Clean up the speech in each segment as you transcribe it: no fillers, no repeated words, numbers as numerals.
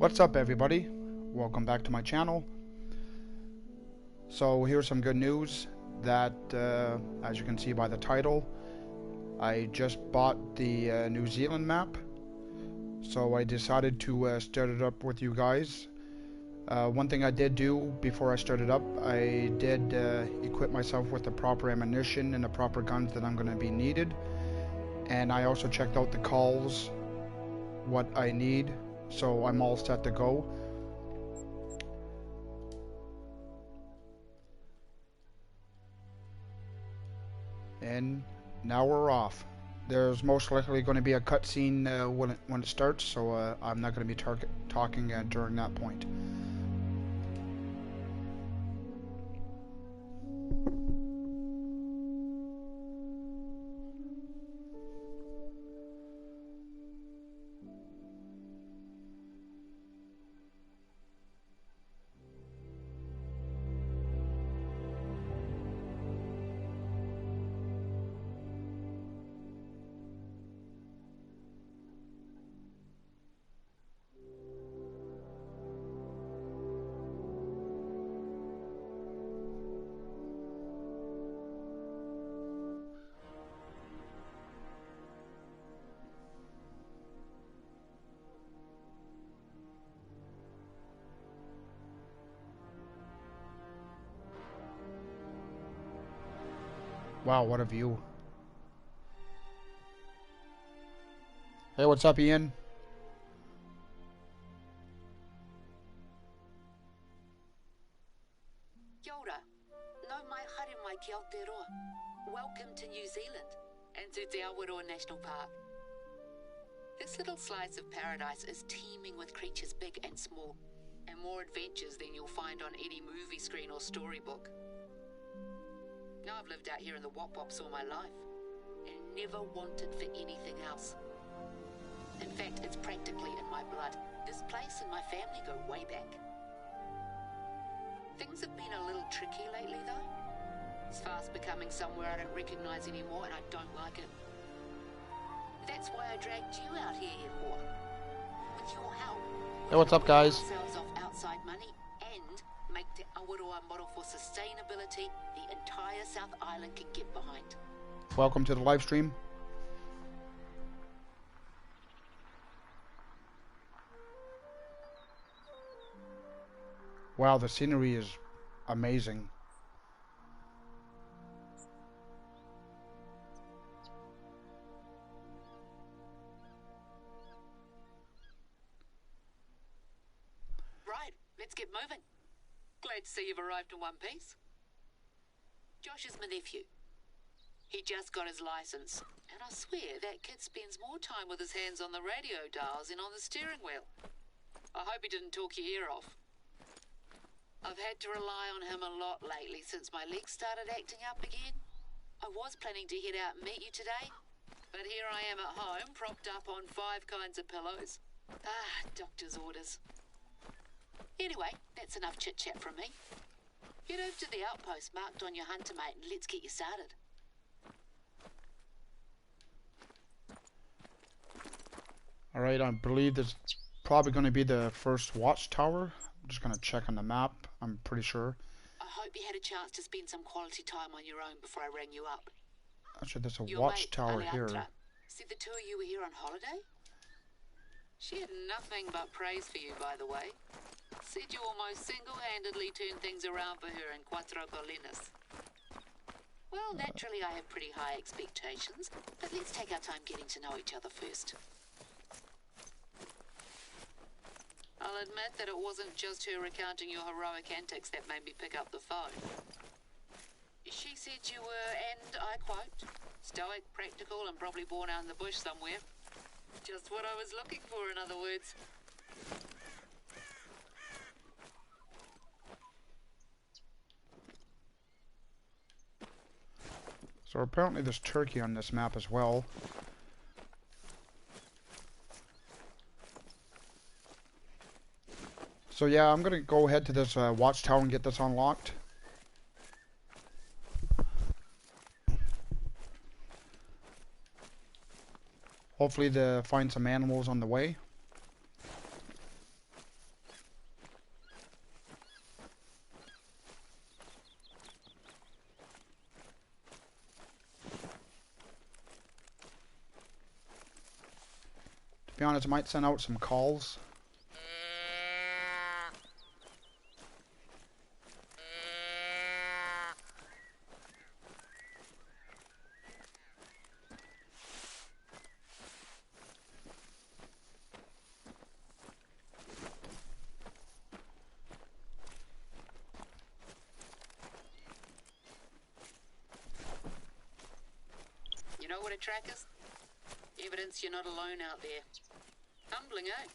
What's up, everybody? Welcome back to my channel. So here's some good news that as you can see by the title, I just bought the New Zealand map, so I decided to start it up with you guys. One thing I did do before I started up, I did equip myself with the proper ammunition and the proper guns that I'm going to be needed, and I also checked out the calls, what I need, so I'm all set to go. And now we're off. There's most likely going to be a cutscene when it starts, so I'm not going to be talking during that point. Wow, what a view. Hey, what's up, Ian? Kia ora. No mai haere mai ki Aotearoa. Welcome to New Zealand and to Te Awaroa National Park. This little slice of paradise is teeming with creatures big and small, and more adventures than you'll find on any movie screen or storybook. Now I've lived out here in the Wop-Wops all my life, and never wanted for anything else. In fact, it's practically in my blood. This place and my family go way back. Things have been a little tricky lately, though. It's fast becoming somewhere I don't recognize anymore, and I don't like it. That's why I dragged you out here, Yehua. With your help, Hey, what's up, guys? we can ourselves off outside money and make Te Awaroa a model for sustainability the entire South Island can get behind. Welcome to the live stream. Wow, the scenery is amazing. Right, let's get moving. Glad to see you've arrived in one piece. Josh is my nephew. He just got his license, and I swear that kid spends more time with his hands on the radio dials than on the steering wheel. I hope he didn't talk your ear off. I've had to rely on him a lot lately since my legs started acting up again. I was planning to head out and meet you today, but here I am at home, propped up on 5 kinds of pillows. Doctor's orders. Anyway, that's enough chit-chat from me. Head over to the outpost marked on your hunter mate and let's get you started. Alright, I believe this is probably going to be the first watchtower. I'm just going to check on the map, I'm pretty sure. I hope you had a chance to spend some quality time on your own before I rang you up. Actually, there's a Your watchtower mate, here. Aleandra, said the two of you were here on holiday? She had nothing but praise for you, by the way. Said you almost single-handedly turned things around for her in Cuatro Colinas. Well, naturally I have pretty high expectations, but let's take our time getting to know each other first. I'll admit that it wasn't just her recounting your heroic antics that made me pick up the phone. She said you were, and I quote, stoic, practical, and probably born out in the bush somewhere. Just what I was looking for, in other words. So apparently there's Turkey on this map as well. So yeah, I'm gonna go ahead to this watchtower and get this unlocked. Hopefully to find some animals on the way. be honest, I might send out some calls. You know what a track is? Evidence you're not alone out there. Humbling, eh?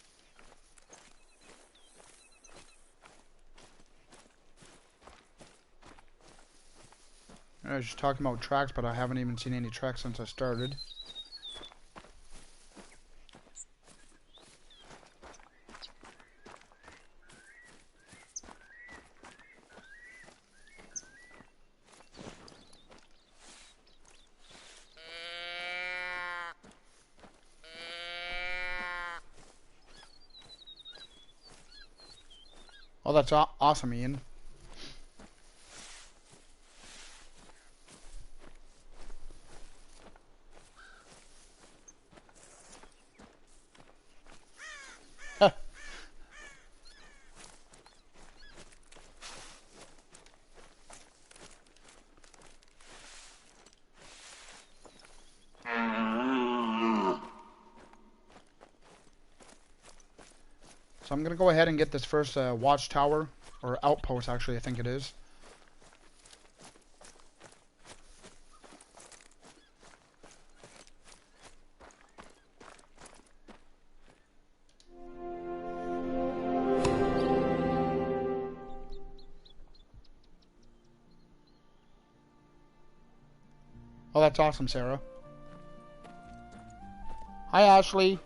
I was just talking about tracks, but I haven't even seen any tracks since I started. Oh, that's awesome, Ian. So I'm gonna go ahead and get this first watchtower, or outpost actually, I think it is. Oh, that's awesome, Sarah. Hi, Ashley.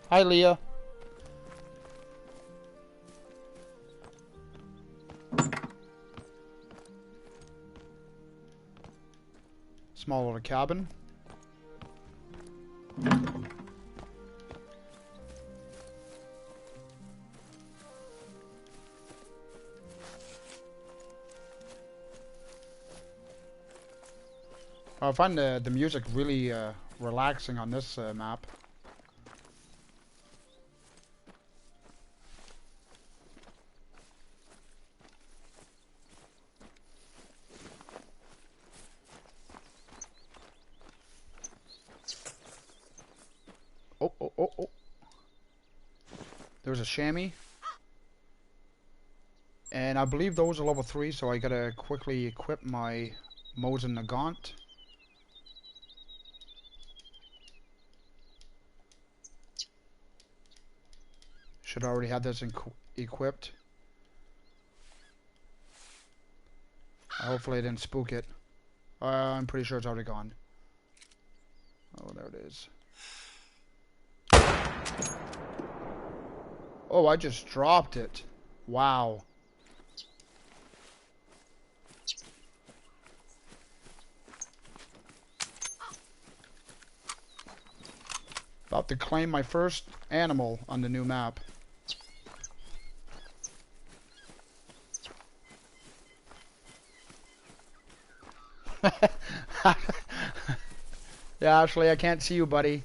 Hi, Leah. Small little cabin. I find the music really relaxing on this map. Oh, oh, oh, oh. There's a chamois. And I believe those are level 3, so I gotta quickly equip my Mosin Nagant. Should already have this equipped. Hopefully I didn't spook it. I'm pretty sure it's already gone. Oh, there it is. Oh, I just dropped it. Wow. About to claim my first animal on the new map. Yeah, Ashley, I can't see you, buddy.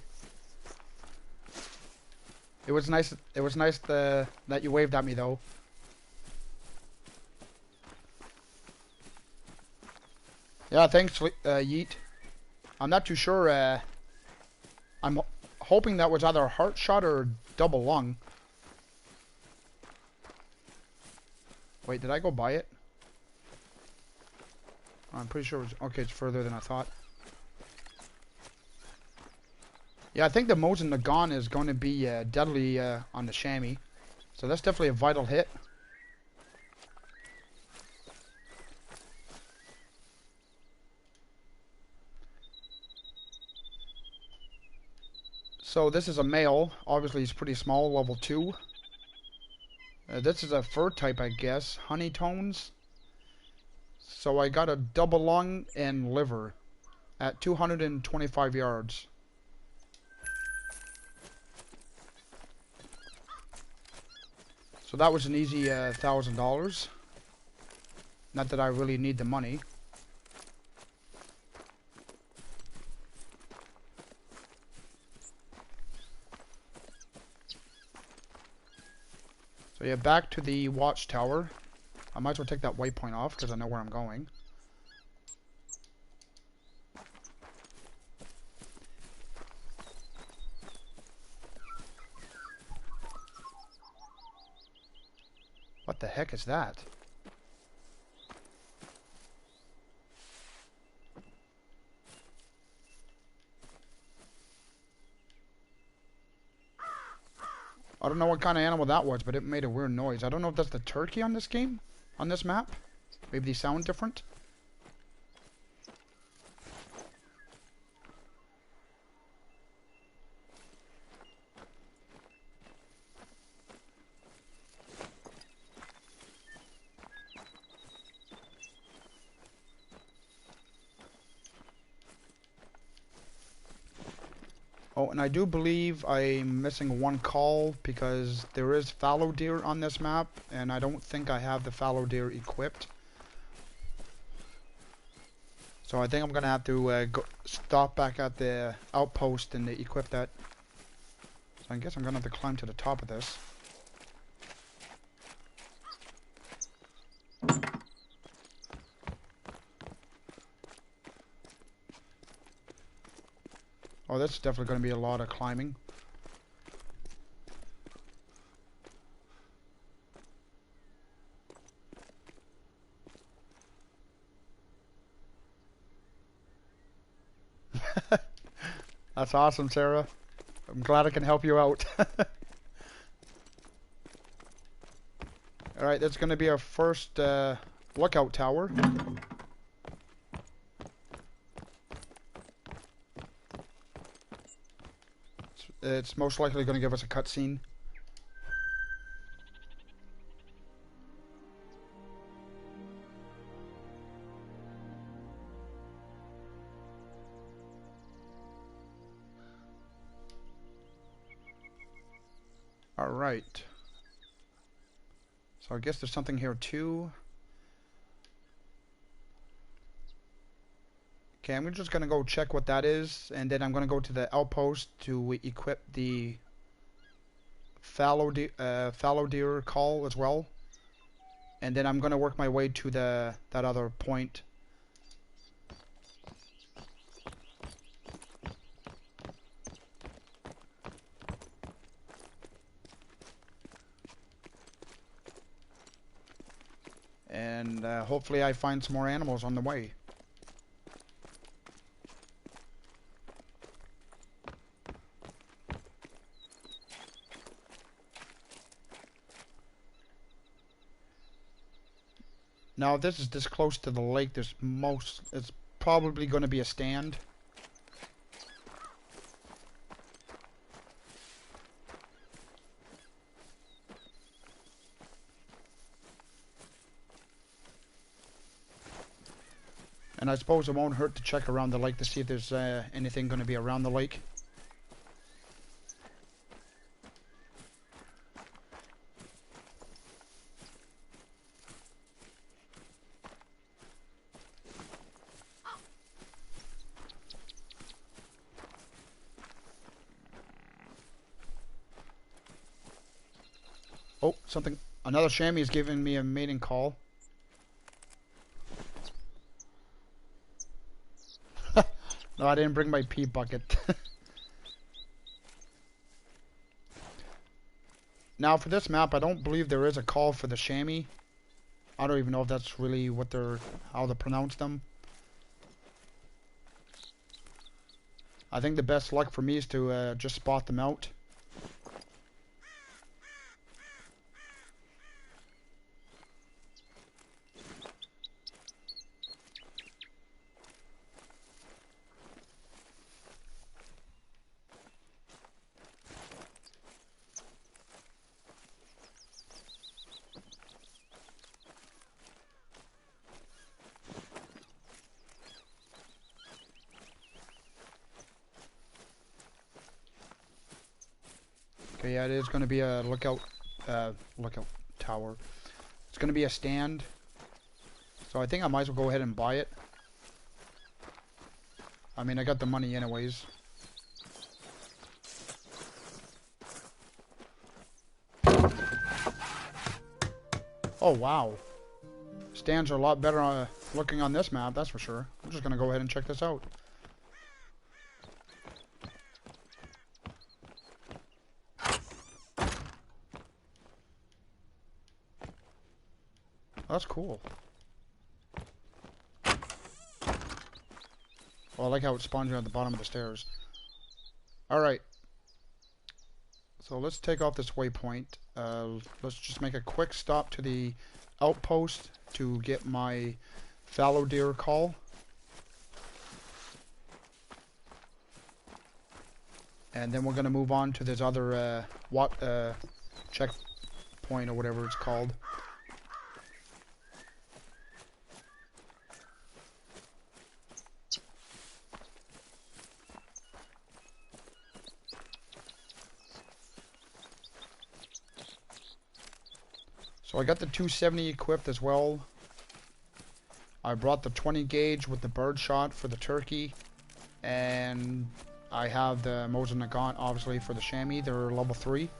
It was nice. It was nice that you waved at me, though. Yeah, thanks, Yeet. I'm not too sure. I'm hoping that was either a heart shot or double lung. Wait, did I go buy it? I'm pretty sure it was... Okay, it's further than I thought. Yeah, I think the Mosin Nagant is going to be deadly on the chamois. So that's definitely a vital hit. So this is a male. Obviously he's pretty small, level 2. This is a fur type, I guess. Honey tones. So I got a double lung and liver at 225 yards. So that was an easy $1,000. Not that I really need the money. So yeah, back to the watchtower. I might as well take that waypoint off because I know where I'm going. What the heck is that? I don't know what kind of animal that was, but it made a weird noise. I don't know if that's the turkey on this game, on this map. Maybe they sound different. Oh, and I do believe I'm missing one call because there is fallow deer on this map, and I don't think I have the fallow deer equipped. So I think I'm gonna have to stop back at the outpost and equip that. So I guess I'm gonna have to climb to the top of this. Oh, that's definitely gonna be a lot of climbing. That's awesome, Sarah. I'm glad I can help you out. Alright, that's going to be our first lookout tower. It's most likely going to give us a cutscene. Alright. So I guess there's something here too. Okay, I'm just going to go check what that is, and then I'm going to go to the outpost to equip the fallow deer call as well. And then I'm going to work my way to that other point. And hopefully I find some more animals on the way. Now, if this is this close to the lake, it's probably going to be a stand. And I suppose it won't hurt to check around the lake to see if there's anything going to be around the lake. Oh, something. Another chamois is giving me a mating call. No, I didn't bring my pee bucket. Now, for this map, I don't believe there is a call for the chamois. I don't even know if that's really what how they pronounce them. I think the best luck for me is to just spot them out. Okay, yeah, it is going to be a lookout tower. It's going to be a stand. So I think I might as well go ahead and buy it. I mean, I got the money anyways. Oh, wow. Stands are a lot better looking on this map, that's for sure. I'm just going to go ahead and check this out. That's cool. Well, I like how it spawns you at the bottom of the stairs. Alright. So let's take off this waypoint. Let's just make a quick stop to the outpost to get my fallow deer call. And then we're going to move on to this other checkpoint or whatever it's called. So I got the 270 equipped as well. I brought the 20 gauge with the bird shot for the turkey. And I have the Mosin Nagant obviously for the chamois. They're level 3.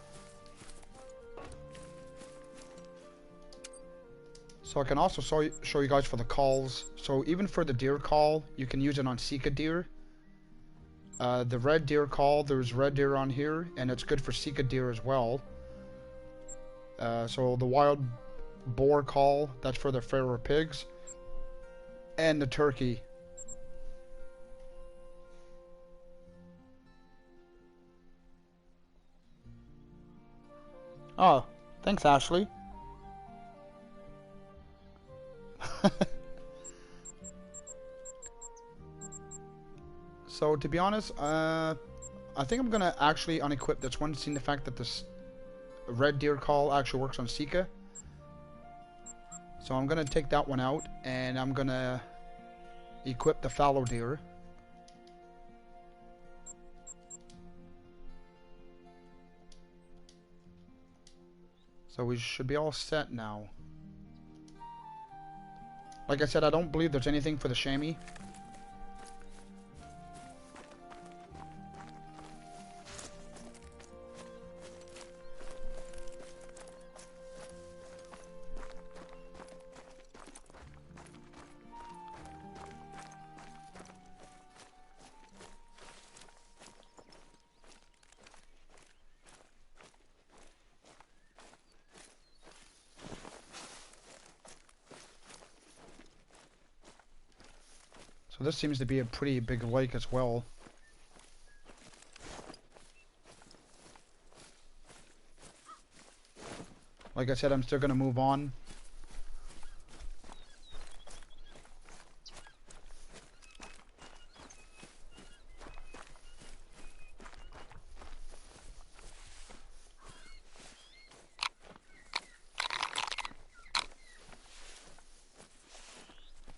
So I can also show you guys for the calls. So even for the deer call, you can use it on Sika deer. The red deer call, there's red deer on here, and it's good for Sika deer as well. So the wild boar call, that's for the fairer pigs. And the turkey. Oh, thanks, Ashley. So to be honest, I think I'm gonna actually unequip this one, seeing the fact that this red deer call actually works on Sika. So I'm gonna take that one out, and I'm gonna equip the fallow deer. So we should be all set now. Like I said, I don't believe there's anything for the chamois. So this seems to be a pretty big lake as well. Like I said, I'm still going to move on.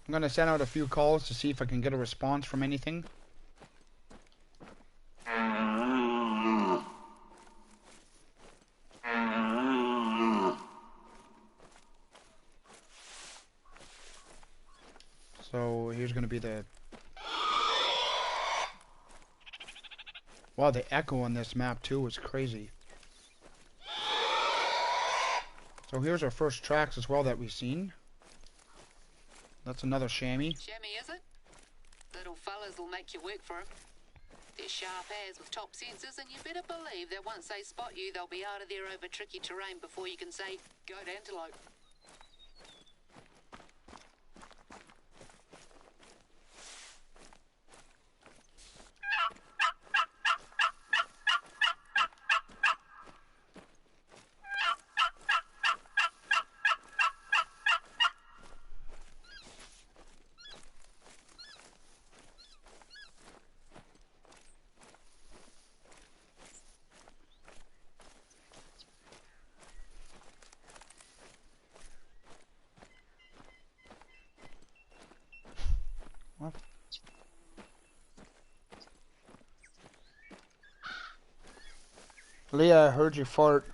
I'm going to send out a few calls to see if I can get a response from anything. So here's going to be the... Wow, the echo on this map too is crazy. So here's our first tracks as well that we've seen. That's another chamois. Chamois, is it? Little fellas will make you work for 'em. They're sharp as with top sensors, and you better believe that once they spot you, they'll be out of there over tricky terrain before you can say, "Go to antelope." What? Leah, I heard you fart.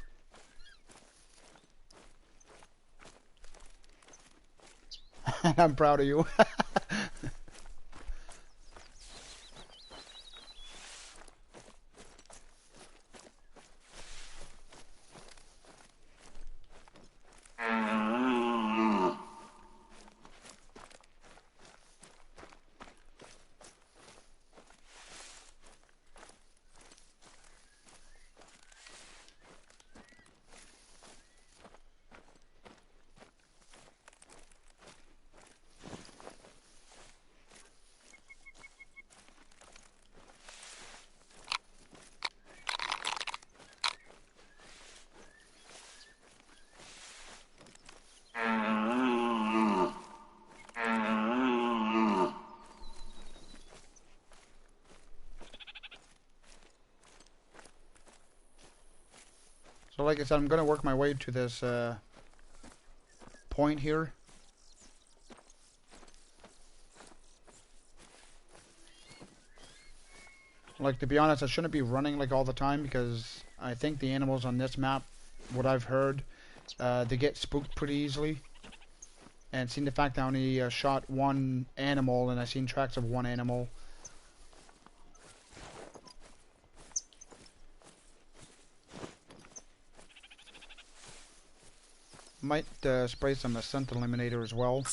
And I'm proud of you. So like I said, I'm gonna work my way to this point here. Like, to be honest, I shouldn't be running like all the time because I think the animals on this map, what I've heard, they get spooked pretty easily. And seeing the fact I only shot one animal and I seen tracks of one animal. Might spray some scent eliminator as well.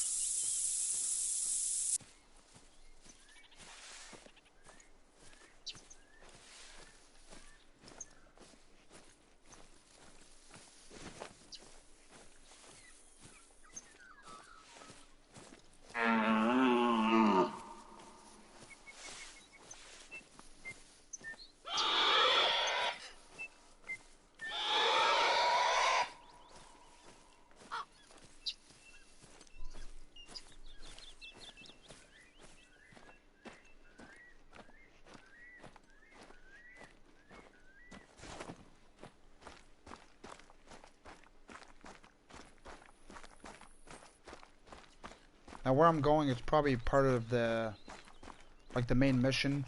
Now where I'm going is probably part of the, like the main mission.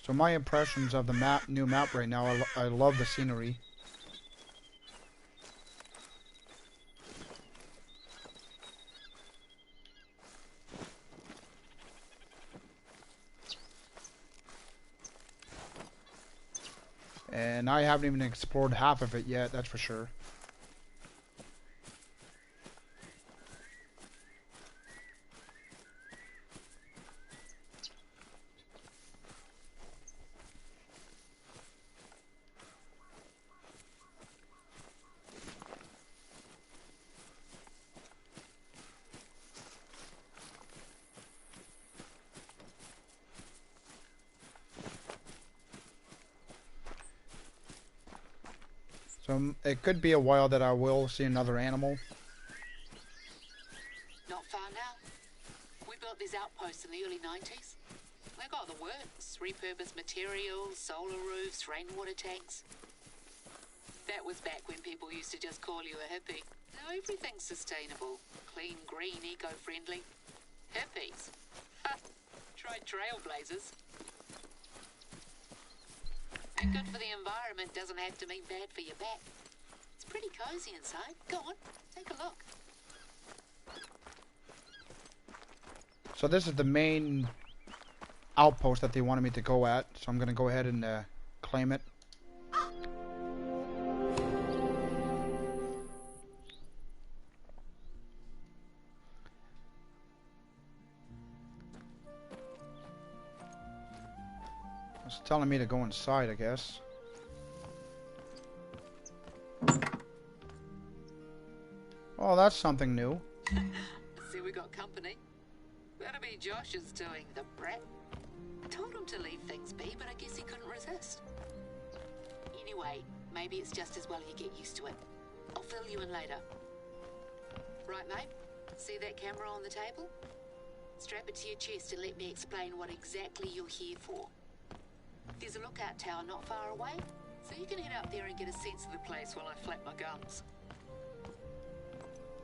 So my impressions of the map, new map right now, I love the scenery. And I haven't even explored half of it yet, that's for sure. So it could be a while that I will see another animal. Not far now. We built these outposts in the early 90s. They got the works, repurposed materials, solar roofs, rainwater tanks. That was back when people used to just call you a hippie. Now everything's sustainable. Clean, green, eco-friendly. Hippies. Ha! Try trailblazers. And good for the environment doesn't have to mean bad for your back. It's pretty cozy inside. Go on, take a look. So this is the main outpost that they wanted me to go at. So I'm going to go ahead and claim it. It's telling me to go inside, I guess. Oh, that's something new. See, we got company. That'll be Josh's doing, the brat. Told him to leave things be, but I guess he couldn't resist. Anyway, maybe it's just as well you get used to it. I'll fill you in later. Right, mate? See that camera on the table? Strap it to your chest and let me explain what exactly you're here for. There's a lookout tower not far away, so you can head up there and get a sense of the place while I flap my gums.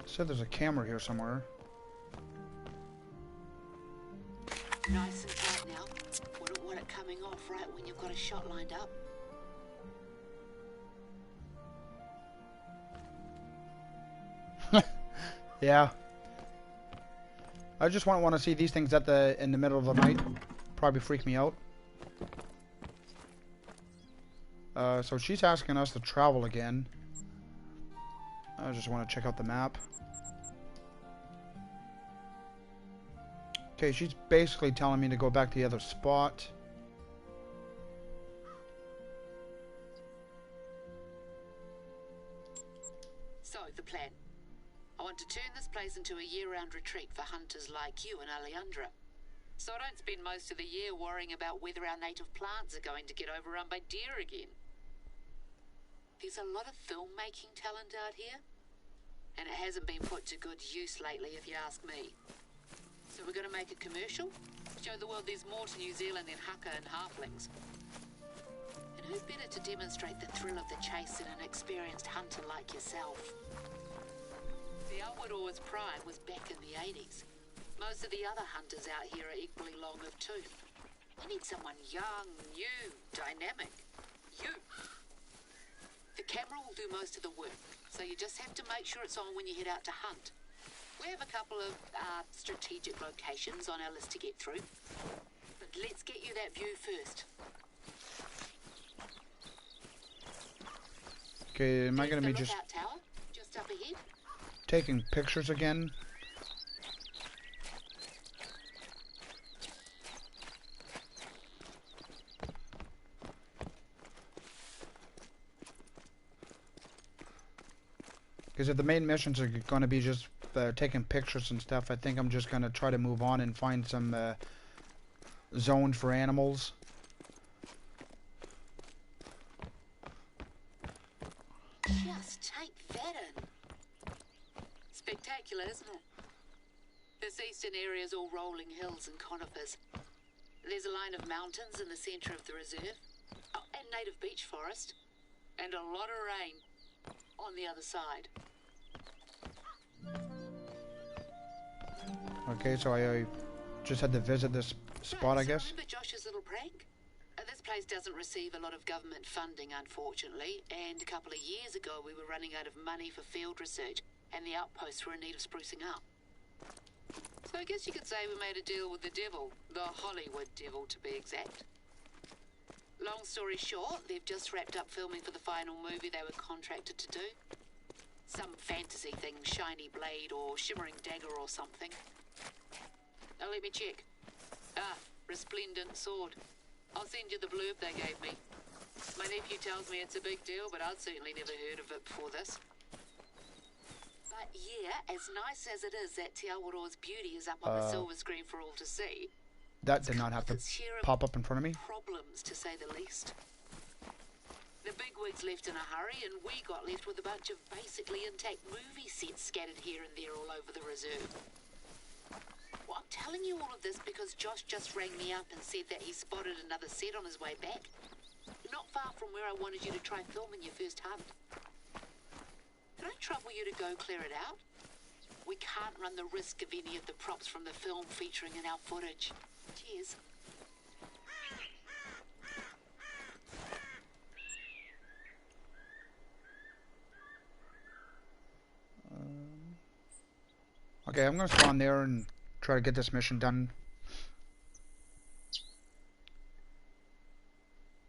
Said there's a camera here somewhere. Nice and tight now. Wouldn't want it coming off right when you've got a shot lined up. Yeah. I just want to see these things in the middle of the night. Probably freak me out. So she's asking us to travel again. I just want to check out the map. Okay, she's basically telling me to go back to the other spot. So, the plan. I want to turn this place into a year-round retreat for hunters like you and Alejandra. So I don't spend most of the year worrying about whether our native plants are going to get overrun by deer again. There's a lot of filmmaking talent out here, and it hasn't been put to good use lately, if you ask me. So we're going to make a commercial, show the world there's more to New Zealand than haka and halflings. And who better to demonstrate the thrill of the chase than an experienced hunter like yourself? The Awaroa's prime was back in the 80s. Most of the other hunters out here are equally long of tooth. You need someone young, new, dynamic. You. The camera will do most of the work, so you just have to make sure it's on when you head out to hunt. We have a couple of strategic locations on our list to get through, but let's get you that view first. Okay, am I gonna be just tower, just up ahead? Taking pictures again? Because if the main missions are going to be just taking pictures and stuff, I think I'm just going to try to move on and find some zones for animals. Just take that in. Spectacular, isn't it? This eastern area is all rolling hills and conifers. There's a line of mountains in the centre of the reserve, and native beech forest, and a lot of rain on the other side. Okay, so I just had to visit this spot, I guess. Remember Josh's little prank? This place doesn't receive a lot of government funding, unfortunately, and a couple of years ago we were running out of money for field research, and the outposts were in need of sprucing up. So I guess you could say we made a deal with the devil, the Hollywood devil to be exact. Long story short, they've just wrapped up filming for the final movie they were contracted to do. Some fantasy thing, shiny blade or shimmering dagger or something. Now let me check. Resplendent sword. I'll send you the blurb they gave me. My nephew tells me it's a big deal, but I'd certainly never heard of it before this. But yeah, as nice as it is that Te Awaroa's beauty is up on the silver screen for all to see. That did not have to pop up in front of me. Problems, to say the least. The bigwigs left in a hurry, and we got left with a bunch of basically intact movie sets scattered here and there all over the reserve. Well, I'm telling you all of this because Josh just rang me up and said that he spotted another set on his way back. Not far from where I wanted you to try filming your first hunt. Can I trouble you to go clear it out? We can't run the risk of any of the props from the film featuring in our footage. Cheers. Okay, I'm gonna spawn there and try to get this mission done.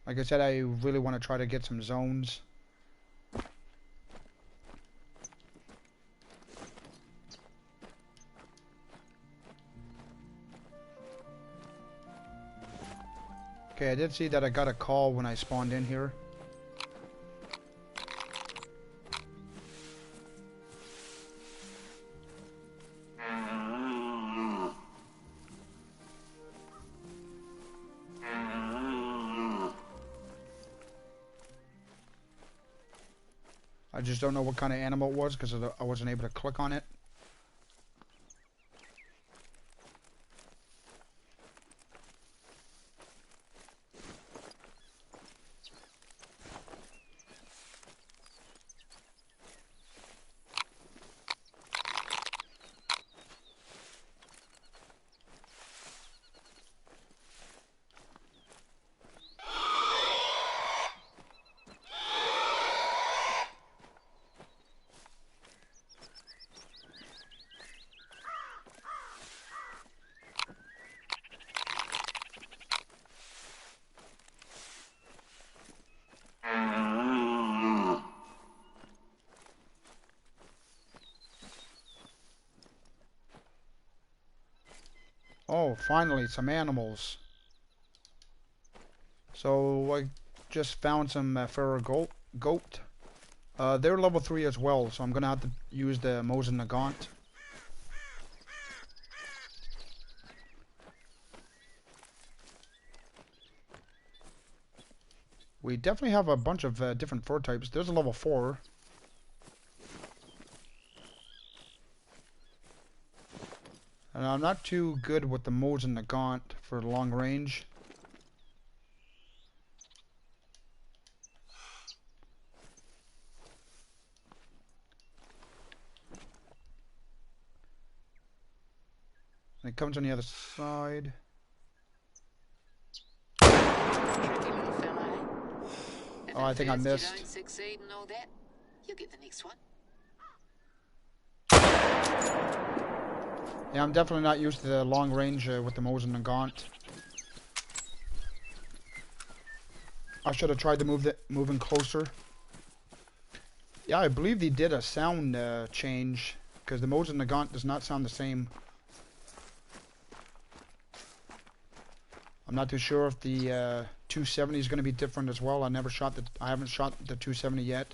Like I said, I really want to try to get some zones. Okay, I did see that I got a call when I spawned in here. I just don't know what kind of animal it was because I wasn't able to click on it. finally, some animals. So I just found some feral goat. They're level 3 as well, so I'm gonna have to use the Mosin Nagant. We definitely have a bunch of different fur types. There's a level 4. And I'm not too good with the Mosin Nagant for long range. And it comes on the other side. Tricky little fella, eh? If Oh, I at think I first missed. you don't succeed and all that, you'll get the next one. Yeah, I'm definitely not used to the long range with the Mosin Nagant. I should have tried to move in closer. Yeah, I believe they did a sound change, because the Mosin Nagant does not sound the same. I'm not too sure if the 270 is going to be different as well. I haven't shot the 270 yet.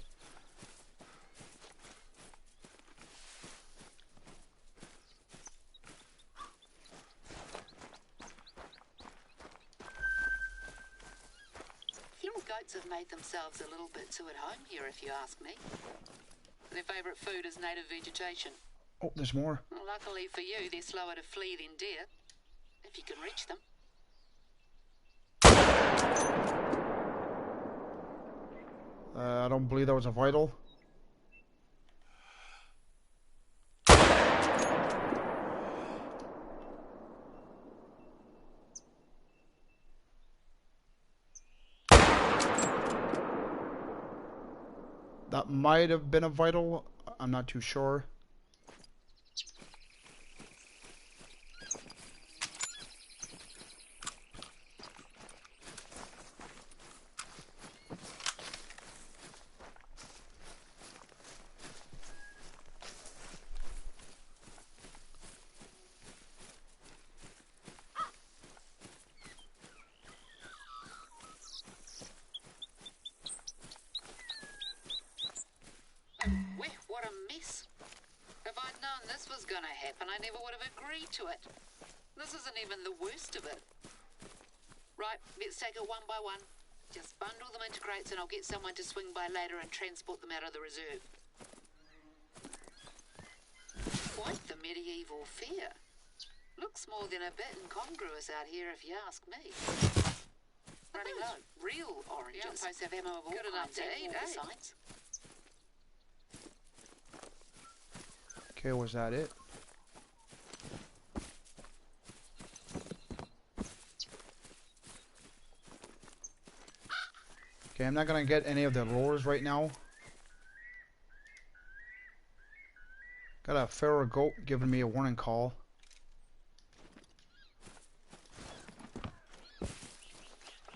Feral goats have made themselves a little bit too at home here, if you ask me. Their favourite food is native vegetation. Oh, there's more. Well, luckily for you, they're slower to flee than deer, if you can reach them. I don't believe that was a vital. That might have been a vital. I'm not too sure. Weh, what a mess. If I'd known this was going to happen, I never would have agreed to it. This isn't even the worst of it. Right, let's take it one by one. Just bundle them into crates and I'll get someone to swing by later and transport them out of the reserve. Quite the medieval fair. Looks more than a bit incongruous out here if you ask me. Running low. Real oranges. The outposts have ammo of all good enough to eat, besides. Okay, was that it? Okay, I'm not gonna get any of the lures right now. Got a feral goat giving me a warning call.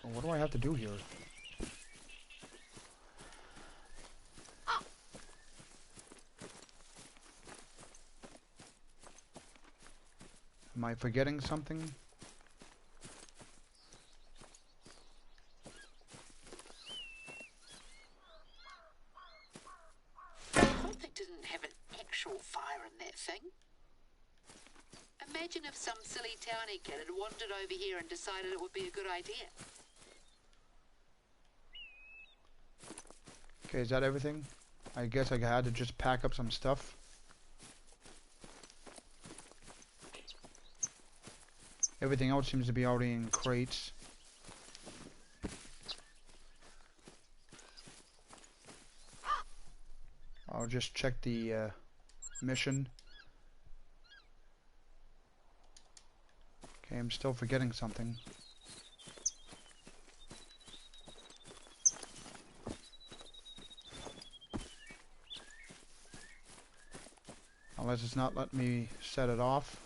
What do I have to do here? Am I forgetting something? I hope they didn't have an actual fire in that thing. Imagine if some silly townie kid had wandered over here and decided it would be a good idea. Okay, is that everything? I guess I had to just pack up some stuff. Everything else seems to be already in crates. I'll just check the mission. Okay, I'm still forgetting something. Unless it's not letting me set it off.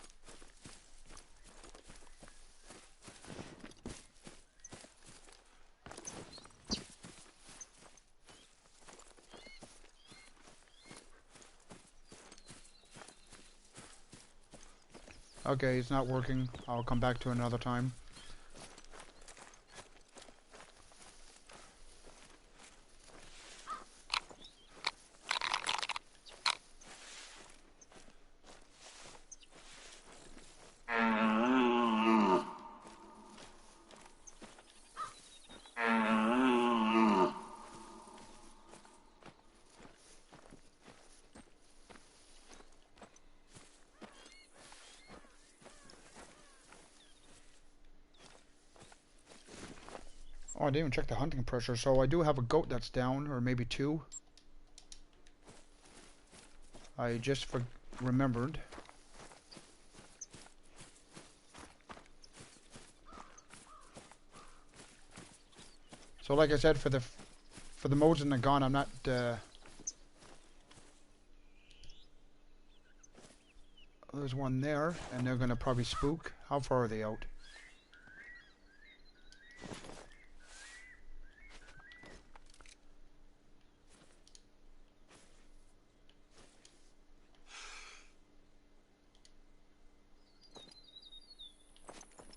Okay, it's not working. I'll come back to it another time. Oh, I didn't even check the hunting pressure, so I do have a goat that's down, or maybe two. I just remembered. So like I said, for the modes in the gun, I'm not there's one there, and they're gonna probably spook. How far are they out?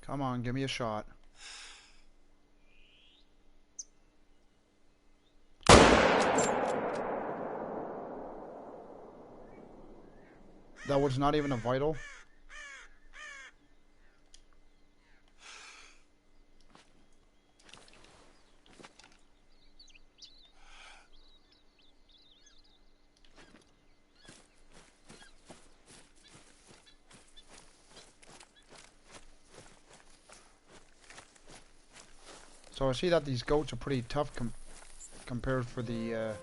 Come on, give me a shot. That was not even a vital. So I see that these goats are pretty tough compared for the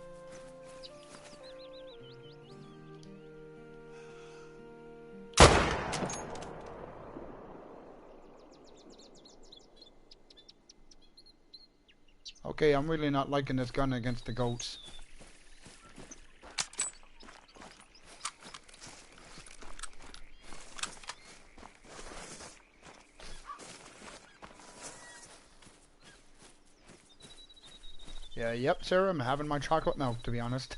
Okay, I'm really not liking this gun against the goats. Yeah, yep, Sarah, I'm having my chocolate milk, to be honest.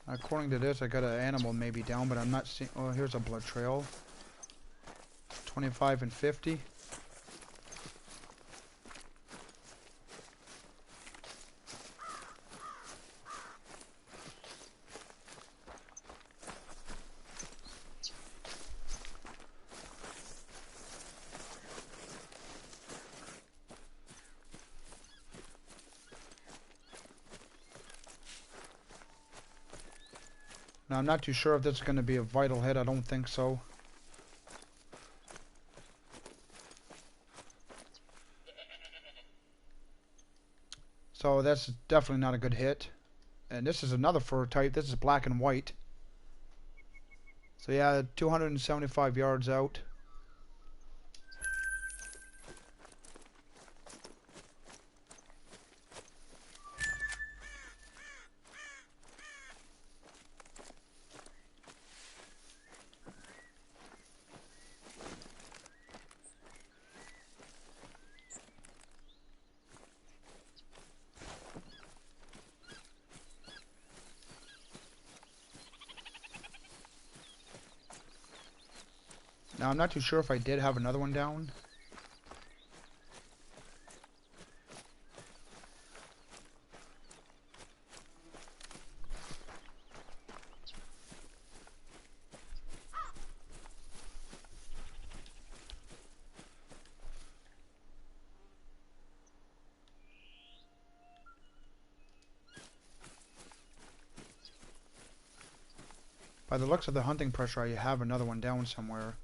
According to this, I got an animal maybe down, but I'm not seeing... Oh, here's a blood trail. 25 and 50. Now, I'm not too sure if this is going to be a vital hit. I don't think so. So that's definitely not a good hit. And this is another fur type. This is black and white. So yeah, 275 yards out. Now, I'm not too sure if I did have another one down. By the looks of the hunting pressure, I have another one down somewhere.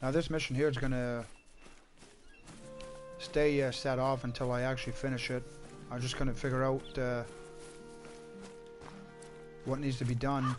Now this mission here is gonna stay set off until I actually finish it. I'm just gonna figure out what needs to be done.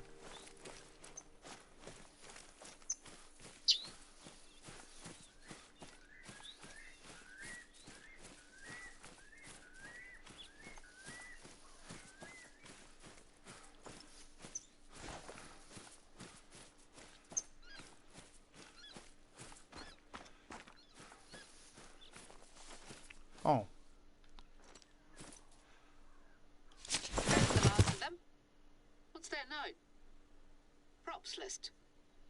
Oh, That's the last of them. What's that note? Props list.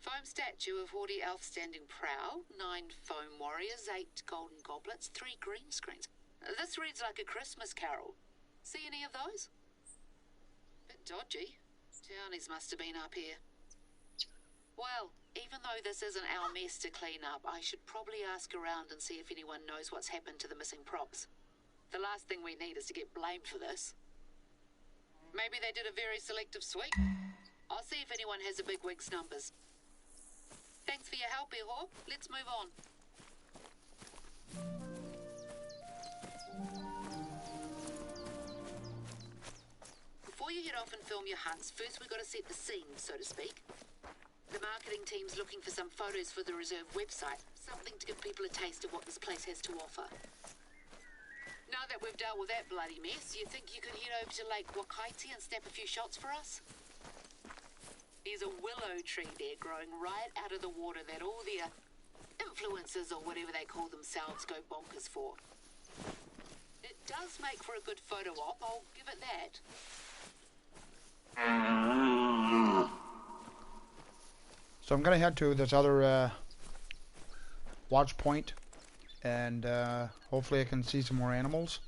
Foam statue of haughty elf standing prow, 9 foam warriors, 8 golden goblets, 3 green screens. This reads like a Christmas carol. See any of those? Bit dodgy. Townies must have been up here. Well, even though this isn't our mess to clean up, I should probably ask around and see if anyone knows what's happened to the missing props. The last thing we need is to get blamed for this. Maybe they did a very selective sweep. I'll see if anyone has a bigwig's numbers. Thanks for your help, Ihor. Let's move on. Before you head off and film your hunts, first we've got to set the scene, so to speak. The marketing team's looking for some photos for the reserve website. Something to give people a taste of what this place has to offer. Now that we've dealt with that bloody mess, you think you could head over to Lake Wakaiti and snap a few shots for us? There's a willow tree there growing right out of the water that all the influencers or whatever they call themselves go bonkers for. It does make for a good photo op, I'll give it that. so I'm gonna head to this other watch point, and hopefully I can see some more animals.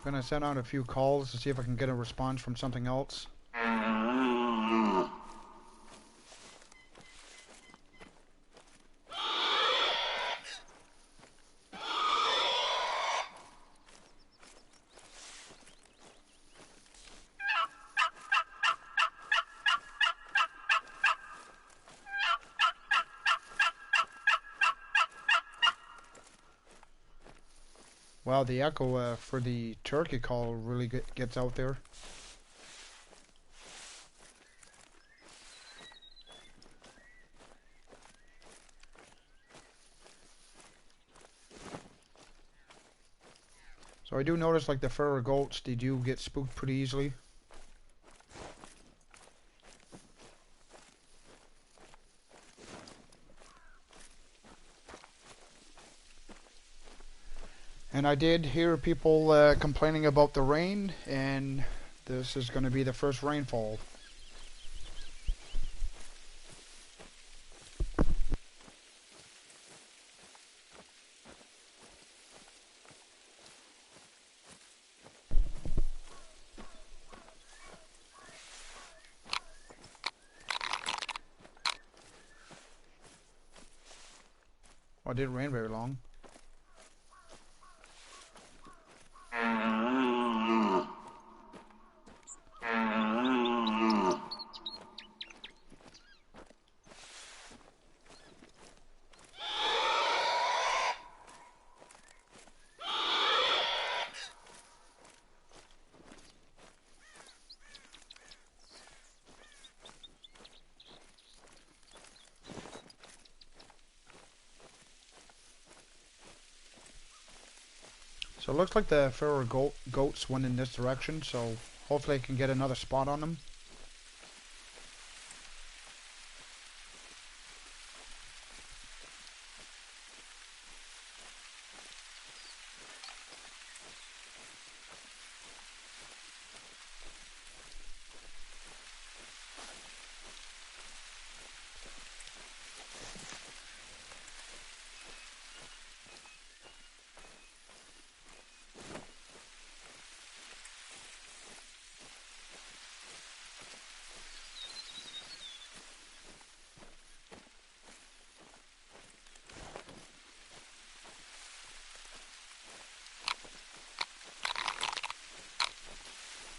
Gonna send out a few calls to see if I can get a response from something else. Wow, the echo for the turkey call really gets out there. So I do notice like the furry goats, they do get spooked pretty easily. And I did hear people complaining about the rain, and this is going to be the first rainfall. Well, it didn't rain very long. So it looks like the furry goats went in this direction, so hopefully I can get another spot on them.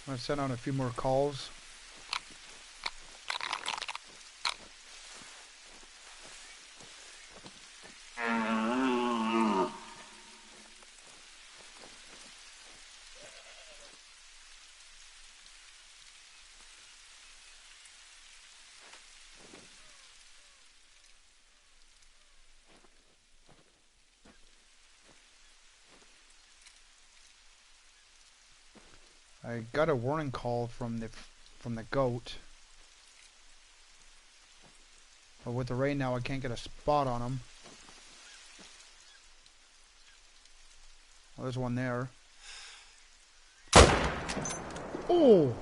I'm gonna send out a few more calls. I got a warning call from the goat. But with the rain now, I can't get a spot on him. Oh, there's one there. Oh!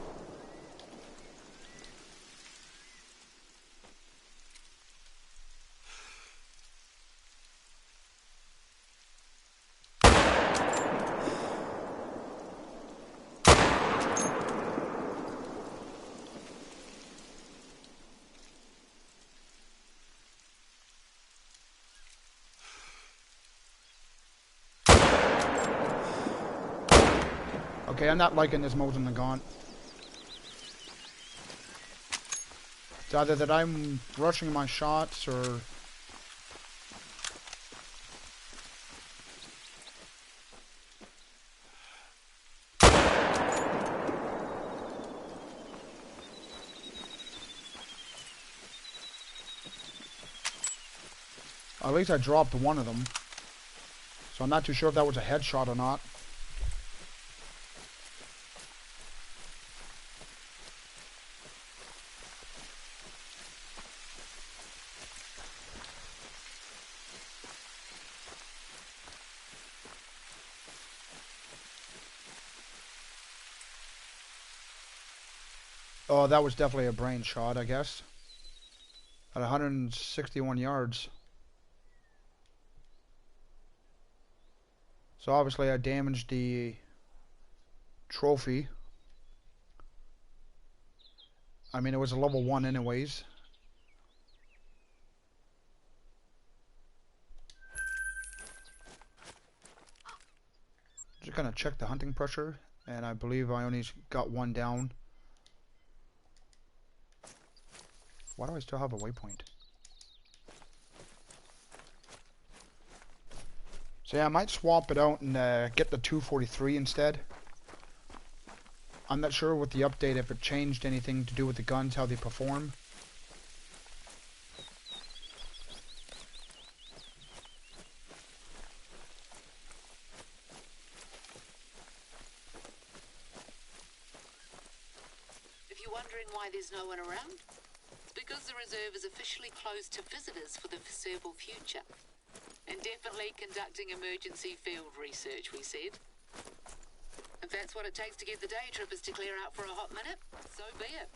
Okay, I'm not liking this mode in the Gaunt. It's either that I'm rushing my shots or... At least I dropped one of them. So I'm not too sure if that was a headshot or not. Oh, that was definitely a brain shot, I guess. At 161 yards. So obviously I damaged the trophy. I mean, it was a level 1 anyways. Just gonna check the hunting pressure, and I believe I only got one down. Why do I still have a waypoint? So yeah, I might swap it out and get the 243 instead. I'm not sure with the update if it changed anything to do with the guns, how they perform. If you're wondering why there's no one around, it's because the reserve is officially closed to visitors for the foreseeable future. And definitely conducting emergency field research, we said. If that's what it takes to get the day trippers to clear out for a hot minute, so be it.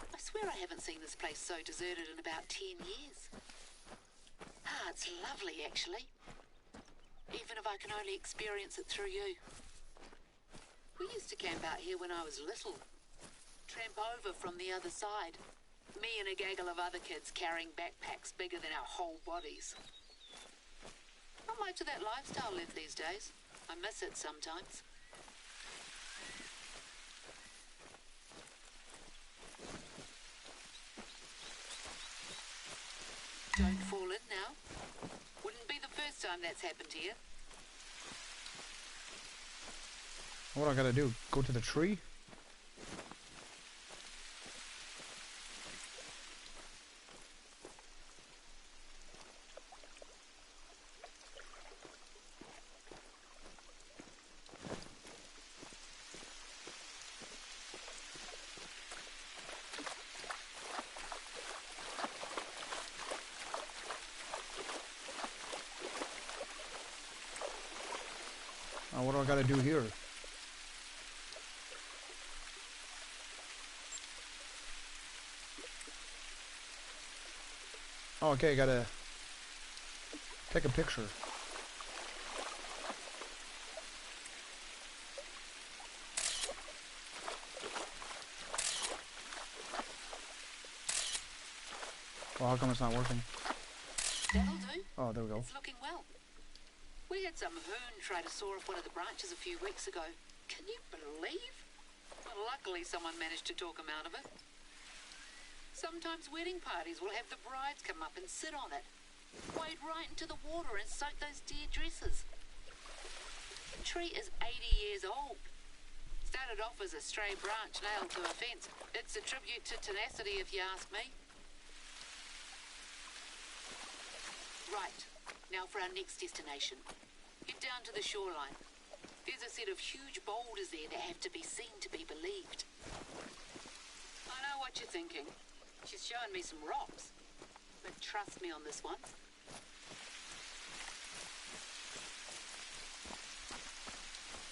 I swear I haven't seen this place so deserted in about 10 years. Ah, it's lovely, actually. Even if I can only experience it through you. We used to camp out here when I was little. Tramp over from the other side. Me and a gaggle of other kids carrying backpacks bigger than our whole bodies. Not much of that lifestyle left these days. I miss it sometimes. Don't fall in now. Wouldn't be the first time that's happened here. What I gotta do? Go to the tree? What do I gotta do here? Oh, okay, gotta take a picture. Well, how come it's not working? That'll do. Oh, there we go. It's looking well. We had some hoon try to saw off one of the branches a few weeks ago. Can you believe? Luckily, someone managed to talk him out of it. Sometimes wedding parties will have the brides come up and sit on it. Wade right into the water and soak those dear dresses. The tree is 80 years old. Started off as a stray branch nailed to a fence. It's a tribute to tenacity, if you ask me. Right, now for our next destination. Head down to the shoreline. There's a set of huge boulders there that have to be seen to be believed. I know what you're thinking. She's showing me some rocks. But trust me on this one.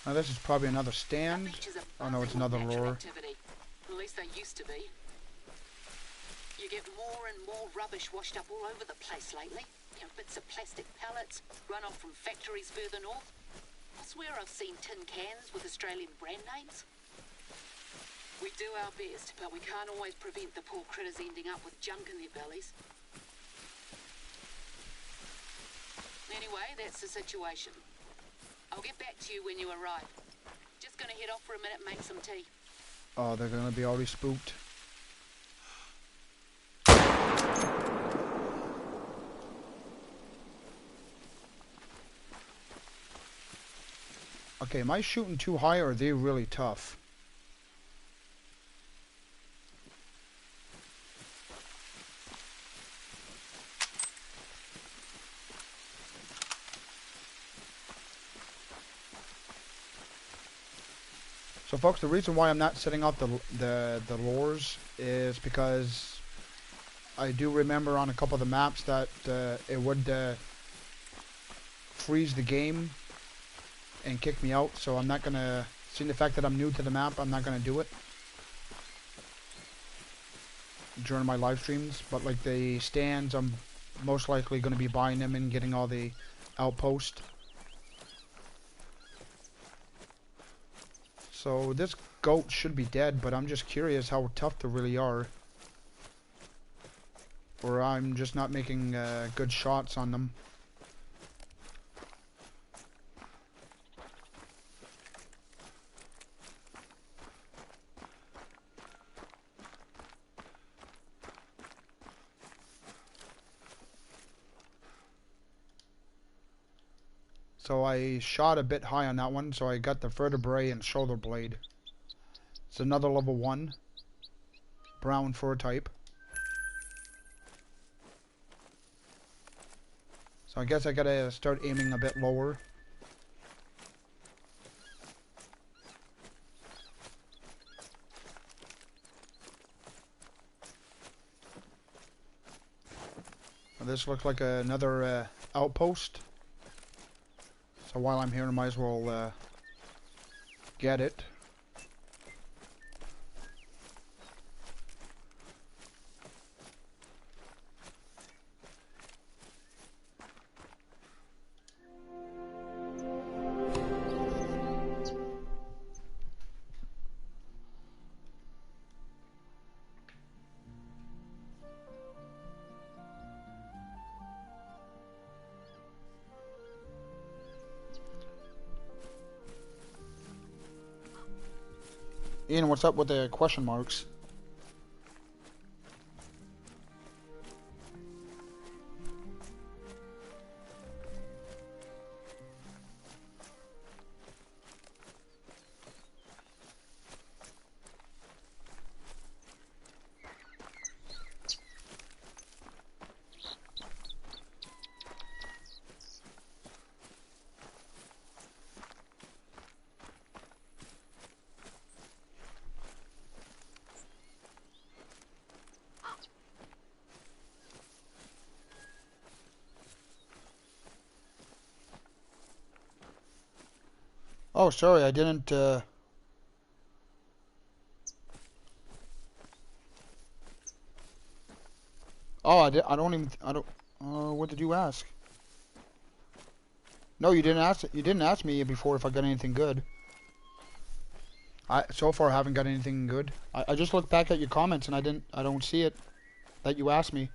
Now this is probably another stand. Oh no, it's another lure. Activity. At least they used to be. You get more and more rubbish washed up all over the place lately. You know, bits of plastic pallets, runoff from factories further north. I swear I've seen tin cans with Australian brand names. We do our best, but we can't always prevent the poor critters ending up with junk in their bellies. Anyway, that's the situation. I'll get back to you when you arrive. Just gonna head off for a minute and make some tea. Oh, they're gonna be already spooked. Okay, am I shooting too high or are they really tough? So folks, the reason why I'm not setting up the lures is because I do remember on a couple of the maps that it would freeze the game and kick me out, so I'm not gonna, seeing the fact that I'm new to the map, I'm not gonna do it during my live streams. But like the stands, I'm most likely gonna be buying them and getting all the outposts. So this goat should be dead, but I'm just curious how tough they really are. Or I'm just not making good shots on them. So I shot a bit high on that one, so I got the vertebrae and shoulder blade. It's another level 1. Brown fur type. So I guess I gotta start aiming a bit lower. Well, this looks like another outpost. So while I'm here, I might as well get it. Ian, what's up with the question marks? Oh, sorry, I didn't, Oh, I don't even, what did you ask? No, you didn't ask me before if I got anything good. So far I haven't got anything good. I just looked back at your comments and I don't see it that you asked me.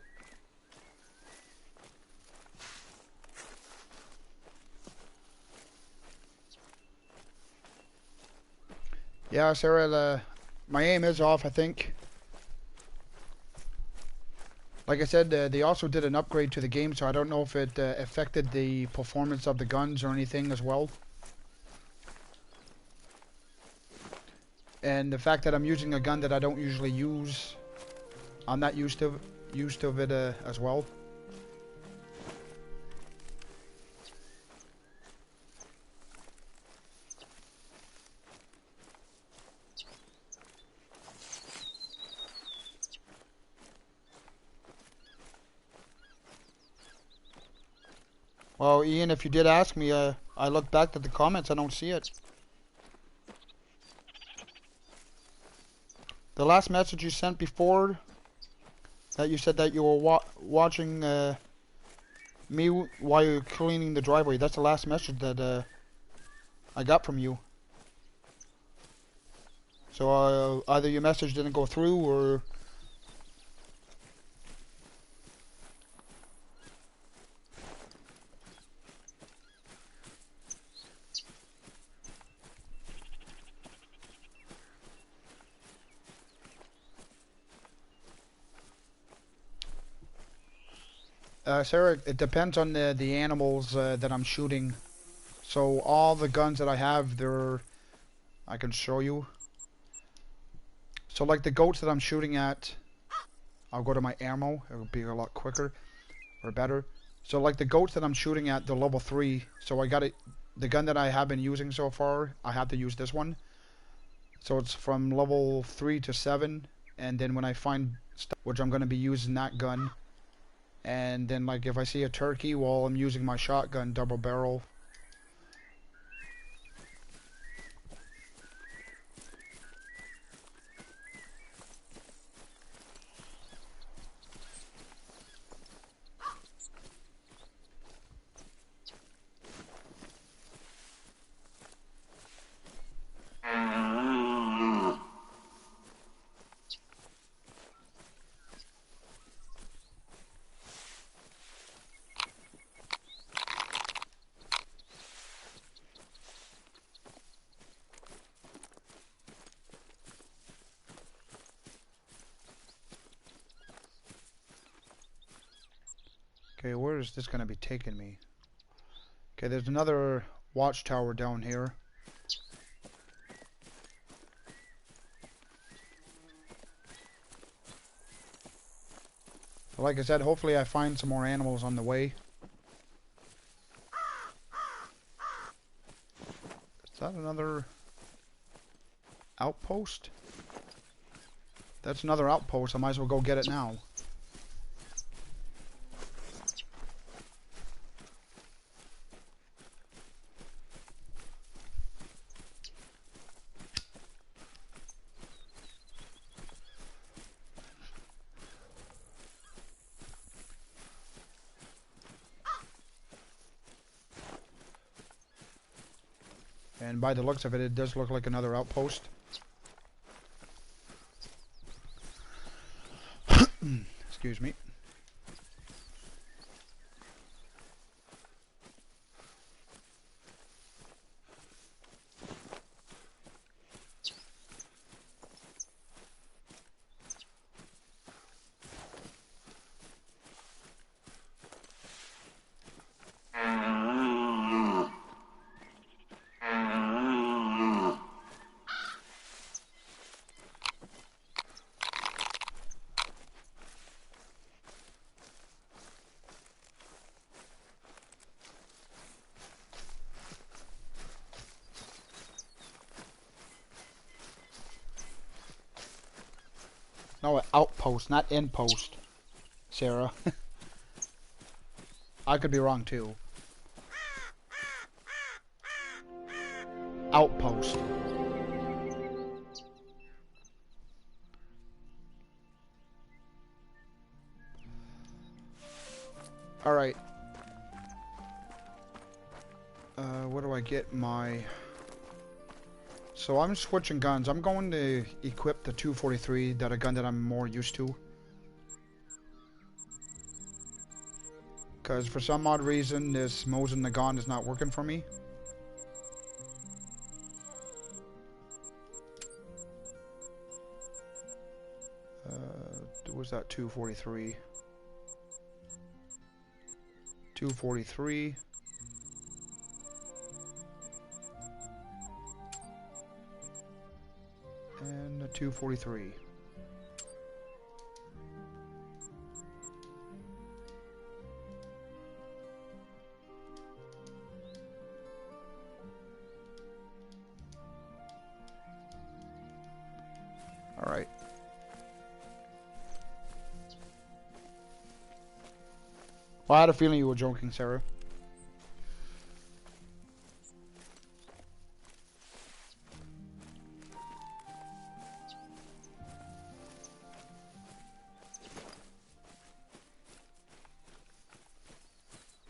Yeah, Sarah, My aim is off, I think. Like I said, they also did an upgrade to the game, so I don't know if it affected the performance of the guns or anything as well. And the fact that I'm using a gun that I don't usually use, I'm not used to it as well. Well, Ian, if you did ask me, I looked back at the comments, I don't see it. The last message you sent before, that you said that you were watching me while you're cleaning the driveway, that's the last message that I got from you. So either your message didn't go through or... Sarah, it depends on the animals that I'm shooting. So all the guns that I have, I can show you. So like the goats that I'm shooting at, I'll go to my ammo. It'll be a lot quicker or better. So like the goats that I'm shooting at, they're level 3. So I got it. The gun that I have been using so far, I have to use this one. So it's from level 3 to 7. And then when I find stuff, which I'm going to be using that gun. And then like if I see a turkey, well, I'm using my shotgun double barrel. Okay, where is this going to be taking me? Okay, there's another watchtower down here. Like I said, hopefully I find some more animals on the way. Is that another outpost? That's another outpost. I might as well go get it now. And by the looks of it, it does look like another outpost. Excuse me. No, outpost, not inpost, Sarah. I could be wrong too. Outpost. Alright. Where do I get my... So I'm switching guns. I'm going to equip the 243, that a gun that I'm more used to. Because for some odd reason, this Mosin Nagant is not working for me. Was that 243? 243. And a 243. All right. Well, I had a feeling you were joking, Sarah.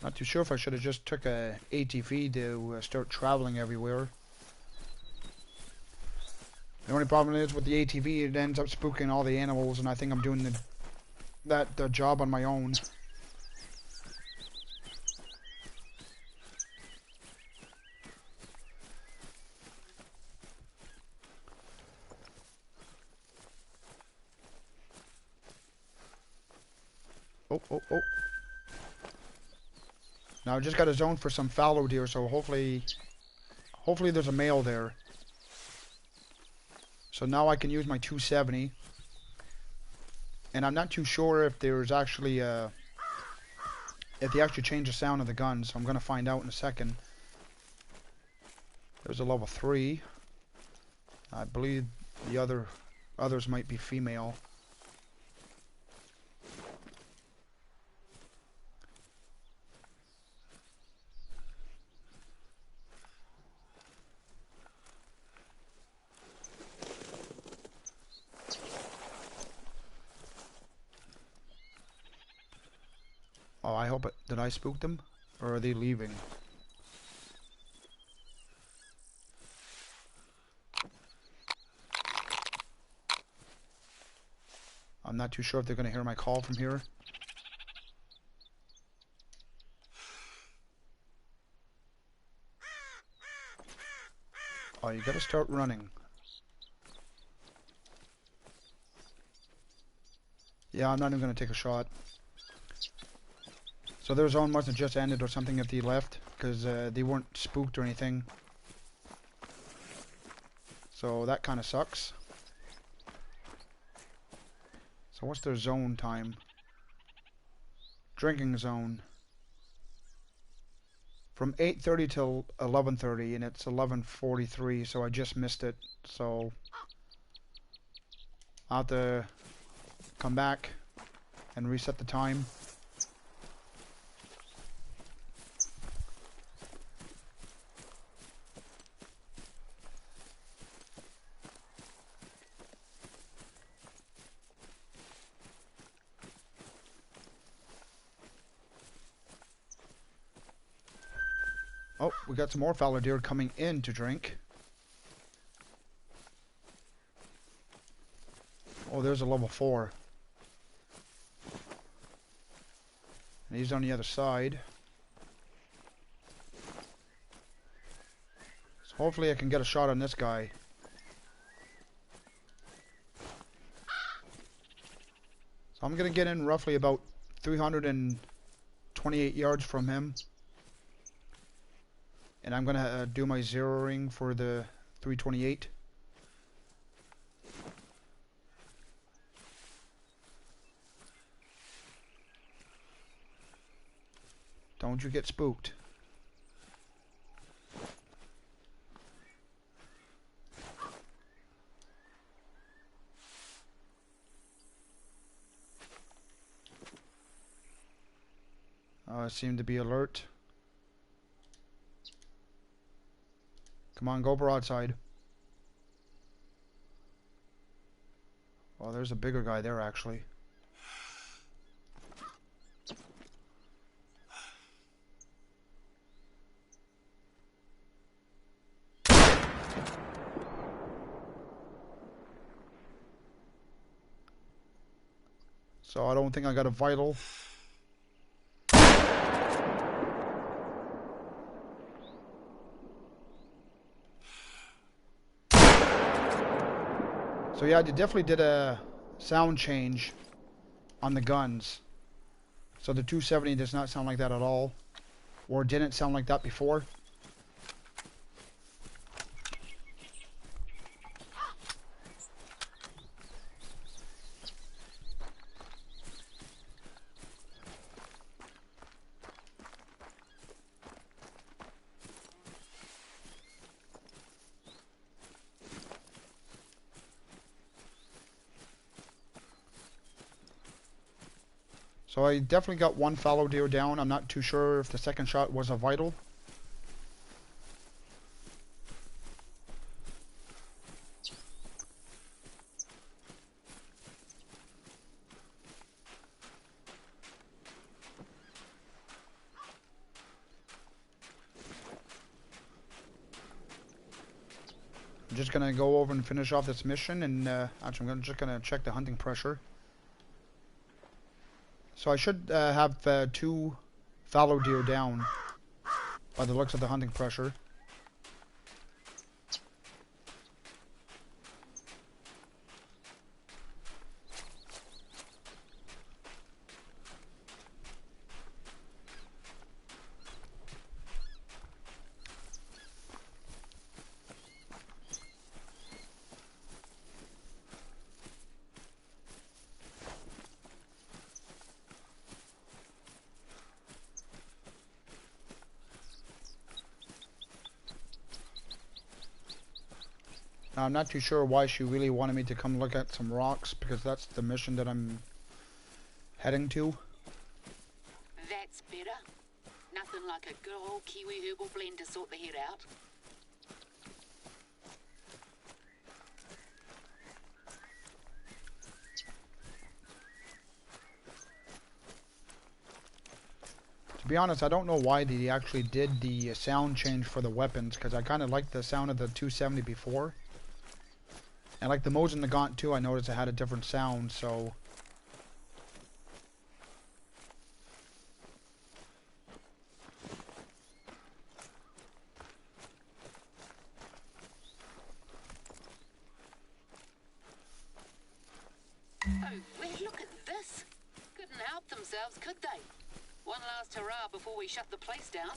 Not too sure if I should have just took a ATV to start traveling everywhere. The only problem is with the ATV, it ends up spooking all the animals, and I think I'm doing that job on my own. Oh, oh, oh. Now I just got a zone for some fallow deer, so hopefully there's a male there. So now I can use my 270. And I'm not too sure if there's actually if they actually change the sound of the gun, so I'm gonna find out in a second. There's a level 3. I believe the others might be female. Oh, I hope it. Did I spook them? Or are they leaving? I'm not too sure if they're going to hear my call from here. Oh, you got to start running. Yeah, I'm not even going to take a shot. So their zone must have just ended or something if they left, because they weren't spooked or anything. So that kind of sucks. So what's their zone time? Drinking zone. From 8:30 till 11:30, and it's 11:43, so I just missed it. So I'll have to come back and reset the time. Oh, we got some more fallow deer coming in to drink. Oh, there's a level 4. And he's on the other side. So hopefully I can get a shot on this guy. So I'm going to get in roughly about 328 yards from him. And I'm going to do my zeroing for the 328. Don't you get spooked. I seem to be alert. Come on, go broadside. Oh, there's a bigger guy there, actually. So I don't think I got a vital. So yeah, I definitely did a sound change on the guns. So the 270 does not sound like that at all, or didn't sound like that before. So I definitely got one fallow deer down. I'm not too sure if the second shot was a vital. I'm just gonna go over and finish off this mission, and actually I'm just gonna check the hunting pressure. So I should have 2 fallow deer down by the looks of the hunting pressure. Now, I'm not too sure why she really wanted me to come look at some rocks, because that's the mission that I'm heading to. That's better. Nothing like a good old Kiwi herbal blend to sort the head out. To be honest, I don't know why they actually did the sound change for the weapons, because I kind of liked the sound of the 270 before. And like the Mosin Nagant too, I noticed it had a different sound, so... Oh, well, look at this. Couldn't help themselves, could they? One last hurrah before we shut the place down.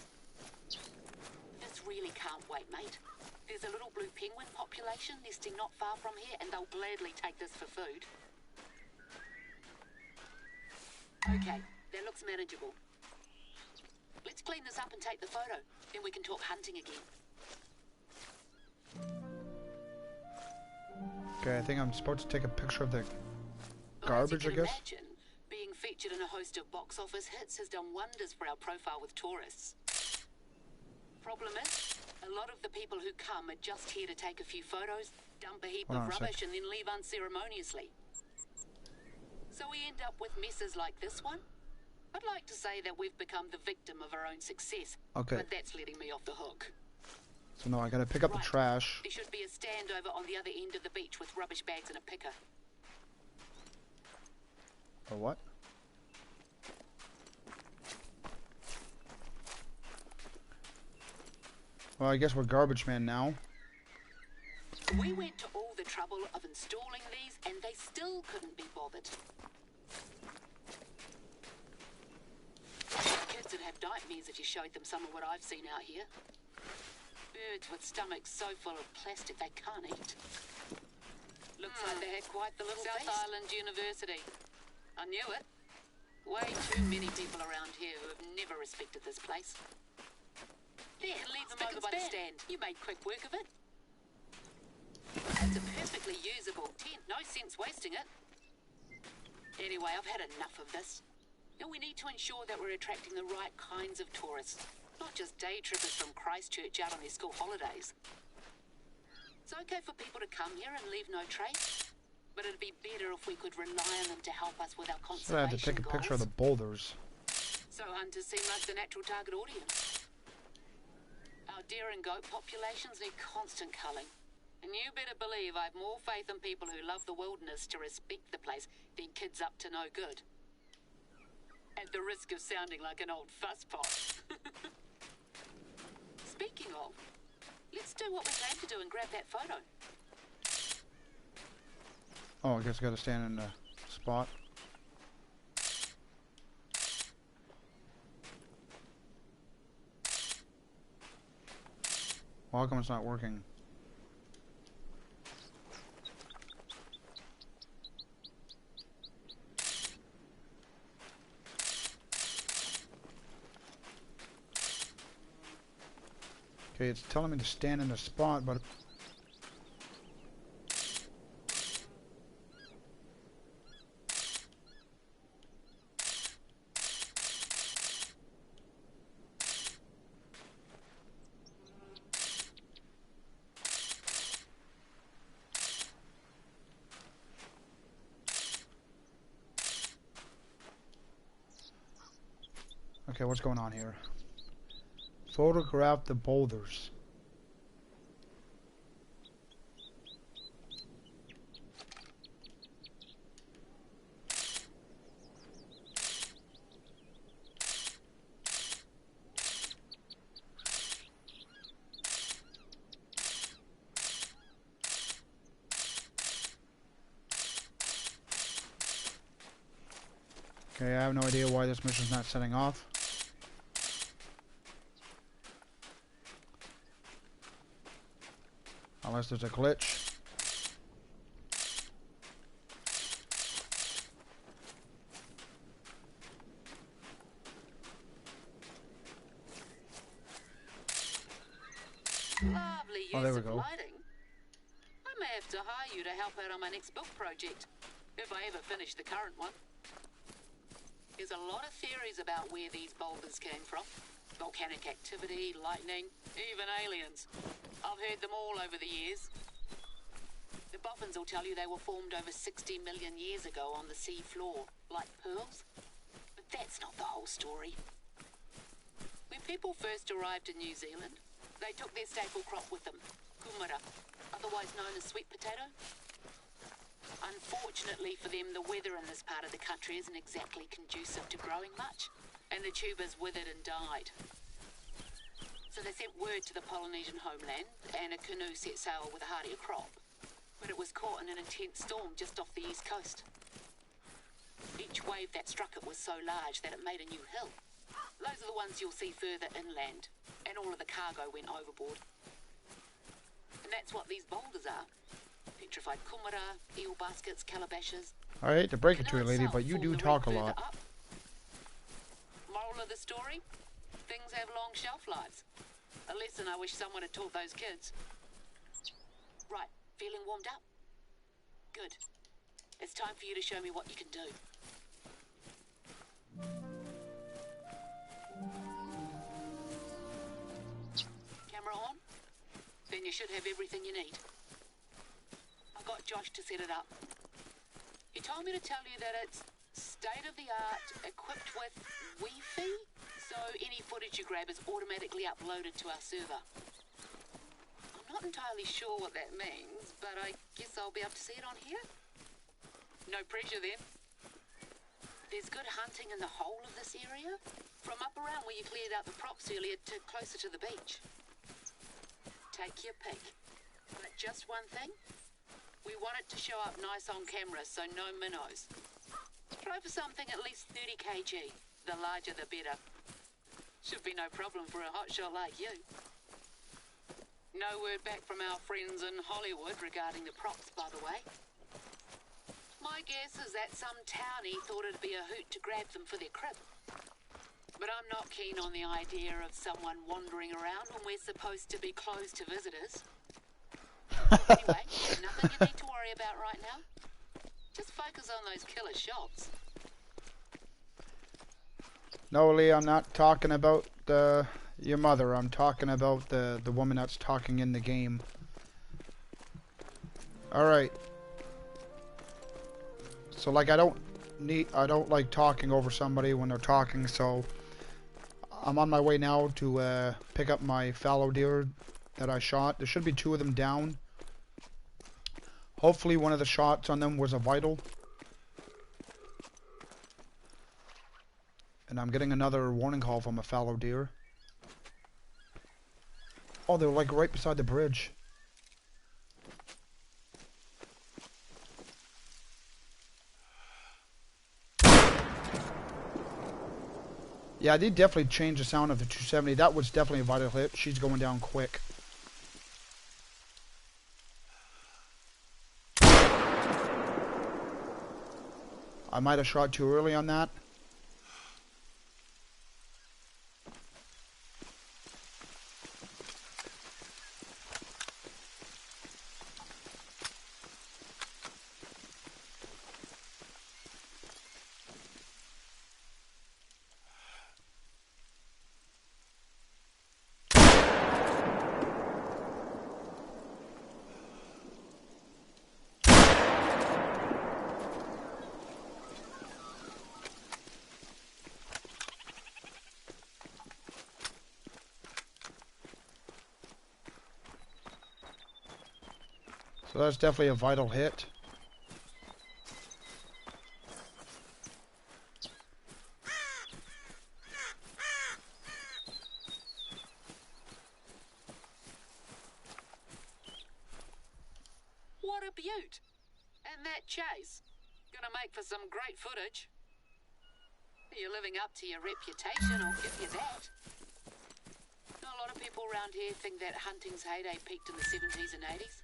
This really can't wait, mate. There's a little blue penguin population nesting not far from here, and they'll gladly take this for food. Okay, that looks manageable. Let's clean this up and take the photo. Then we can talk hunting again. Okay, I think I'm supposed to take a picture of the garbage, I guess. Imagine, being featured in a host of box office hits has done wonders for our profile with tourists. Problem is, a lot of the people who come are just here to take a few photos, dump a heap of rubbish, and then leave unceremoniously. So we end up with messes like this one. I'd like to say that we've become the victim of our own success, Okay. but that's letting me off the hook. So no, I gotta pick up the trash. There should be a stand over on the other end of the beach with rubbish bags and a picker. Or what? Well, I guess we're garbage man now. We went to all the trouble of installing these, and they still couldn't be bothered. Kids would have nightmares if you showed them some of what I've seen out here. Birds with stomachs so full of plastic they can't eat. Looks like they had quite the little South Island University. I knew it. Way too many people around here who have never respected this place. There, leave them over by the stand. You made quick work of it. It's a perfectly usable tent. No sense wasting it. Anyway, I've had enough of this. Now we need to ensure that we're attracting the right kinds of tourists, not just day trippers from Christchurch out on their school holidays. It's okay for people to come here and leave no trace, but it'd be better if we could rely on them to help us with our conservation So I have to take a picture of the boulders. So hunters seem like the natural target audience. Our deer and goat populations need constant culling. And you better believe I've more faith in people who love the wilderness to respect the place than kids up to no good. At the risk of sounding like an old fusspot. Speaking of, let's do what we plan to do and grab that photo. Oh, I guess I gotta stand in the spot. Well, how come it's not working? Okay, it's telling me to stand in the spot, but... Okay, what's going on here? Photograph the boulders. Okay, I have no idea why this mission's not setting off. Unless there's a glitch. Lovely Oh, there use we of go. lighting. I may have to hire you to help out on my next book project, if I ever finish the current one. There's a lot of theories about where these boulders came from. Volcanic activity, lightning, even aliens. I've heard them all over the years. The boffins will tell you they were formed over 60 million years ago on the sea floor, like pearls. But that's not the whole story. When people first arrived in New Zealand, they took their staple crop with them, kumara, otherwise known as sweet potato. Unfortunately for them, the weather in this part of the country isn't exactly conducive to growing much, and the tubers withered and died. So they sent word to the Polynesian homeland, and a canoe set sail with a hardier crop. But it was caught in an intense storm just off the east coast. Each wave that struck it was so large that it made a new hill. Those are the ones you'll see further inland, and all of the cargo went overboard. And that's what these boulders are. Petrified kumara, eel baskets, calabashes. I hate to break it to you, lady, but you do talk a lot. Up. Moral of the story? Things have long shelf lives. A lesson I wish someone had taught those kids. Right, feeling warmed up? Good. It's time for you to show me what you can do. Camera on? Then you should have everything you need. I got Josh to set it up. He told me to tell you that it's state-of-the-art, equipped with Wi-Fi, so any footage you grab is automatically uploaded to our server. I'm not entirely sure what that means, but I guess I'll be able to see it on here. No pressure then. There's good hunting in the whole of this area, from up around where you cleared out the props earlier to closer to the beach. Take your pick. But just one thing, we want it to show up nice on camera, so no minnows. Try for something at least 30 kg. The larger the better. Should be no problem for a hotshot like you. No word back from our friends in Hollywood regarding the props, by the way. My guess is that some townie thought it'd be a hoot to grab them for their crib. But I'm not keen on the idea of someone wandering around when we're supposed to be closed to visitors. Anyway, nothing you need to worry about right now. Just focus on those killer shots. No, Lee, I'm not talking about your mother. I'm talking about the woman that's talking in the game. Alright. So, like, I don't like talking over somebody when they're talking, so I'm on my way now to pick up my fallow deer that I shot. There should be 2 of them down. Hopefully one of the shots on them was a vital. And I'm getting another warning call from a fallow deer. Oh, they're like right beside the bridge. Yeah, they definitely changed the sound of the 270. That was definitely a vital hit. She's going down quick. I might have shot too early on that. So that's definitely a vital hit. What a beaut! And that chase. Gonna make for some great footage. You're living up to your reputation, I'll give you that. A lot of people around here think that hunting's heyday peaked in the 70s and 80s.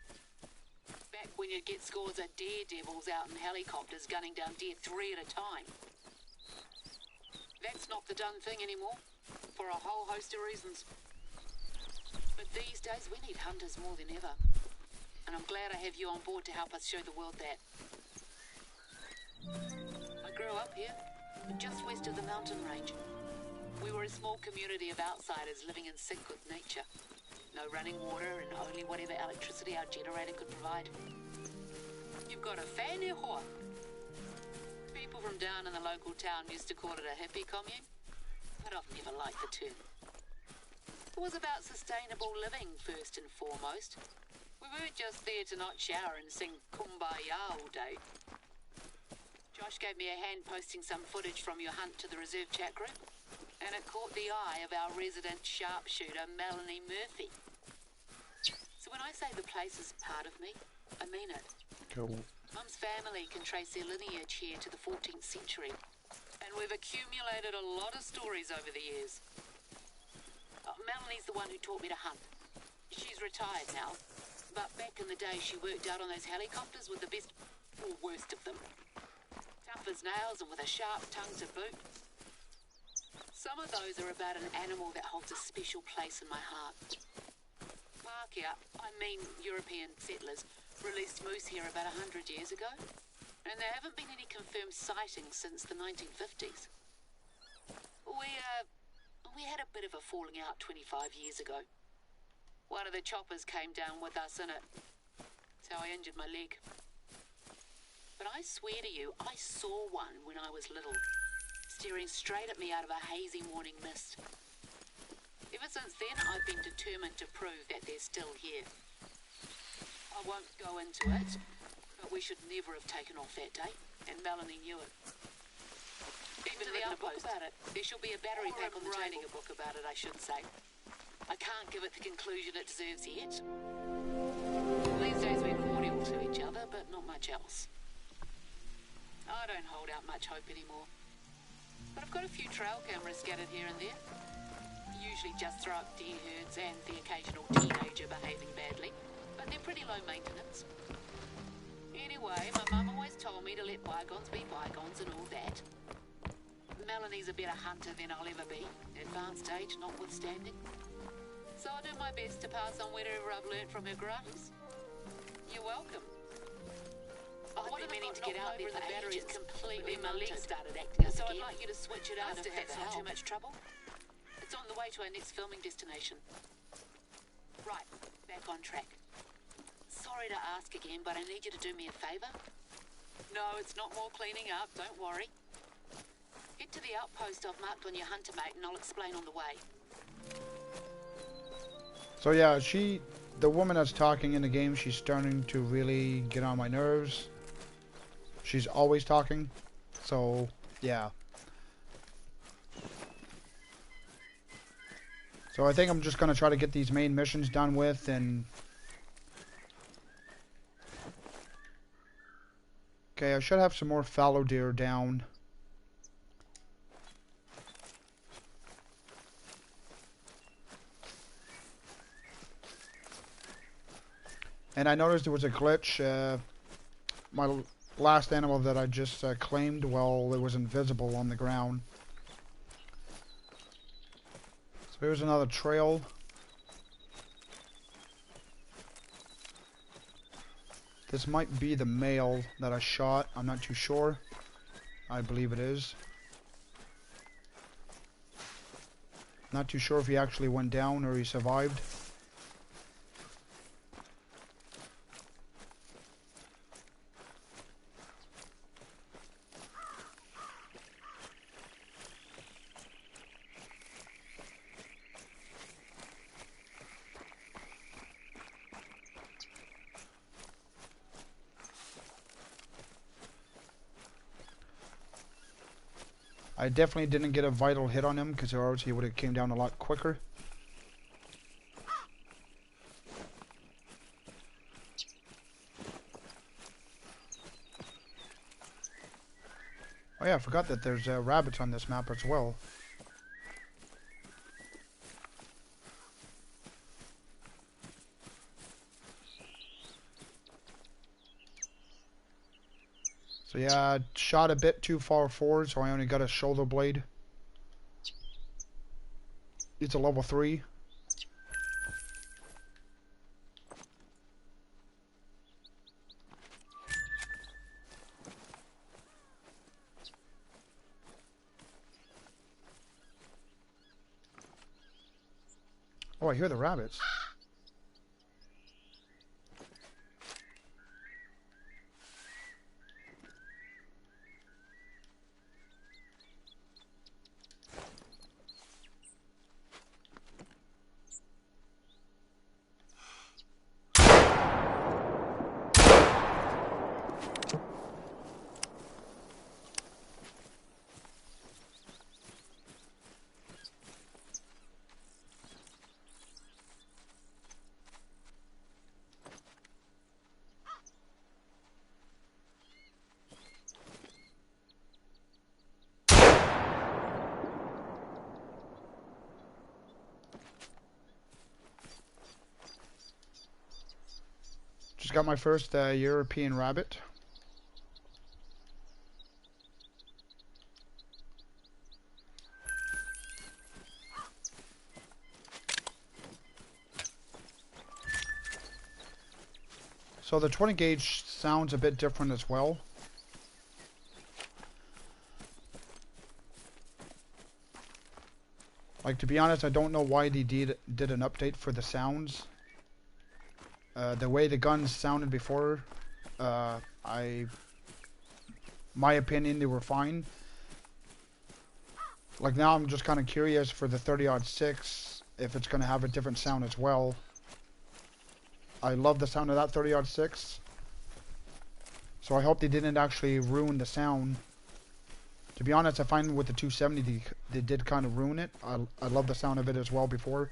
Back when you'd get scores of daredevils out in helicopters gunning down deer 3 at a time. That's not the done thing anymore, for a whole host of reasons. But these days we need hunters more than ever. And I'm glad I have you on board to help us show the world that. I grew up here, just west of the mountain range. We were a small community of outsiders living in sync with nature. No running water and only whatever electricity our generator could provide. You've got a fan here, Hoa? People from down in the local town used to call it a hippie commune, but I've never liked the term. It was about sustainable living first and foremost. We weren't just there to not shower and sing Kumbaya all day. Josh gave me a hand posting some footage from your hunt to the reserve chat group, and it caught the eye of our resident sharpshooter, Melanie Murphy. So when I say the place is part of me, I mean it. Cool. Mum's family can trace their lineage here to the 14th century, and we've accumulated a lot of stories over the years. Melanie's the one who taught me to hunt. She's retired now, but back in the day she worked out on those helicopters with the best, or worst of them. Tough as nails and with a sharp tongue to boot. Some of those are about an animal that holds a special place in my heart. Pākehā, I mean European settlers, released moose here about 100 years ago, and there haven't been any confirmed sightings since the 1950s. We had a bit of a falling out 25 years ago. One of the choppers came down with us in it. That's how I injured my leg. But I swear to you, I saw one when I was little, staring straight at me out of a hazy morning mist. Ever since then, I've been determined to prove that they're still here. I won't go into it, but we should never have taken off that day, and Melanie knew it. Even the outpost about it. There should be a battery pack on the table. A book about it, I should say. I can't give it the conclusion it deserves yet. These days we're cordial to each other, but not much else. I don't hold out much hope anymore. But I've got a few trail cameras scattered here and there. Usually just throw up deer herds and the occasional teenager behaving badly, but they're pretty low maintenance. Anyway, my mum always told me to let bygones be bygones and all that. Melanie's a better hunter than I'll ever be, advanced age notwithstanding. So I'll do my best to pass on whatever I've learned from her gratis. You're welcome. I've been meaning to get out there for the battery's completely my legs started acting up so again. I'd like you to switch it out if that's not too much trouble. It's on the way to our next filming destination. Right, back on track. Sorry to ask again, but I need you to do me a favour. No, it's not more cleaning up, don't worry. Head to the outpost I've marked on your hunter mate and I'll explain on the way. So yeah, the woman that's talking in the game, she's starting to really get on my nerves. She's always talking, so yeah. So I think I'm just gonna try to get these main missions done with, and okay, I should have some more fallow deer down. And I noticed there was a glitch. My last animal that I just claimed, well, it was invisible on the ground. So here's another trail. This might be the male that I shot. I'm not too sure. I believe it is. Not too sure if he actually went down or he survived. I definitely didn't get a vital hit on him because or else he would have came down a lot quicker. Oh yeah, I forgot that there's rabbits on this map as well. So yeah, I shot a bit too far forward, so I only got a shoulder blade. It's a level 3. Oh, I hear the rabbits. Just got my first European rabbit. So the 20 gauge sounds a bit different as well. Like, to be honest, I don't know why they did an update for the sounds. The way the guns sounded before, my opinion, they were fine. Like, now I'm just kind of curious for the 30-06 if it's going to have a different sound as well. I love the sound of that 30-06. So I hope they didn't actually ruin the sound. To be honest, I find with the 270 they did kind of ruin it. I love the sound of it as well before.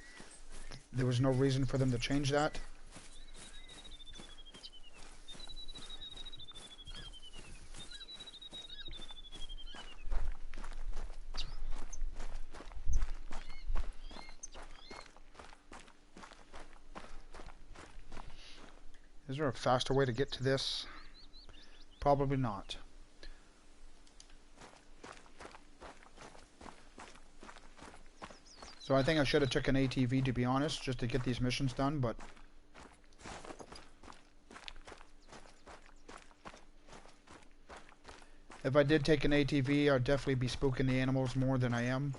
There was no reason for them to change that. Is there a faster way to get to this? Probably not. So I think I should have took an ATV, to be honest, just to get these missions done, but if I did take an ATV, I'd definitely be spooking the animals more than I am.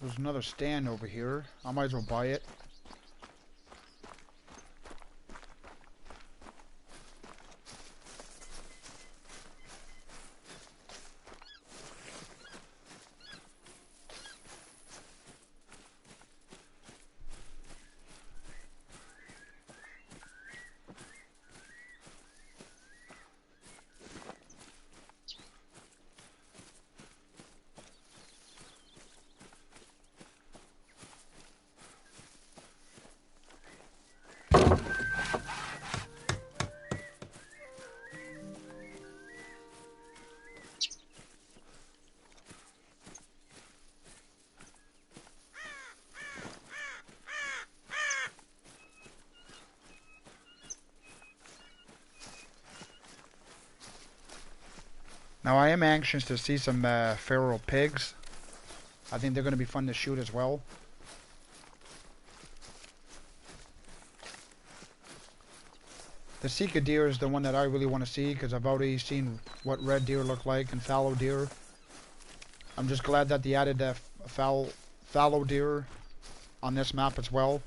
There's another stand over here. I might as well buy it. Now I am anxious to see some feral pigs. I think they're going to be fun to shoot as well. The Sika deer is the one that I really want to see because I've already seen what red deer look like and fallow deer. I'm just glad that they added fallow deer on this map as well.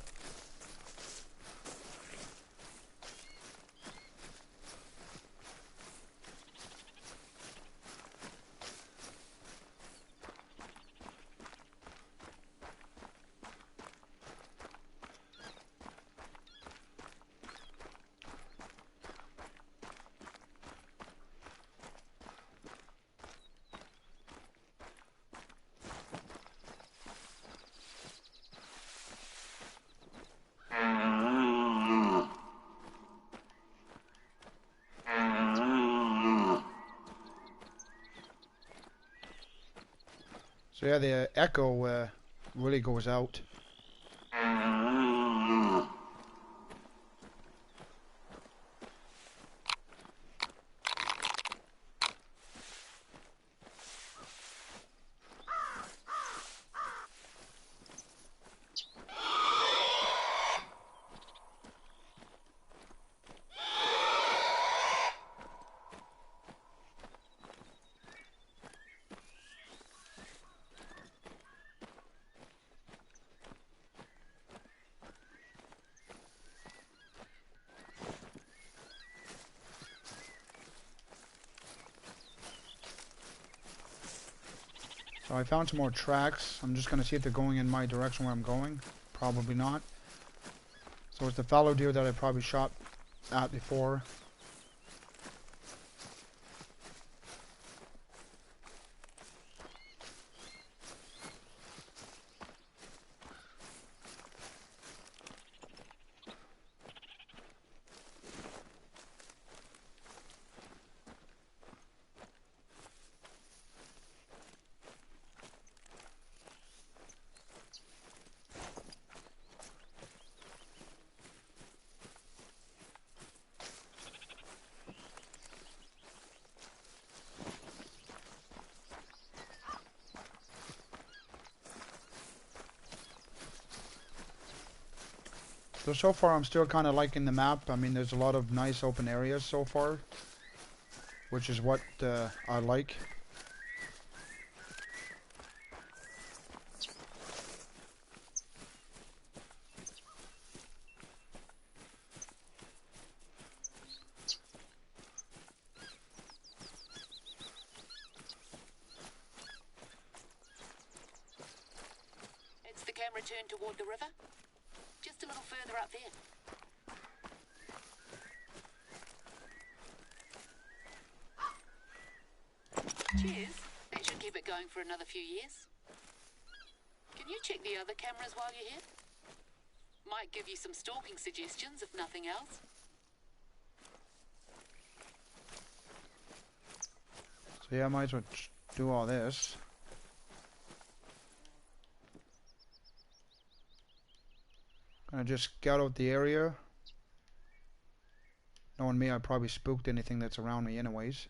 So yeah, the echo really goes out. So I found some more tracks. I'm just going to see if they're going in my direction where I'm going. Probably not. So it's the fallow deer that I probably shot at before. So far I'm still kind of liking the map. I mean, there's a lot of nice open areas so far, which is what I like. It's the camera turned toward the river. Just a little further up there. Cheers. That should keep it going for another few years. Can you check the other cameras while you're here? Might give you some stalking suggestions, if nothing else. So yeah, I might as well do all this. Gonna just scout out the area. Knowing me, I probably spooked anything that's around me anyways.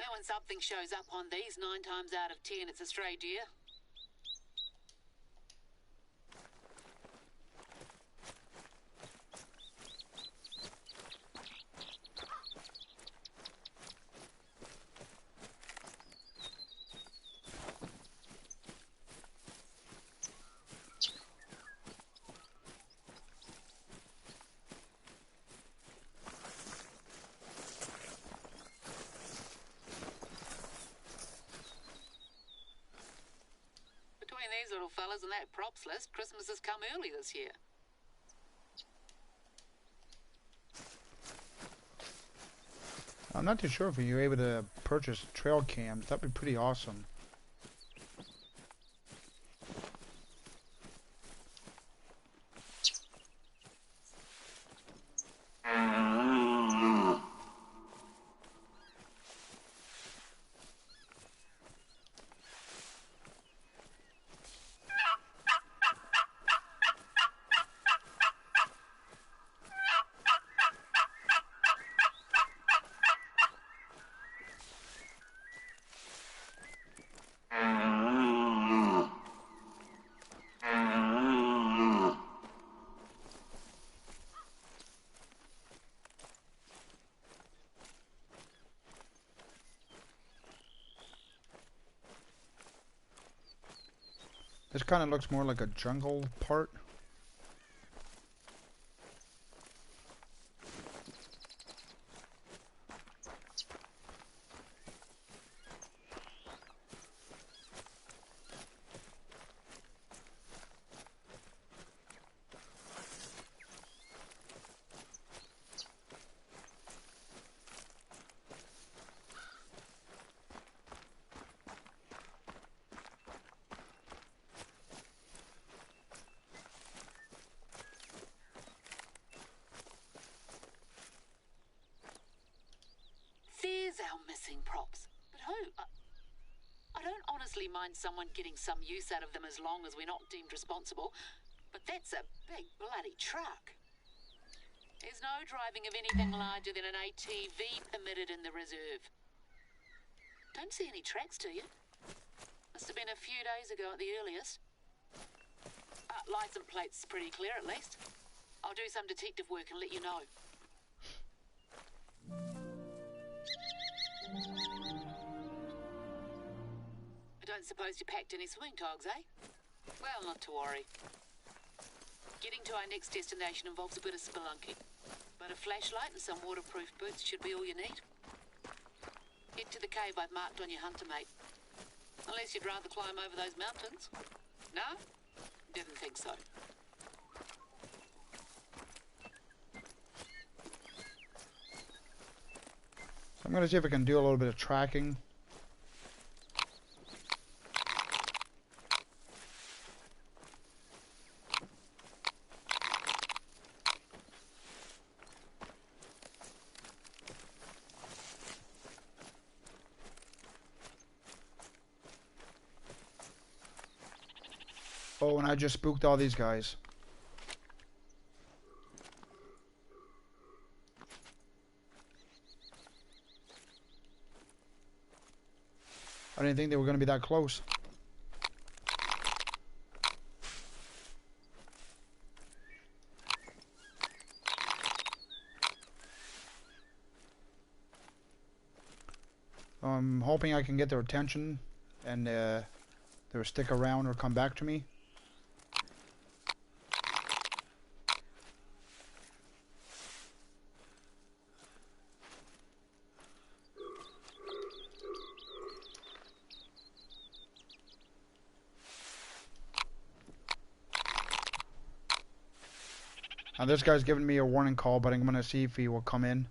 Now when something shows up on these, 9 times out of 10 it's a stray deer. little fellas on that props list, Christmas has come early this year. I'm not too sure if you're able to purchase trail cams. That'd be pretty awesome. This kind of looks more like a jungle part. There's our missing props. But who? I don't honestly mind someone getting some use out of them as long as we're not deemed responsible. But that's a big bloody truck. There's no driving of anything larger than an ATV permitted in the reserve. Don't see any tracks, do you? Must have been a few days ago at the earliest. License plate's pretty clear at least. I'll do some detective work and let you know. I don't suppose you packed any swing togs, eh? Well, not to worry. Getting to our next destination involves a bit of spelunking, but a flashlight and some waterproof boots should be all you need. Head to the cave I've marked on your hunter mate. Unless you'd rather climb over those mountains. No? Didn't think so. I'm going to see if I can do a little bit of tracking. Oh, and I just spooked all these guys. I didn't think they were going to be that close. I'm hoping I can get their attention and they'll stick around or come back to me. Now this guy's giving me a warning call, but I'm going to see if he will come in.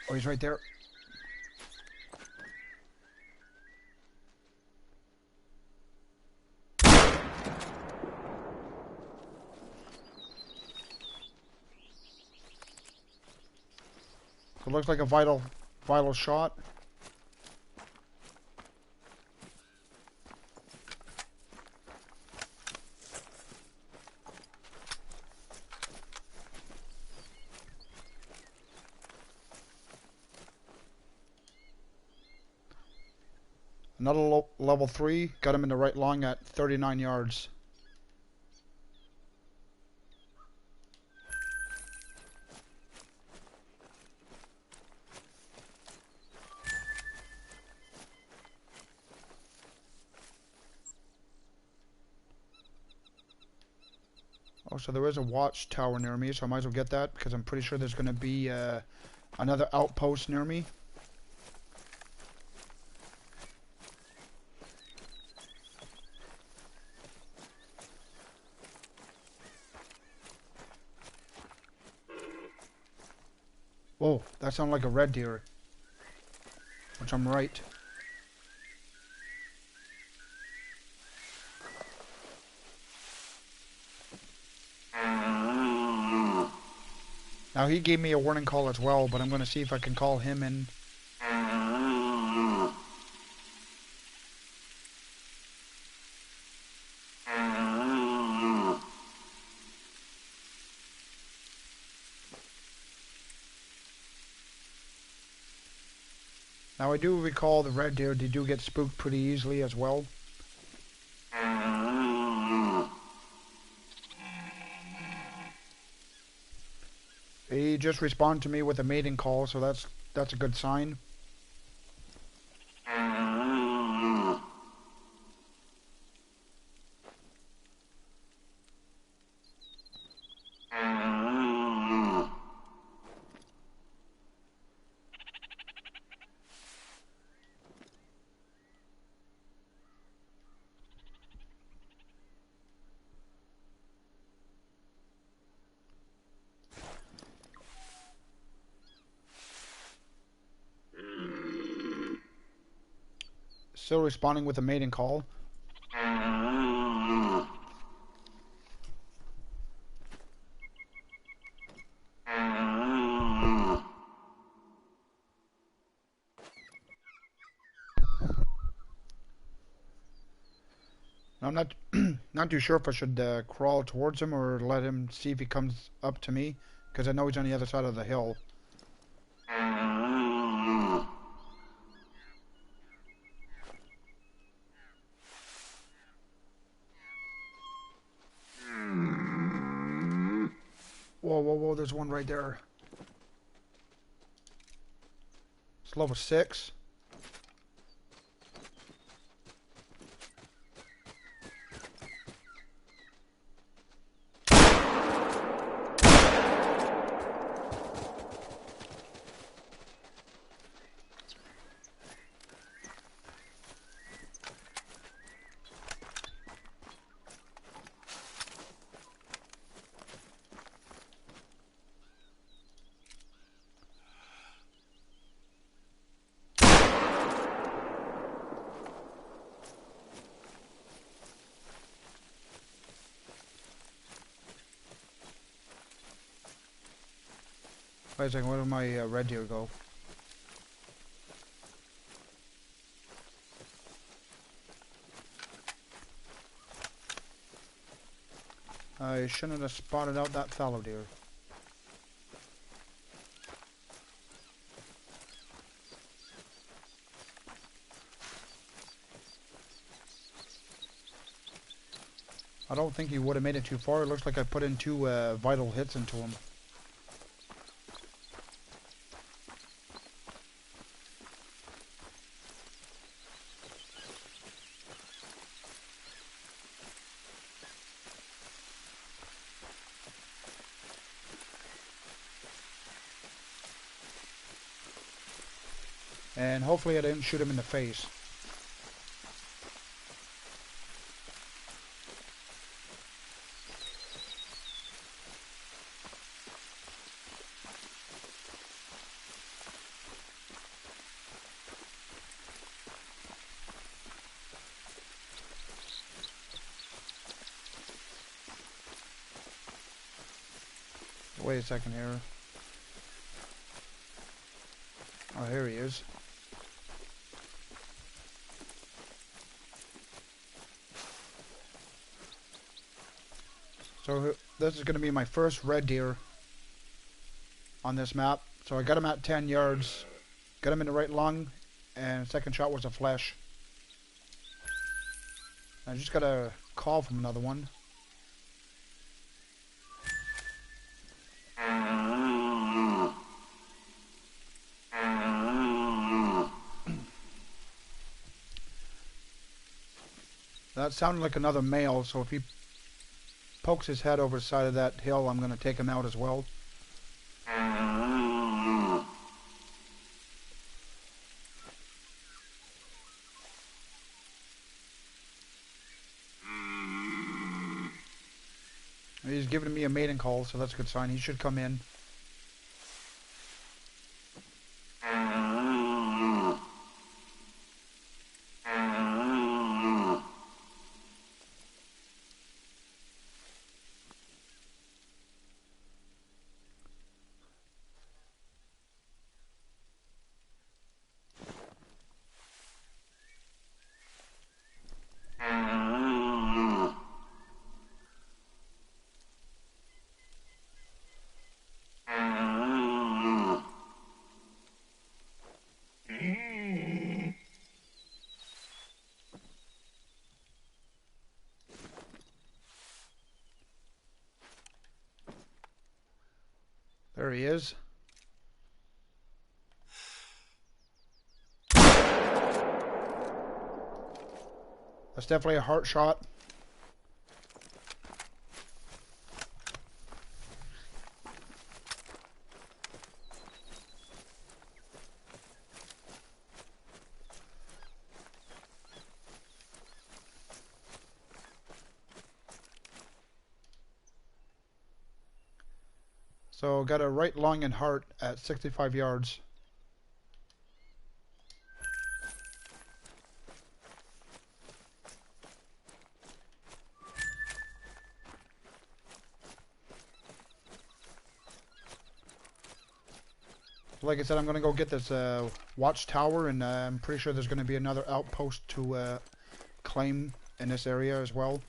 Oh, he's right there. It looks like a vital shot. Another level 3, got him in the right lung at 39 yards. Oh, so there is a watchtower near me, so I might as well get that because I'm pretty sure there's going to be another outpost near me. Whoa, that sounded like a red deer. Which I'm right. Now he gave me a warning call as well, but I'm going to see if I can call him in. Now I do recall the red deer, they do get spooked pretty easily as well. He just responded to me with a mating call, so that's a good sign. Still responding with a mating call. I'm not not too sure if I should crawl towards him or let him see if he comes up to me, because I know he's on the other side of the hill. Whoa, whoa, whoa, there's one right there. It's level 6. Wait a second, where did my red deer go? I shouldn't have spotted out that fallow deer. I don't think he would have made it too far. It looks like I put in 2 vital hits into him. And hopefully I didn't shoot him in the face. Wait a second here. Oh, here he is. So this is going to be my first red deer on this map. So I got him at 10 yards, got him in the right lung, and second shot was a flesh. I just got a call from another one. That sounded like another male, so if he pokes his head over the side of that hill, I'm going to take him out as well. He's giving me a mating call, so that's a good sign. He should come in. There he is. That's definitely a heart shot. So got a right lung and heart at 65 yards. Like I said, I'm going to go get this watchtower, and I'm pretty sure there's going to be another outpost to claim in this area as well.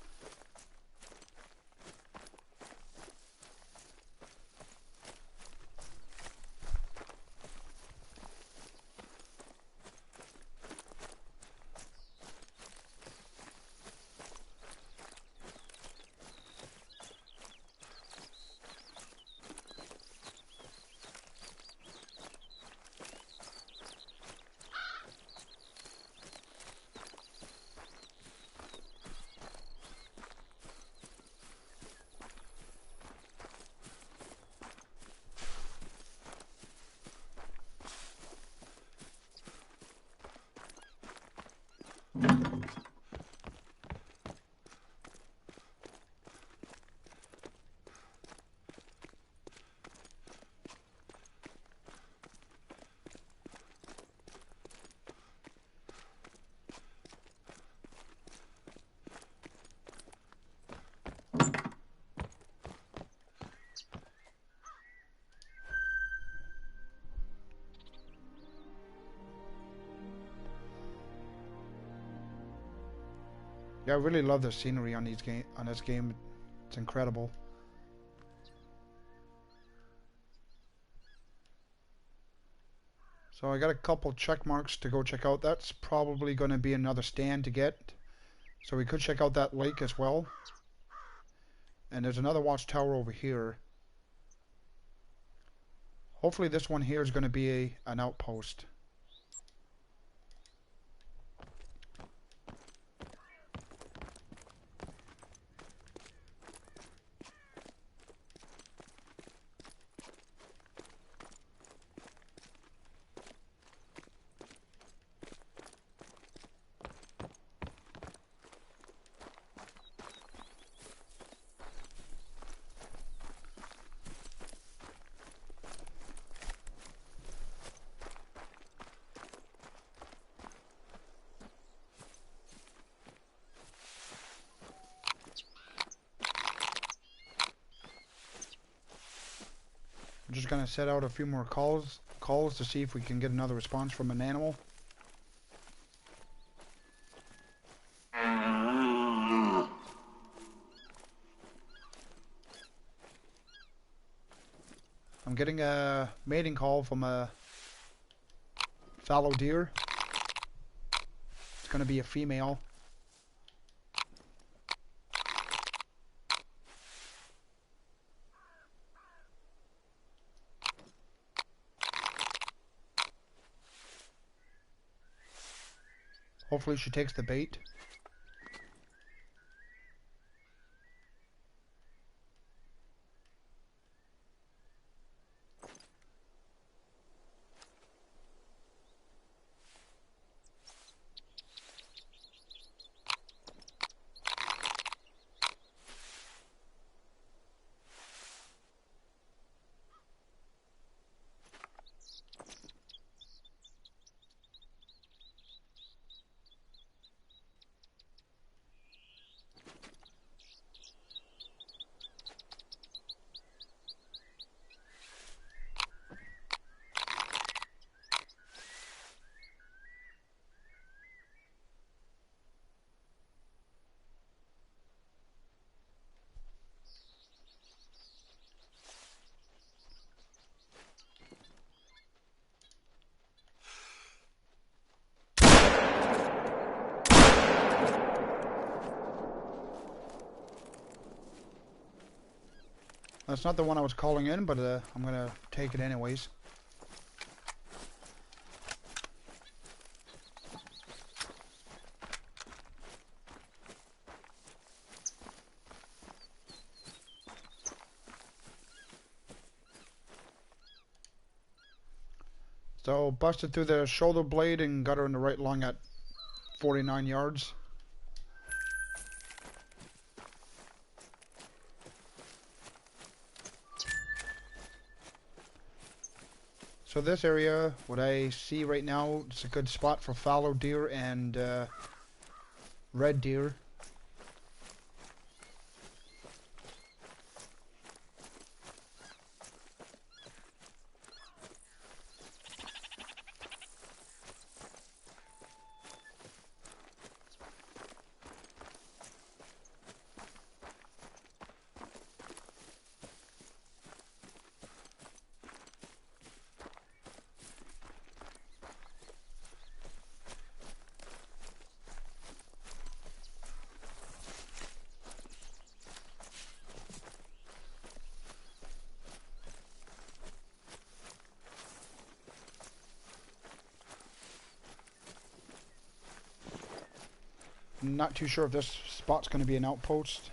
Yeah, I really love the scenery on this game. It's incredible. So I got a couple check marks to go check out. That's probably going to be another stand to get. So we could check out that lake as well. And there's another watchtower over here. Hopefully this one here is going to be an outpost. I'm just going to set out a few more calls to see if we can get another response from an animal. I'm getting a mating call from a fallow deer. It's going to be a female. Hopefully she takes the bait. That's not the one I was calling in, but I'm gonna take it anyways. So busted through the shoulder blade and got her in the right lung at 49 yards. So this area, what I see right now, it's a good spot for fallow deer and red deer. I'm not too sure if this spot's going to be an outpost.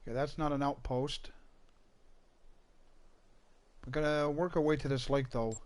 Okay, that's not an outpost. We're gonna work our way to this lake though.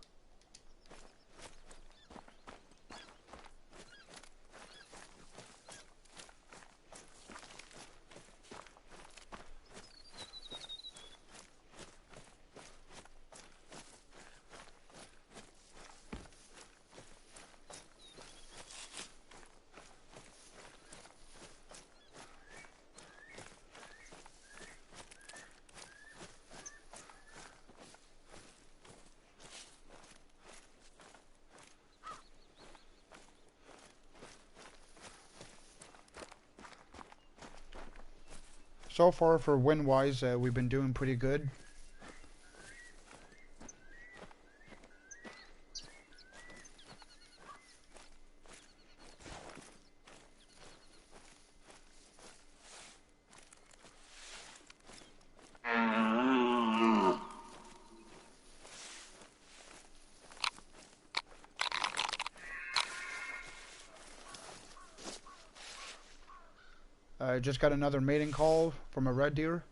So far for wind-wise, we've been doing pretty good. I just got another mating call from a red deer.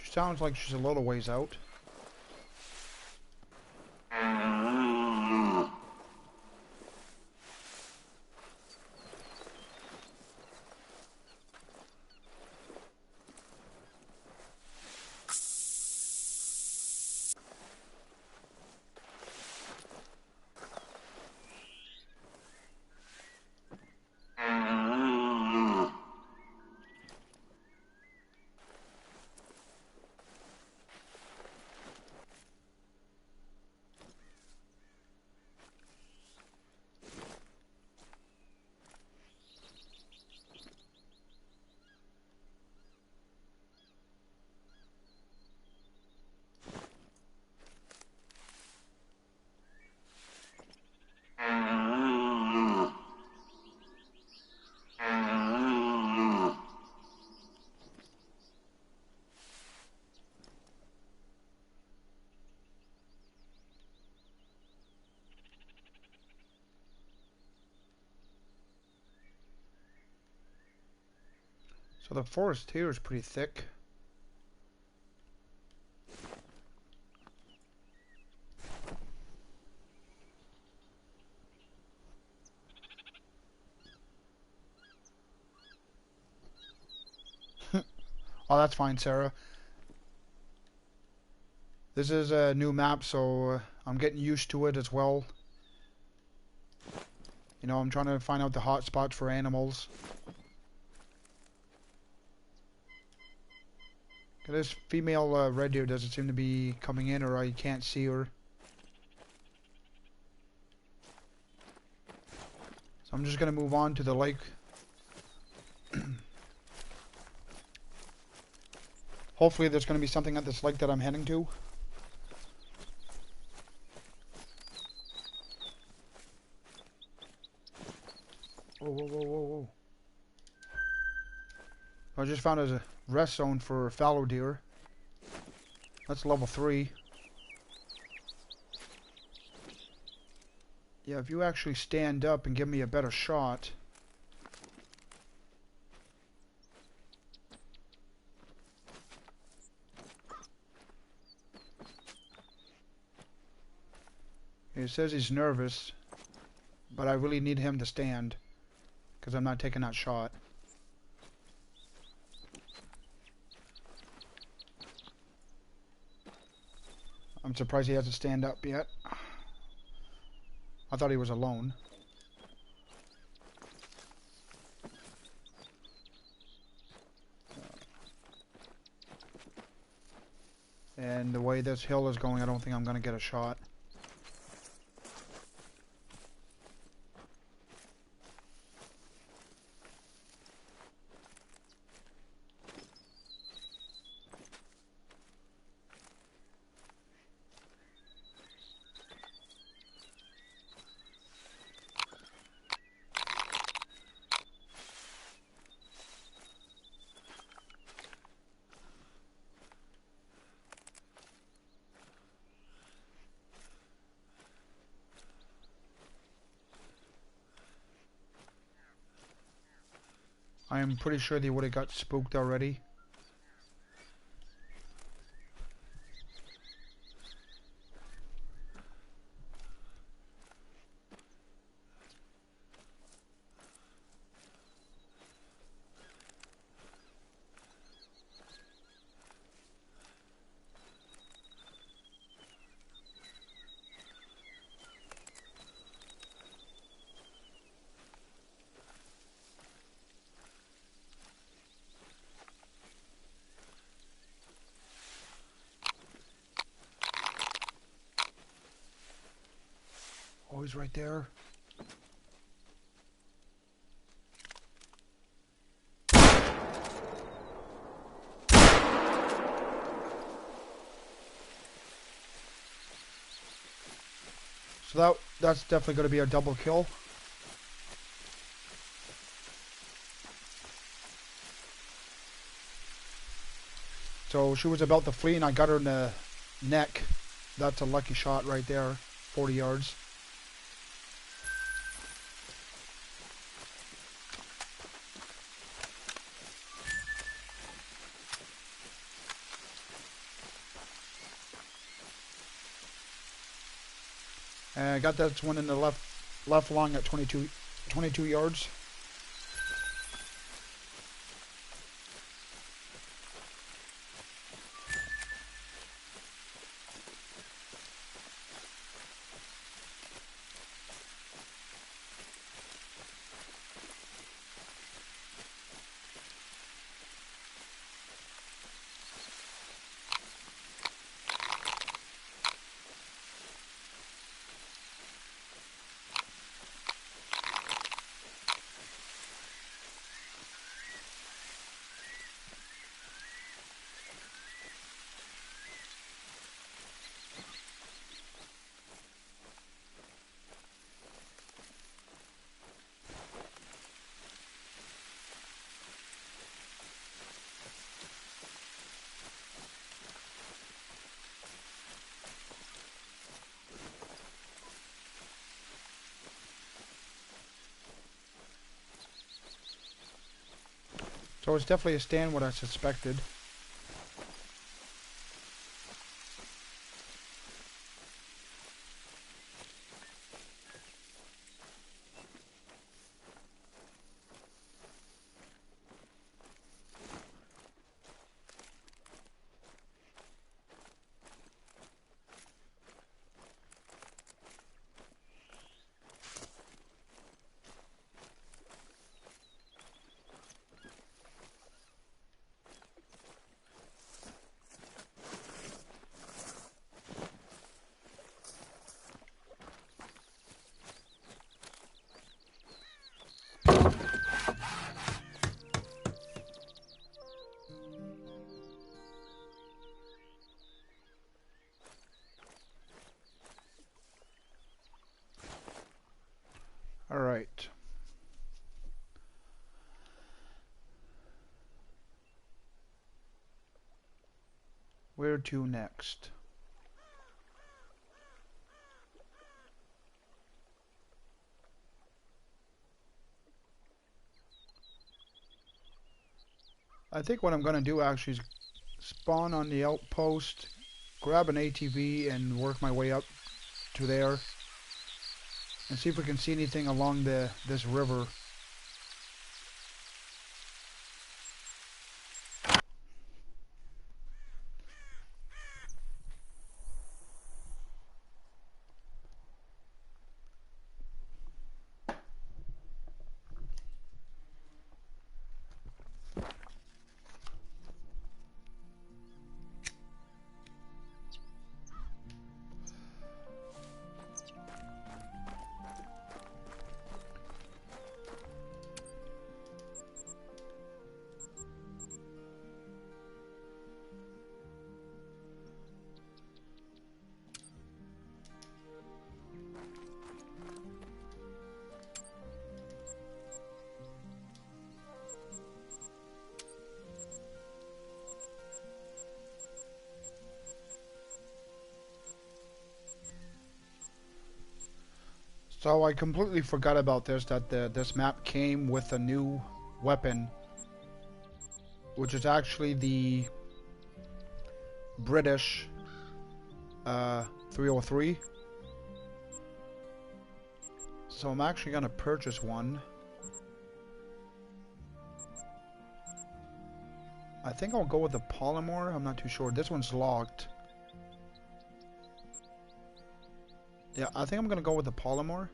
She sounds like she's a little ways out. So the forest here is pretty thick. Oh, that's fine, Sarah. This is a new map, so I'm getting used to it as well. You know, I'm trying to find out the hot spots for animals. This female red deer doesn't seem to be coming in, or I can't see her. So I'm just going to move on to the lake. Hopefully there's going to be something at this lake that I'm heading to. Whoa, whoa, whoa, whoa, whoa. I just found a rest zone for fallow deer. That's level 3. Yeah, if you actually stand up and give me a better shot. It says he's nervous, but I really need him to stand, because I'm not taking that shot. I'm surprised he hasn't stand up yet. I thought he was alone. And the way this hill is going, I don't think I'm going to get a shot. I am pretty sure they would have got spooked already. Oh, he's right there. So that's definitely going to be a double kill. So she was about to flee and I got her in the neck. That's a lucky shot right there. 40 yards. And I got that one in the left lung at 22 yards. So it's definitely a stand what I suspected. Where to next? I think what I'm going to do actually is spawn on the outpost, grab an ATV, and work my way up to there, and see if we can see anything along this river. So I completely forgot about this, that this map came with a new weapon, which is actually the British 303. So I'm actually going to purchase one. I think I'll go with the polymer. I'm not too sure. This one's locked. Yeah, I think I'm going to go with the polymer.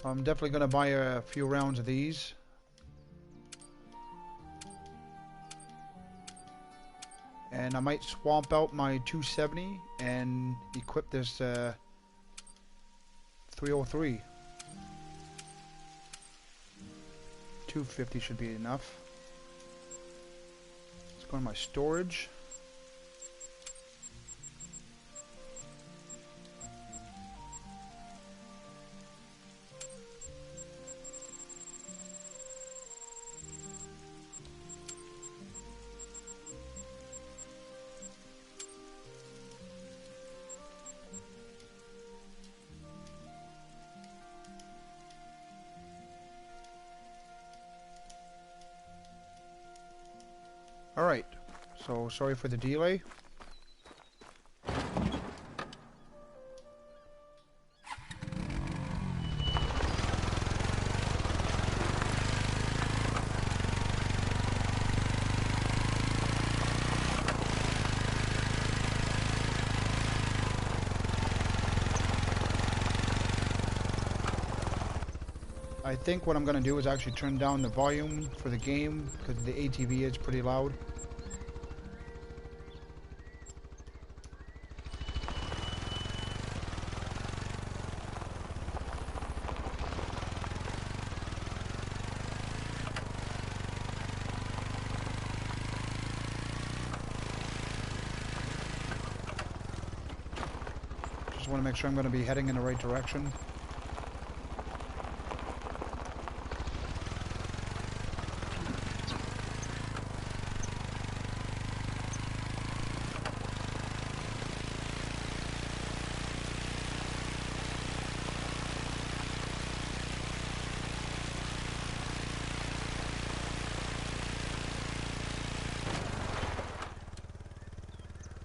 I'm definitely going to buy a few rounds of these. And I might swap out my 270 and equip this 303. 250 should be enough. Let's go to my storage. Alright, so sorry for the delay. I think what I'm going to do is actually turn down the volume for the game because the ATV is pretty loud. Just want to make sure I'm going to be heading in the right direction.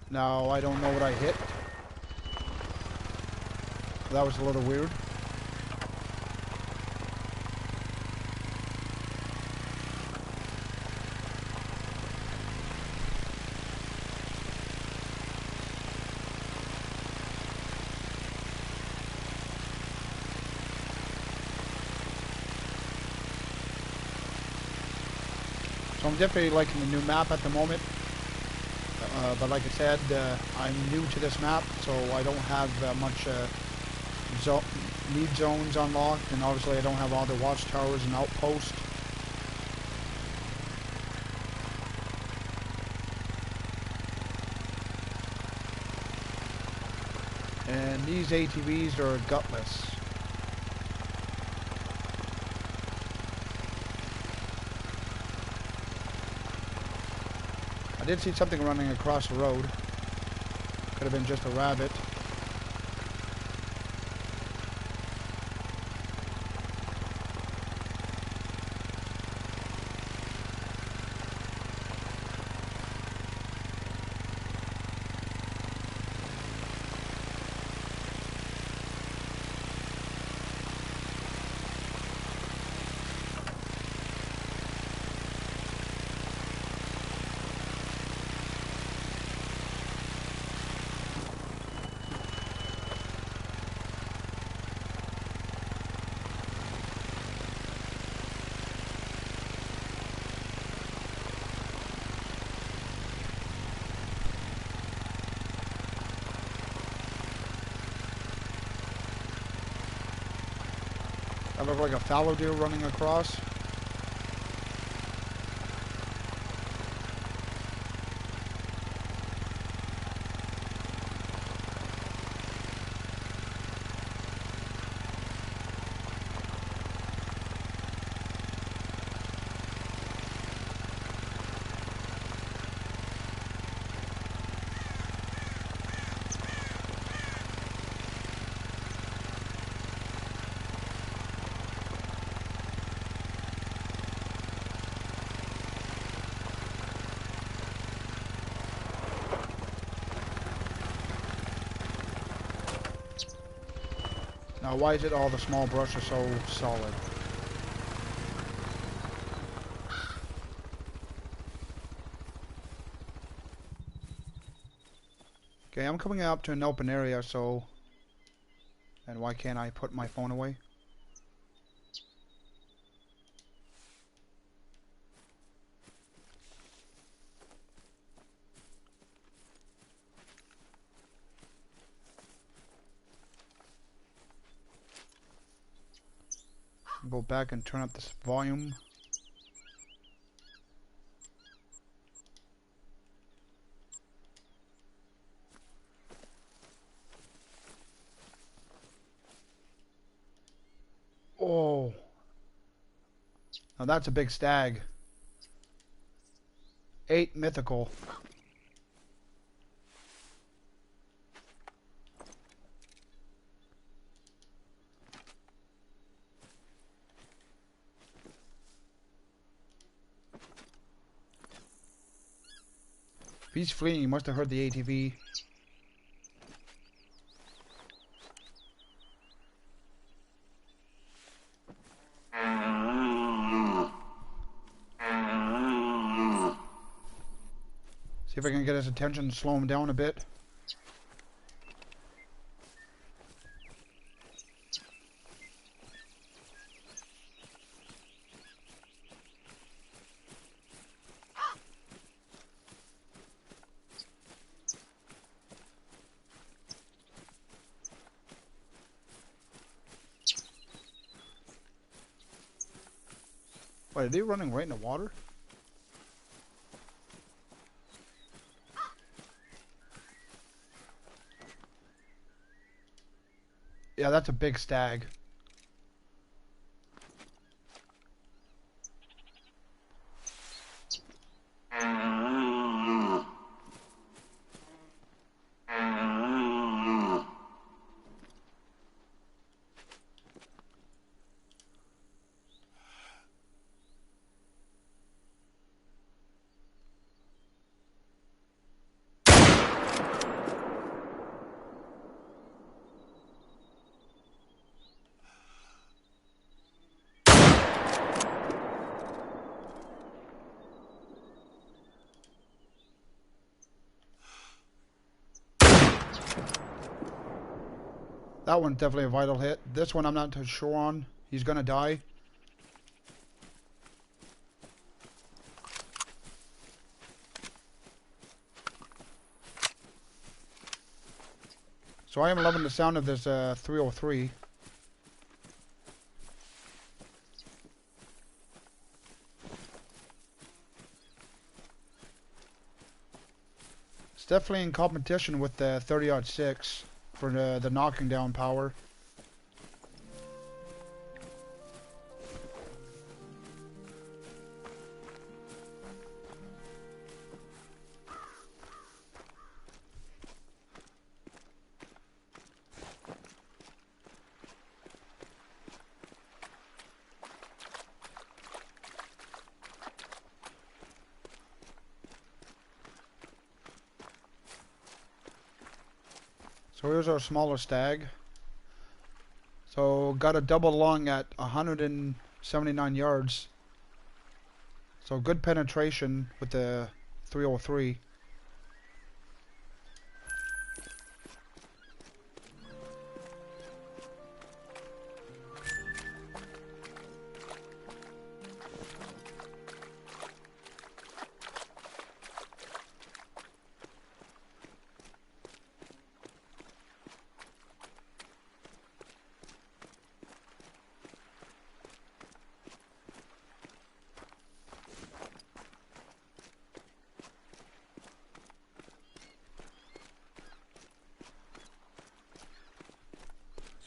Now, I don't know what I hit. That was a little weird. So I'm definitely liking the new map at the moment. But like I said, I'm new to this map, so I don't have much lead zones unlocked, and obviously I don't have all the watchtowers and outposts. these ATVs are gutless. I did see something running across the road. Could have been just a rabbit. That looked like a fallow deer running across. Now, why is it all the small brush are so solid? Okay, I'm coming up to an open area, so... And why can't I put my phone away? Go back and turn up this volume. Oh. Now that's a big stag. 8 mythical. If he's fleeing, he must have heard the ATV. See if I can get his attention and slow him down a bit. Wait, are they running right in the water? Yeah, that's a big stag. That one's definitely a vital hit. This one I'm not too sure on. He's gonna die. So I am loving the sound of this 303. It's definitely in competition with the 30-06. for the knocking down power. So here's our smaller stag. So got a double lung at 179 yards. So good penetration with the 303.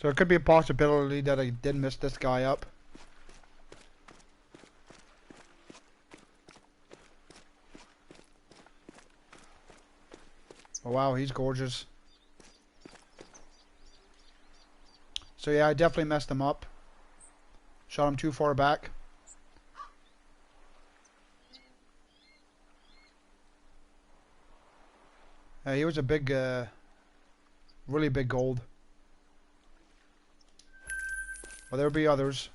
So it could be a possibility that I did miss this guy up. Oh wow, he's gorgeous. So yeah, I definitely messed him up. Shot him too far back. He was a big, really big gold. Well, there'll be others.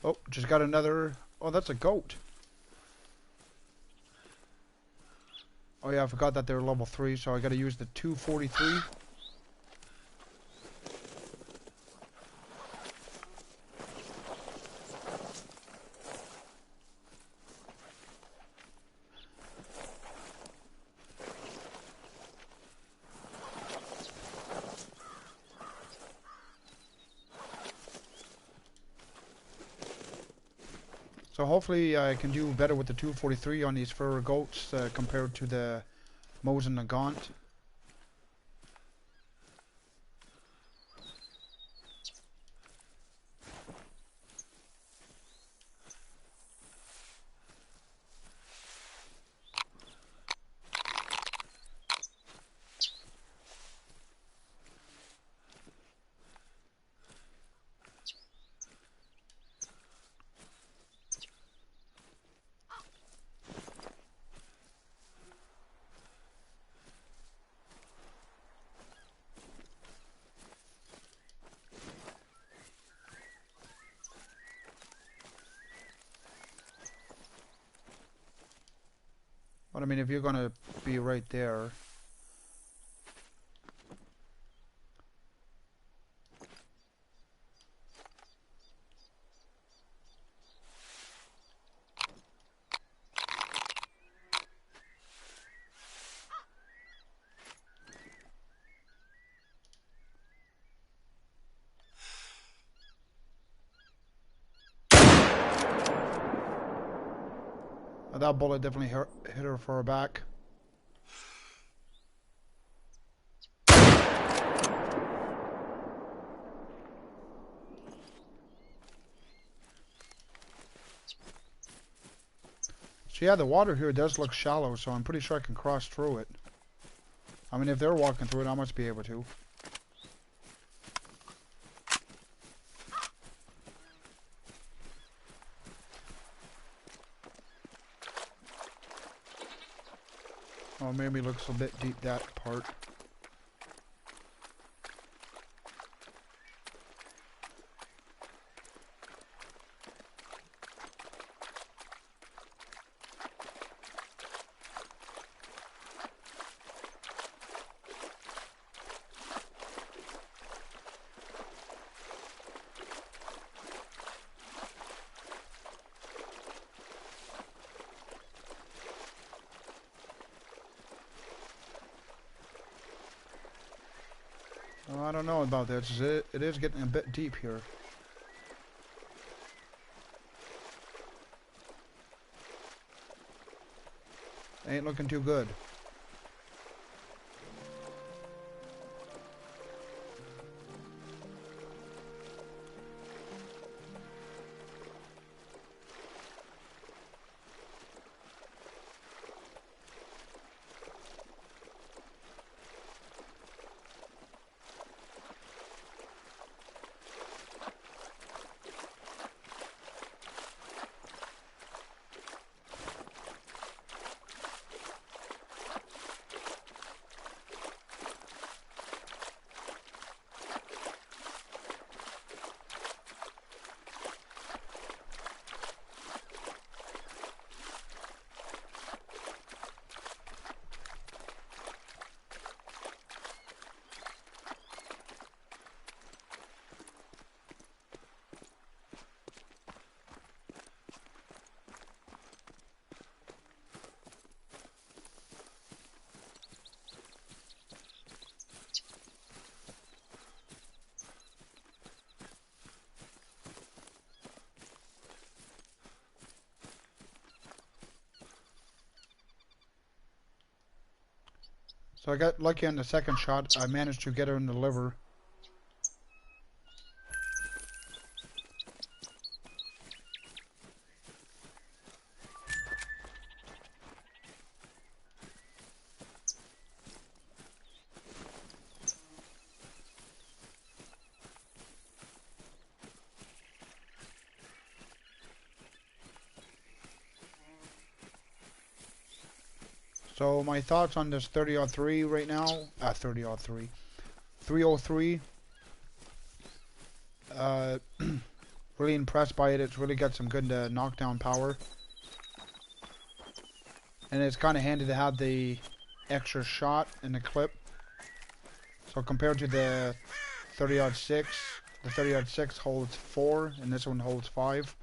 Oh, just got another. Oh, that's a goat. Oh yeah, I forgot that they're level 3, so I gotta use the 243. So hopefully I can do better with the 243 on these fur goats compared to the Mo's and the Gaunt. But I mean, if you're gonna be right there. That bullet definitely hit her for her back. So yeah, the water here does look shallow, so I'm pretty sure I can cross through it. I mean, if they're walking through it, I must be able to. Oh, maybe it looks a bit deep, that part. Oh, I don't know about this. It is getting a bit deep here. Ain't looking too good. So I got lucky on the second shot. I managed to get her in the liver. So my thoughts on this 30-03 right now, 30-03, 303, really impressed by it. It's really got some good knockdown power. And it's kind of handy to have the extra shot in the clip. So compared to the 30-06, the 30-06 holds 4 and this one holds 5.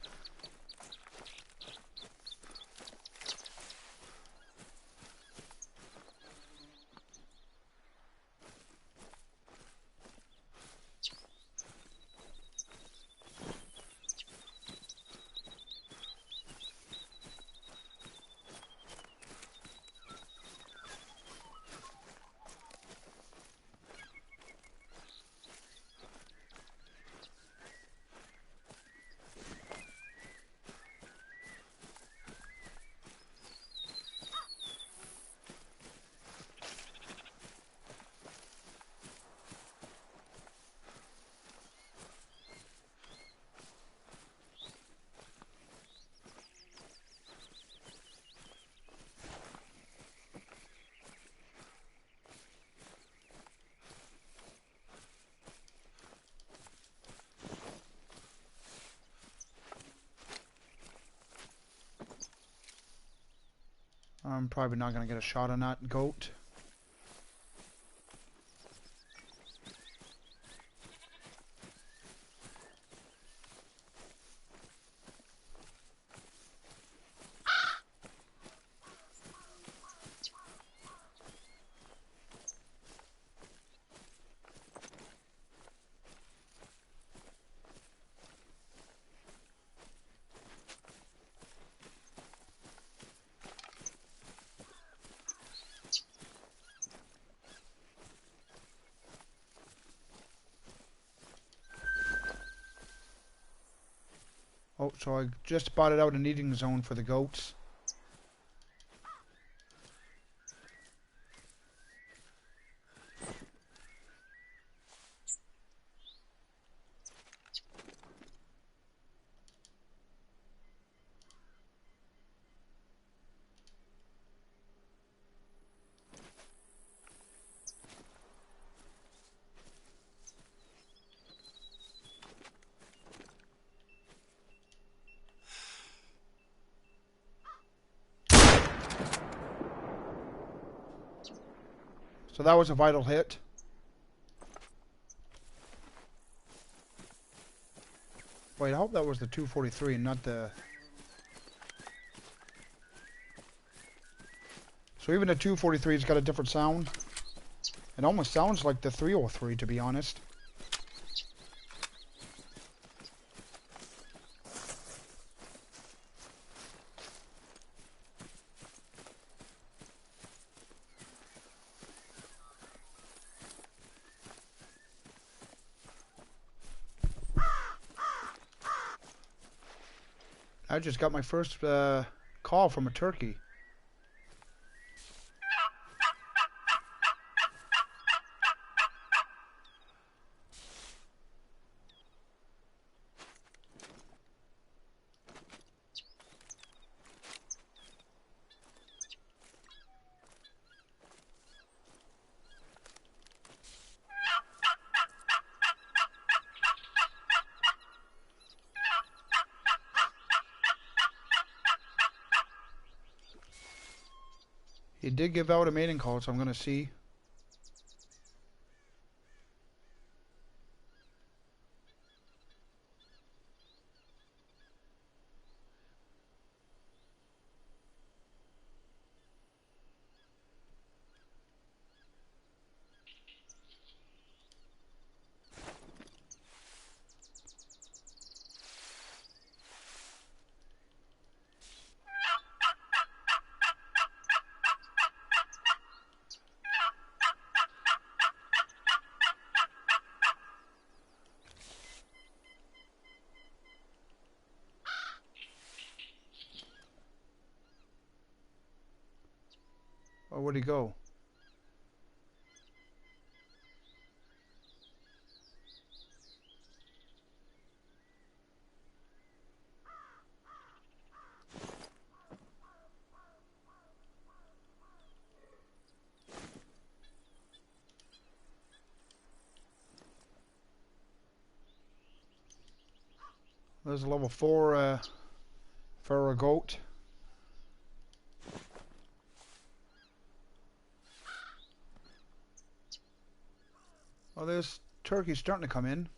I'm probably not going to get a shot on that goat. Oh, so I just spotted out an eating zone for the goats. So that was a vital hit. Wait, I hope that was the 243 and not the... So even the 243's got a different sound. It almost sounds like the 303, to be honest. I just got my first call from a turkey. He did give out a mating call, so I'm going to see. Oh, where'd he go? There's a level 4 for a goat. Oh, there's turkeys starting to come in.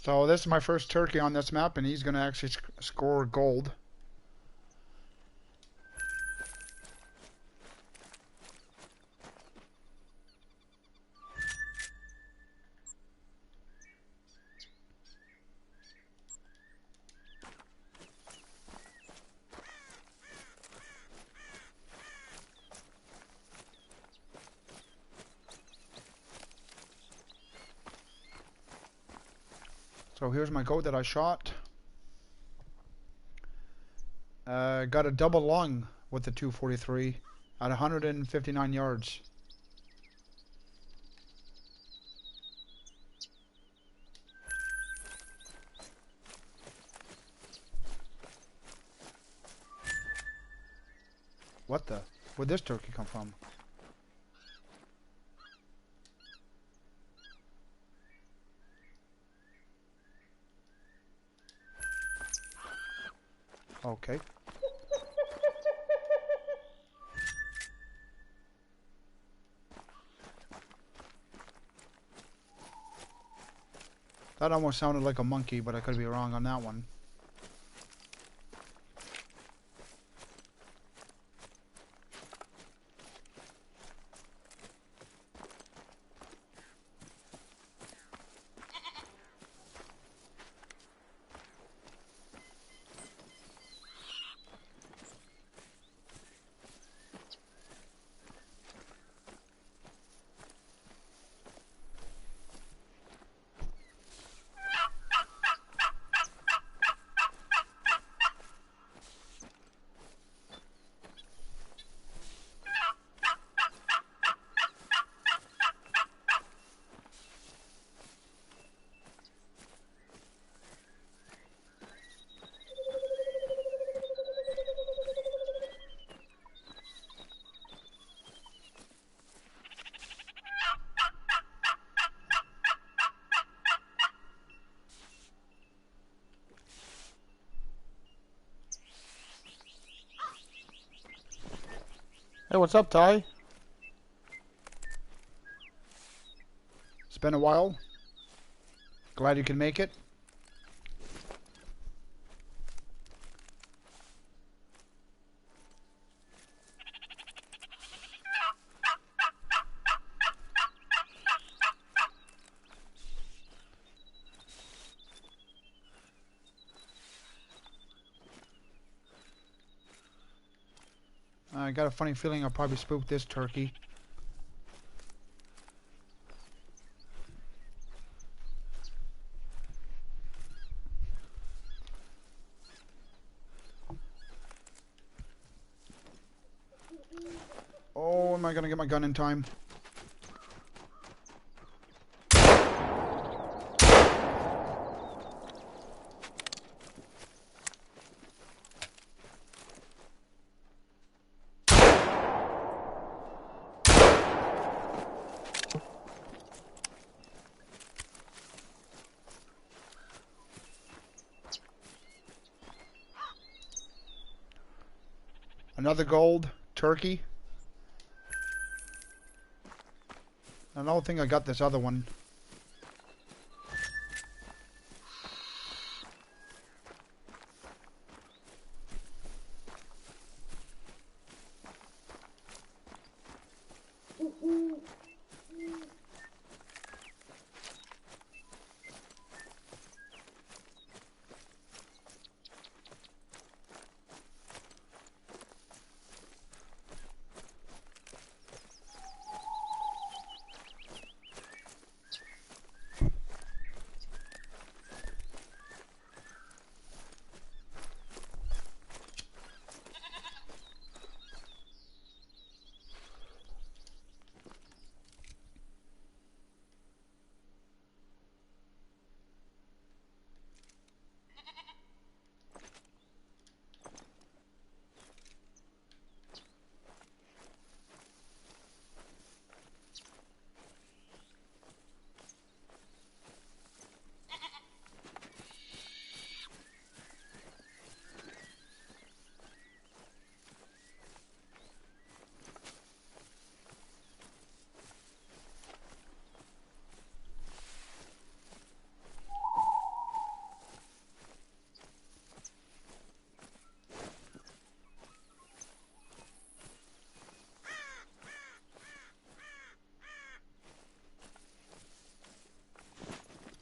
So this is my first turkey on this map, and he's going to actually score gold. So here's my goat that I shot. Got a double lung with the 243 at 159 yards. What the? Where'd this turkey come from? Okay. That almost sounded like a monkey, but I could be wrong on that one. Hey, what's up, Ty? It's been a while. Glad you can make it. I got a funny feeling I'll probably spook this turkey. Oh, am I gonna get my gun in time? Another gold turkey. I don't think I got this other one.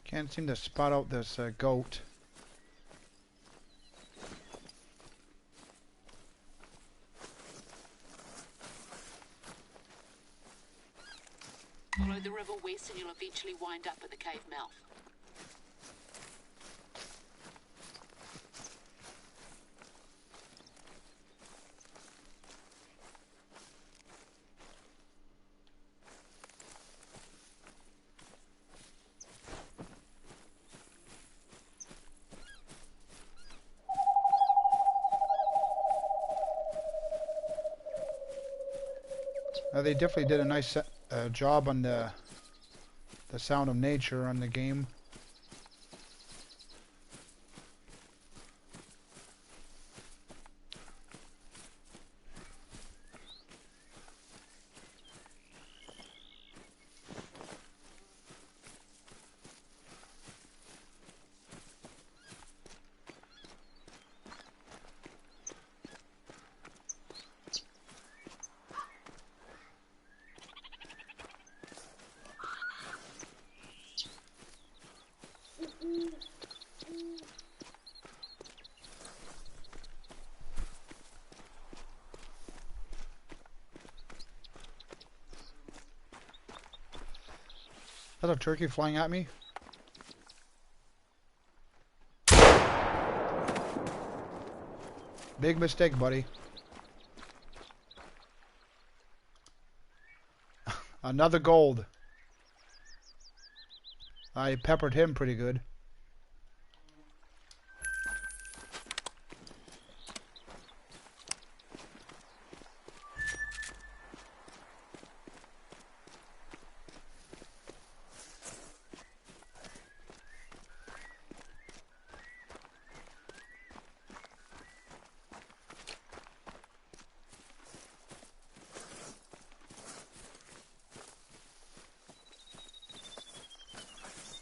Can't seem to spot out this goat. Follow the river west and you'll eventually wind up at the cave mouth. They definitely did a nice job on the sound of nature on the game. Is that a turkey flying at me? Big mistake, buddy. Another gold. I peppered him pretty good.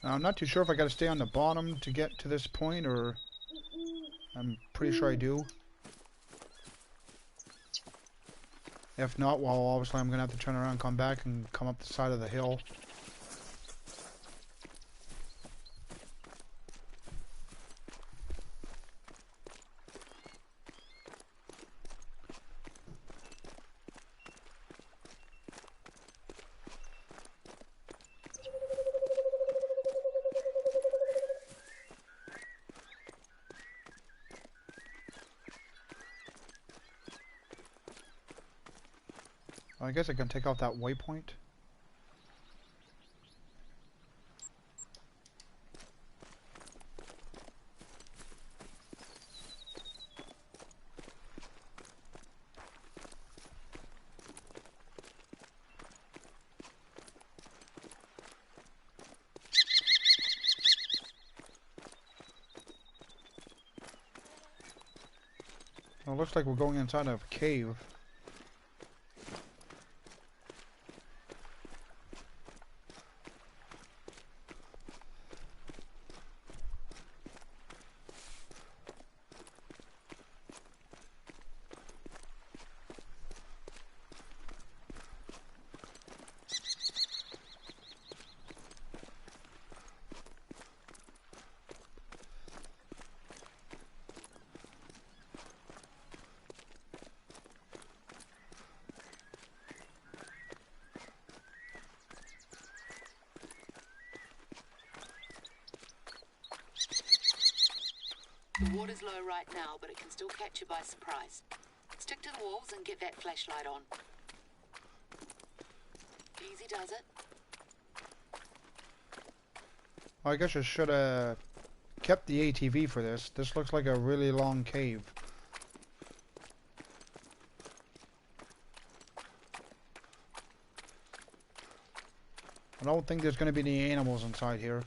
Now, I'm not too sure if I gotta stay on the bottom to get to this point, or I'm pretty sure I do. If not, well, obviously I'm gonna have to turn around, come back, and come up the side of the hill. I guess I can take out that waypoint. Well, it looks like we're going inside of a cave. The water's low right now, but it can still catch you by surprise. Stick to the walls and get that flashlight on. Easy does it. Well, I guess I should have kept the ATV for this. This looks like a really long cave. I don't think there's going to be any animals inside here.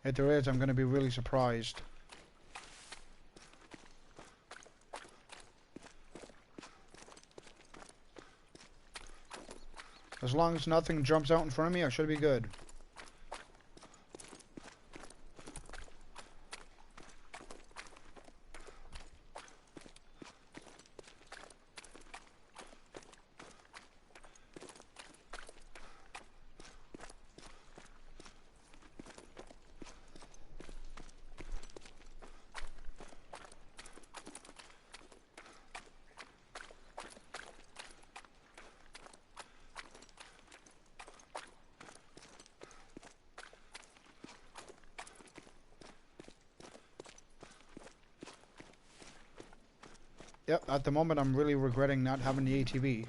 If there is, I'm going to be really surprised. As long as nothing jumps out in front of me, I should be good. Yep, at the moment I'm really regretting not having the ATV.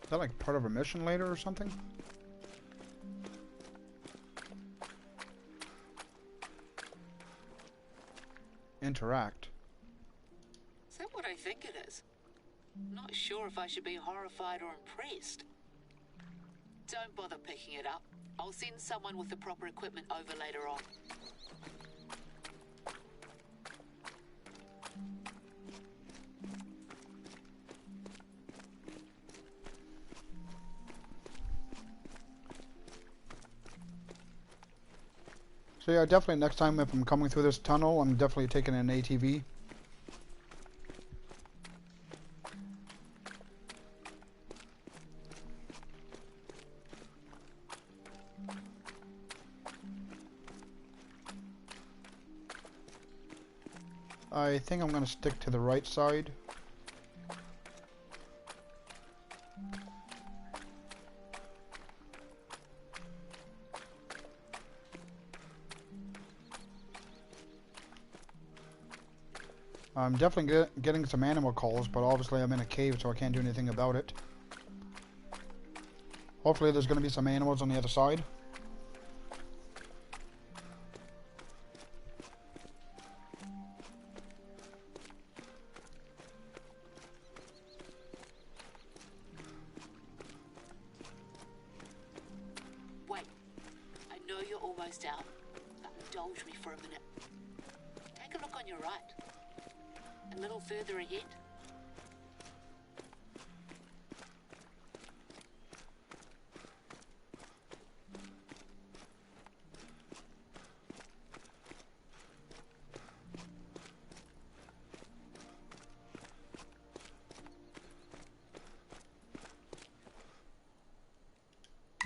Is that like part of a mission later or something? Interact. Is that what I think it is? Not sure if I should be horrified or impressed. Don't bother picking it up. I'll send someone with the proper equipment over later on. So yeah, definitely next time if I'm coming through this tunnel, I'm definitely taking an ATV. I think I'm going to stick to the right side. I'm definitely getting some animal calls, but obviously I'm in a cave, so I can't do anything about it. Hopefully there's going to be some animals on the other side. Wait, I know you're almost out, but indulge me for a minute. Take a look on your right. A little further ahead.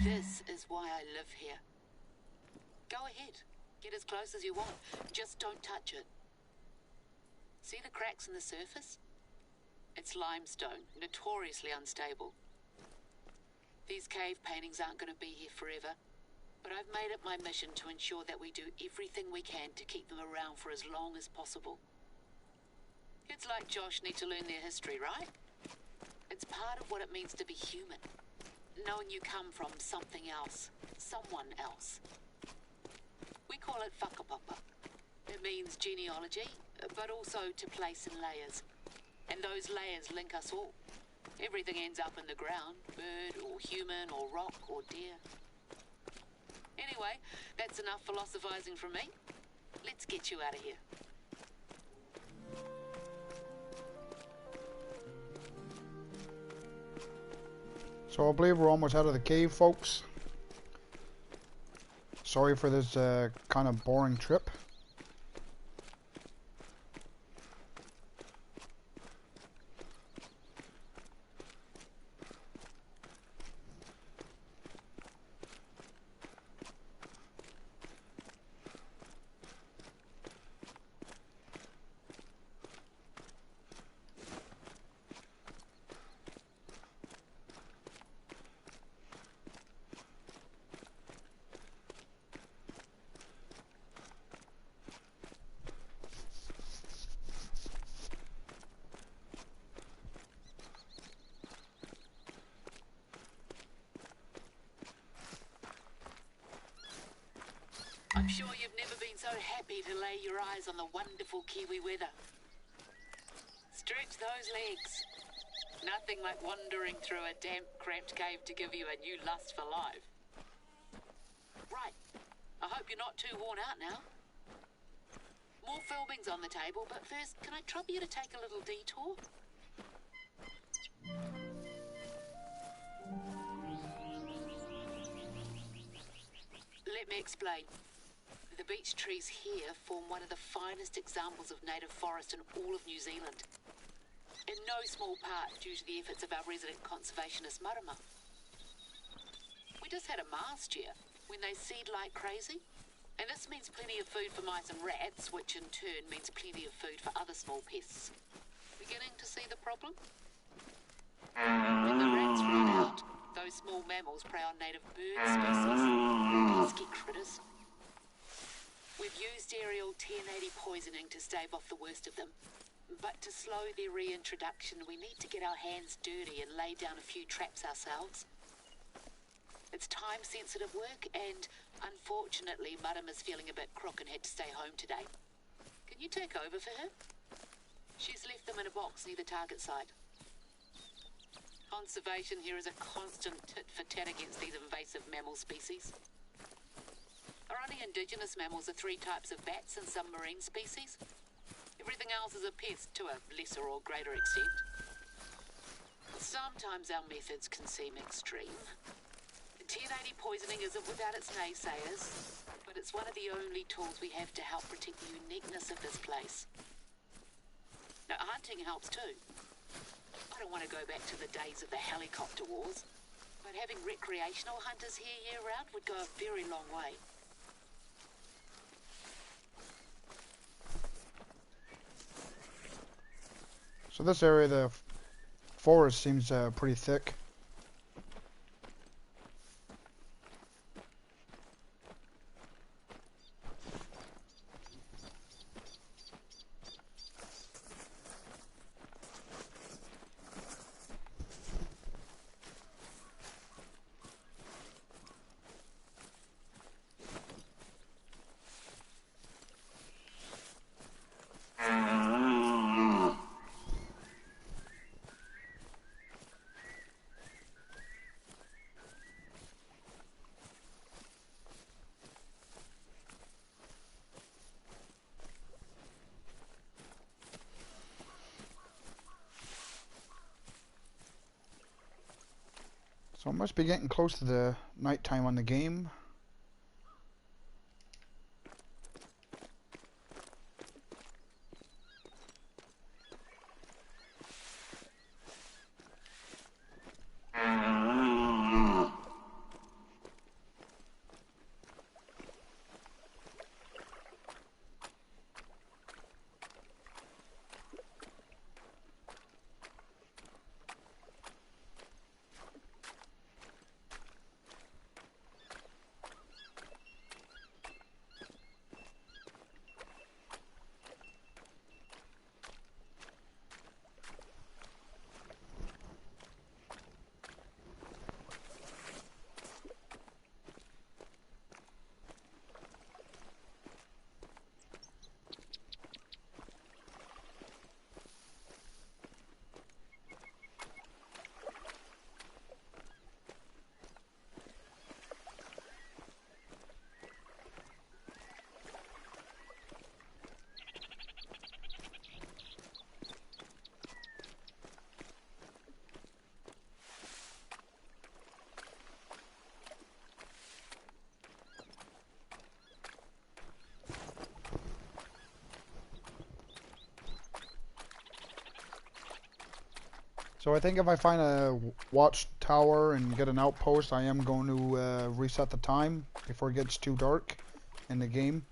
This is why I live here. Go ahead. Get as close as you want. Just don't touch it. See the cracks in the surface? It's limestone, notoriously unstable. These cave paintings aren't going to be here forever, but I've made it my mission to ensure that we do everything we can to keep them around for as long as possible. Kids like Josh need to learn their history, right? It's part of what it means to be human. Knowing you come from something else, someone else. We call it whakapapa. It means genealogy, but also to place in layers. And those layers link us all. Everything ends up in the ground, bird or human or rock or deer. Anyway, that's enough philosophizing from me. Let's get you out of here. So I believe we're almost out of the cave, folks. Sorry for this kind of boring trip. I'm sure you've never been so happy to lay your eyes on the wonderful Kiwi weather. Stretch those legs. Nothing like wandering through a damp, cramped cave to give you a new lust for life. Right. I hope you're not too worn out now. More filming's on the table, but first, can I trouble you to take a little detour? Let me explain. The beech trees here form one of the finest examples of native forest in all of New Zealand. In no small part due to the efforts of our resident conservationist Marama. We just had a mast year when they seed like crazy. And this means plenty of food for mice and rats, which in turn means plenty of food for other small pests. Beginning to see the problem? When the rats run out, those small mammals prey on native bird species. Pesky critters. We've used aerial 1080 poisoning to stave off the worst of them. But to slow their reintroduction, we need to get our hands dirty and lay down a few traps ourselves. It's time-sensitive work, and unfortunately, Marama's feeling a bit crook and had to stay home today. Can you take over for her? She's left them in a box near the target site. Conservation here is a constant tit-for-tat against these invasive mammal species. Our only indigenous mammals are 3 types of bats and some marine species. Everything else is a pest to a lesser or greater extent. Sometimes our methods can seem extreme. 1080 poisoning isn't without its naysayers, but it's one of the only tools we have to help protect the uniqueness of this place. Now, hunting helps too. I don't want to go back to the days of the helicopter wars, but having recreational hunters here year-round would go a very long way. So this area, the forest seems pretty thick. So it must be getting close to the nighttime on the game. So I think if I find a watchtower and get an outpost, I am going to reset the time before it gets too dark in the game.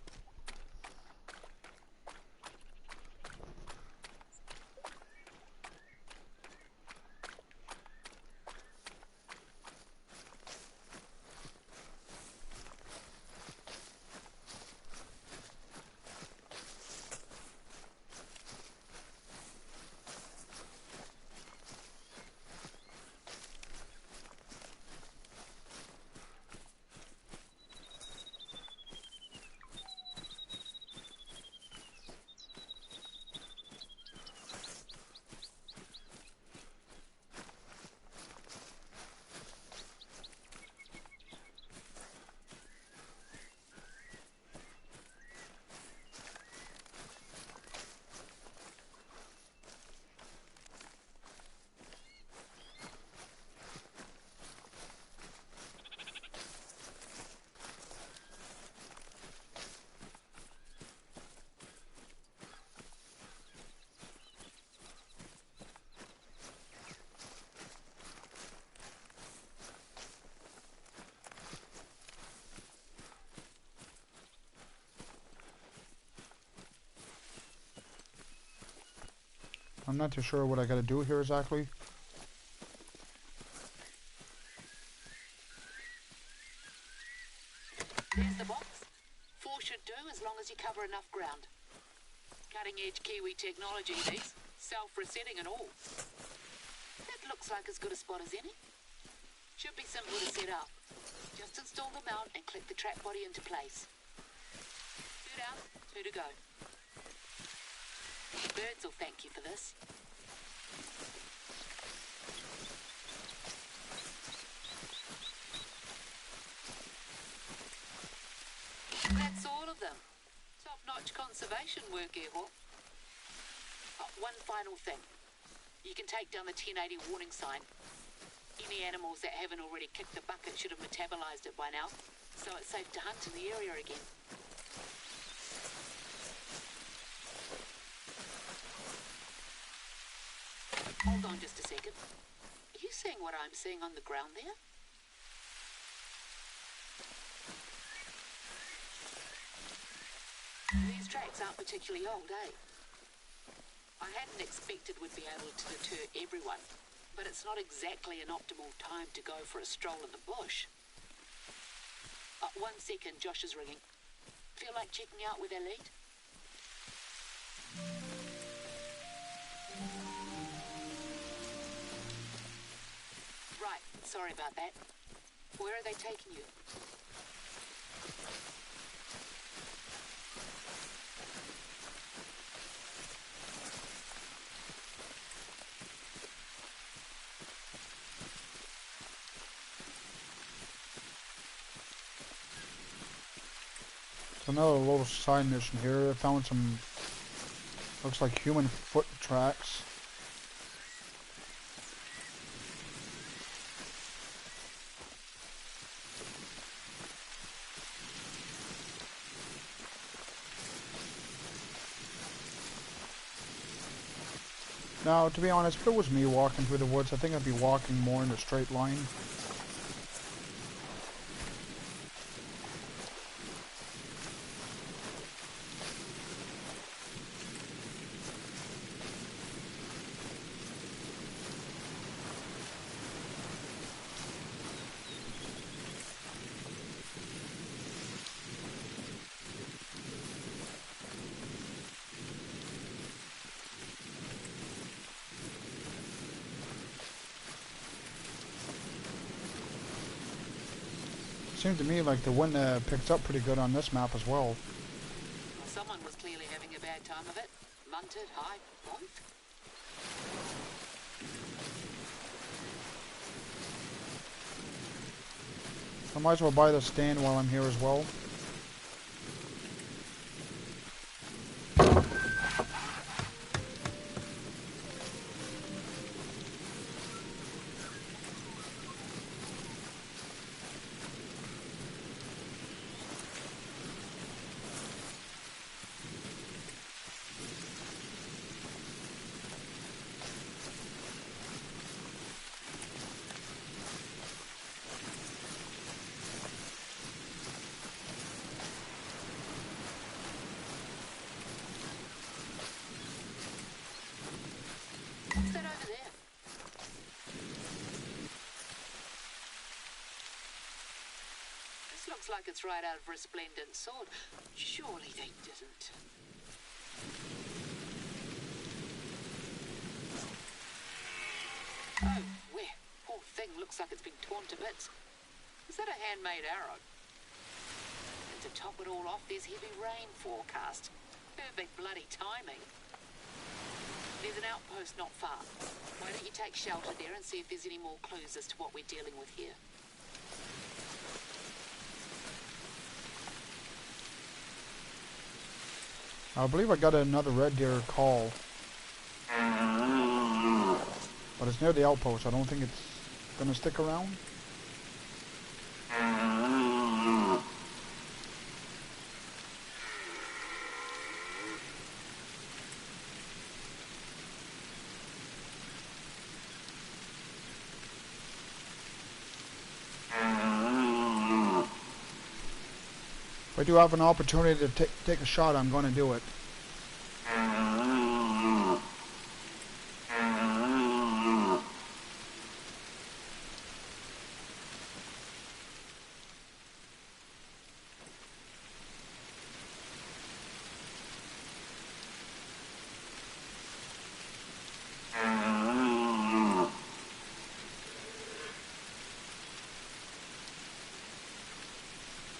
I'm not too sure what I gotta do here exactly. There's the box. 4 should do as long as you cover enough ground. Cutting edge Kiwi technology, these. Self-resetting and all. That looks like as good a spot as any. Should be simple to set up. Just install the mount and click the trap body into place. 2 down, 2 to go. Birds will thank you for this. That's all of them. Top-notch conservation work, Airhawk. Oh, one final thing. You can take down the 1080 warning sign. Any animals that haven't already kicked the bucket should have metabolized it by now, so it's safe to hunt in the area again. Hold on just a second. Are you seeing what I'm seeing on the ground there? These tracks aren't particularly old, eh? I hadn't didn't expect it would be able to deter everyone, but it's not exactly an optimal time to go for a stroll in the bush. 1 second, Josh is ringing. Feel like checking out with our lead? Right, sorry about that. Where are they taking you? So another little side mission here. I found some, looks like human foot tracks. Now, to be honest, if it was me walking through the woods, I think I'd be walking more in a straight line. Seemed to me like the wind picked up pretty good on this map as well. Someone was clearly having a bad time of it. Munted, high, both. I might as well buy the stand while I'm here as well. What's that over there? This looks like it's right out of Resplendent Sword. Surely they didn't. Oh, where? Poor thing looks like it's been torn to bits. Is that a handmade arrow? And to top it all off, there's heavy rain forecast. Perfect bloody timing. There's an outpost not far. Why don't you take shelter there and see if there's any more clues as to what we're dealing with here? I believe I got another red deer call. But it's near the outpost. I don't think it's gonna stick around. If I do have an opportunity to take a shot, I'm going to do it.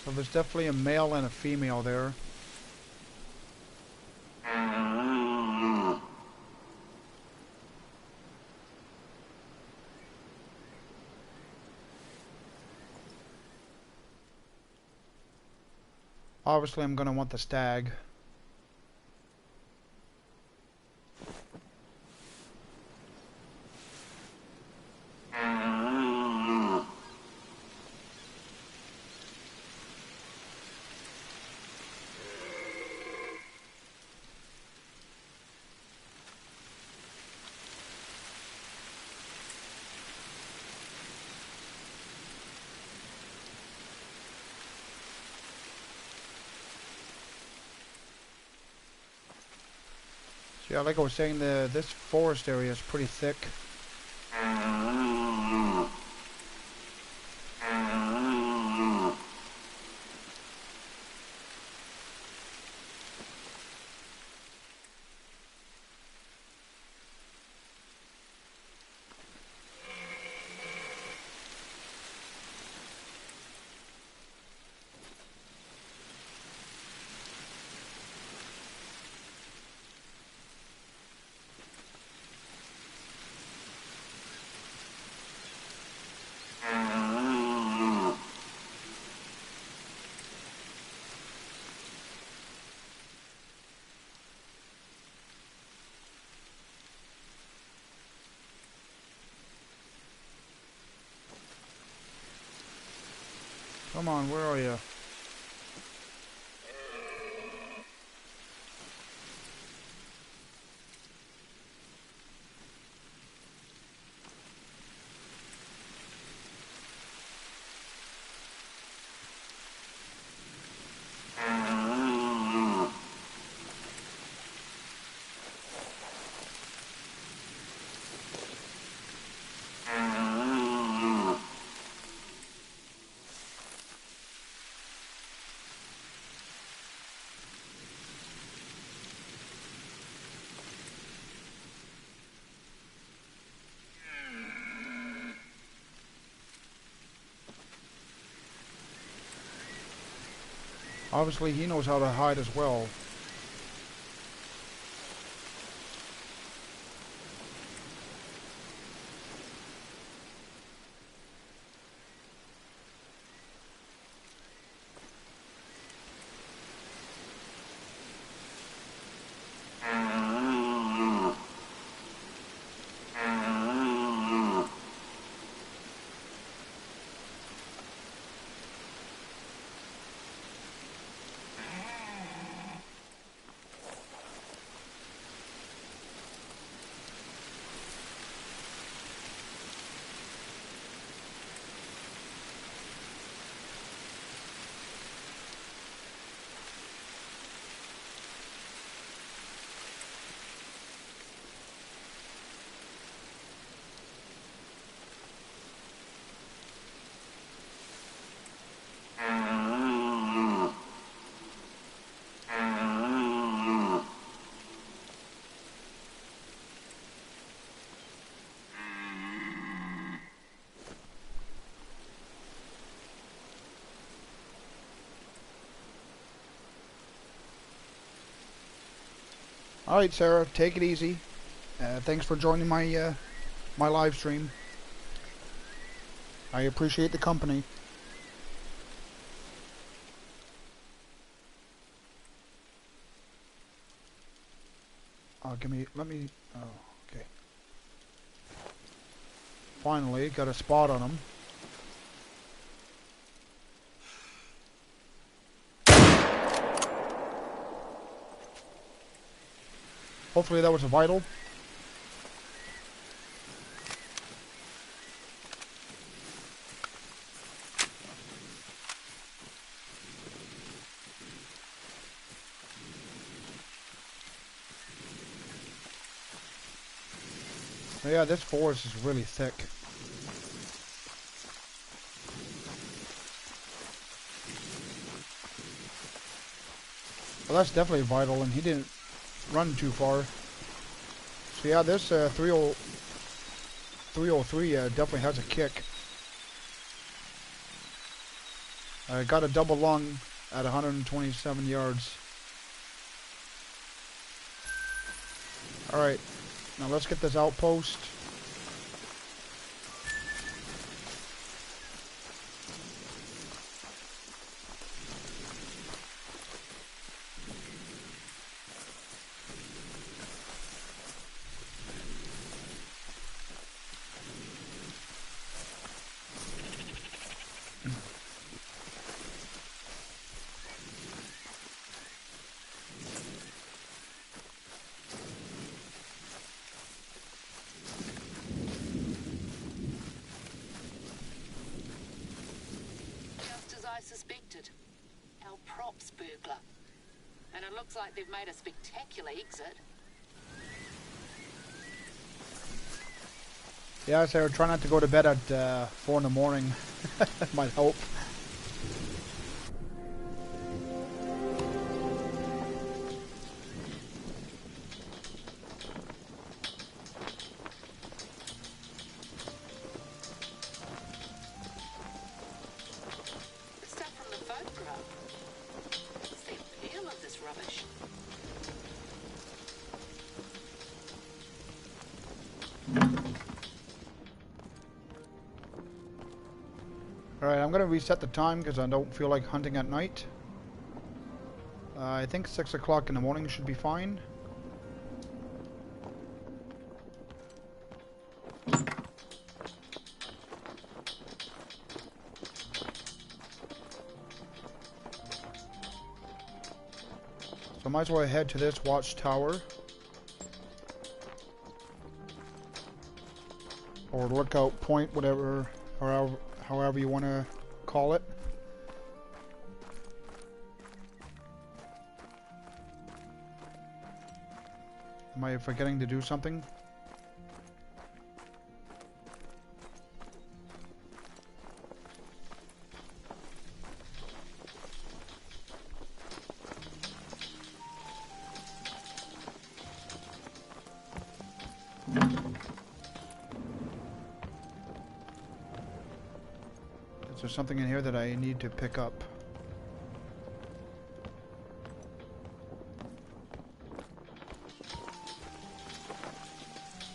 So there's definitely a male and a female there. Obviously I'm going to want the stag. Yeah, like I was saying, this forest area is pretty thick. Come on, where are you? Obviously, he knows how to hide as well. Alright, Sarah, take it easy. Thanks for joining my live stream. I appreciate the company. Oh, okay. Finally, got a spot on him. Hopefully that was a vital. But yeah, this forest is really thick. Well, that's definitely vital, and he didn't run too far. So yeah, this 303 definitely has a kick. I got a double lung at 127 yards. Alright, now let's get this outpost. Just as I suspected. Our props burglar. And it looks like they've made a spectacular exit. Yeah, so try not to go to bed at 4 in the morning. Might help. The stuff from the photograph. What's the appeal of this rubbish? Alright, I'm gonna reset the time because I don't feel like hunting at night. I think 6 o'clock in the morning should be fine. So I might as well head to this watchtower. Or lookout point, whatever, however you want to call it. Am I forgetting to do something? Is there something in here that I need to pick up?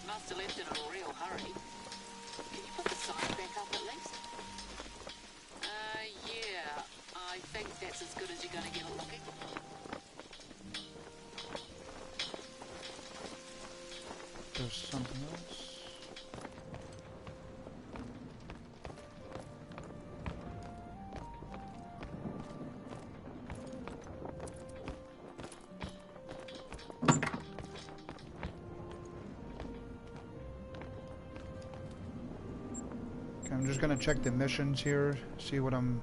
Must have left in a real hurry. Can you put the sign back up at least? Yeah. I think that's as good as you're gonna get it looking. There's something else. Okay, I'm just gonna check the missions here, see what I'm...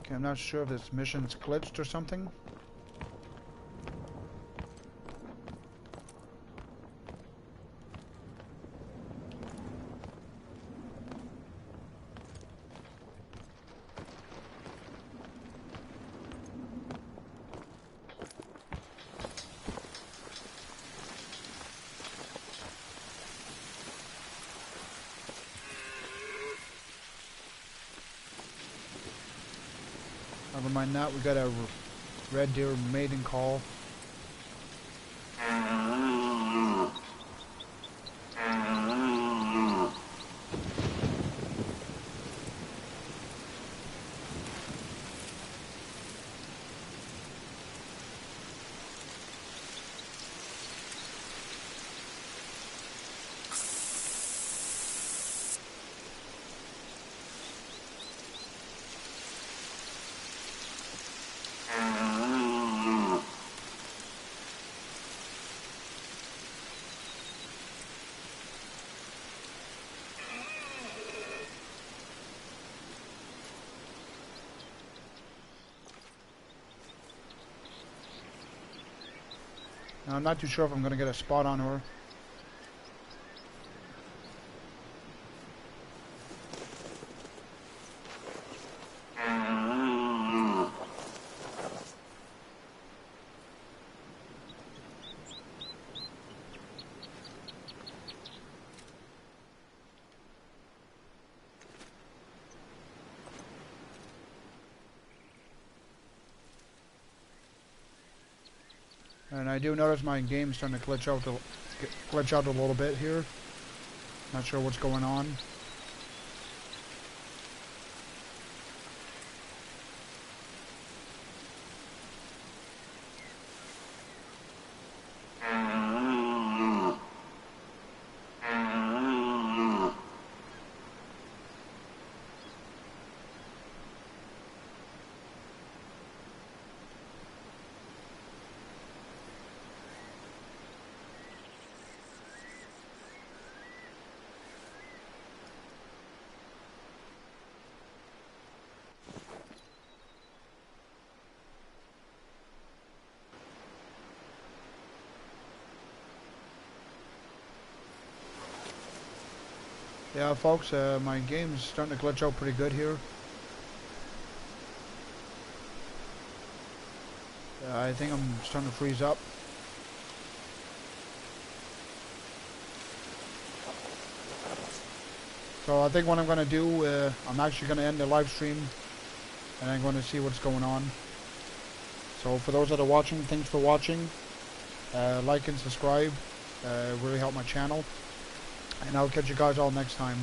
Okay, I'm not sure if this mission's glitched or something. Never mind that, we got a red deer mating call. Now, I'm not too sure if I'm going to get a spot on her. And I do notice my game's starting to glitch out a little bit here. Not sure what's going on. Yeah, folks, my game's starting to glitch out pretty good here. I think I'm starting to freeze up. So I think what I'm going to do, I'm actually going to end the live stream and I'm going to see what's going on. So for those that are watching, thanks for watching. Like and subscribe. Really help my channel. And I'll catch you guys all next time.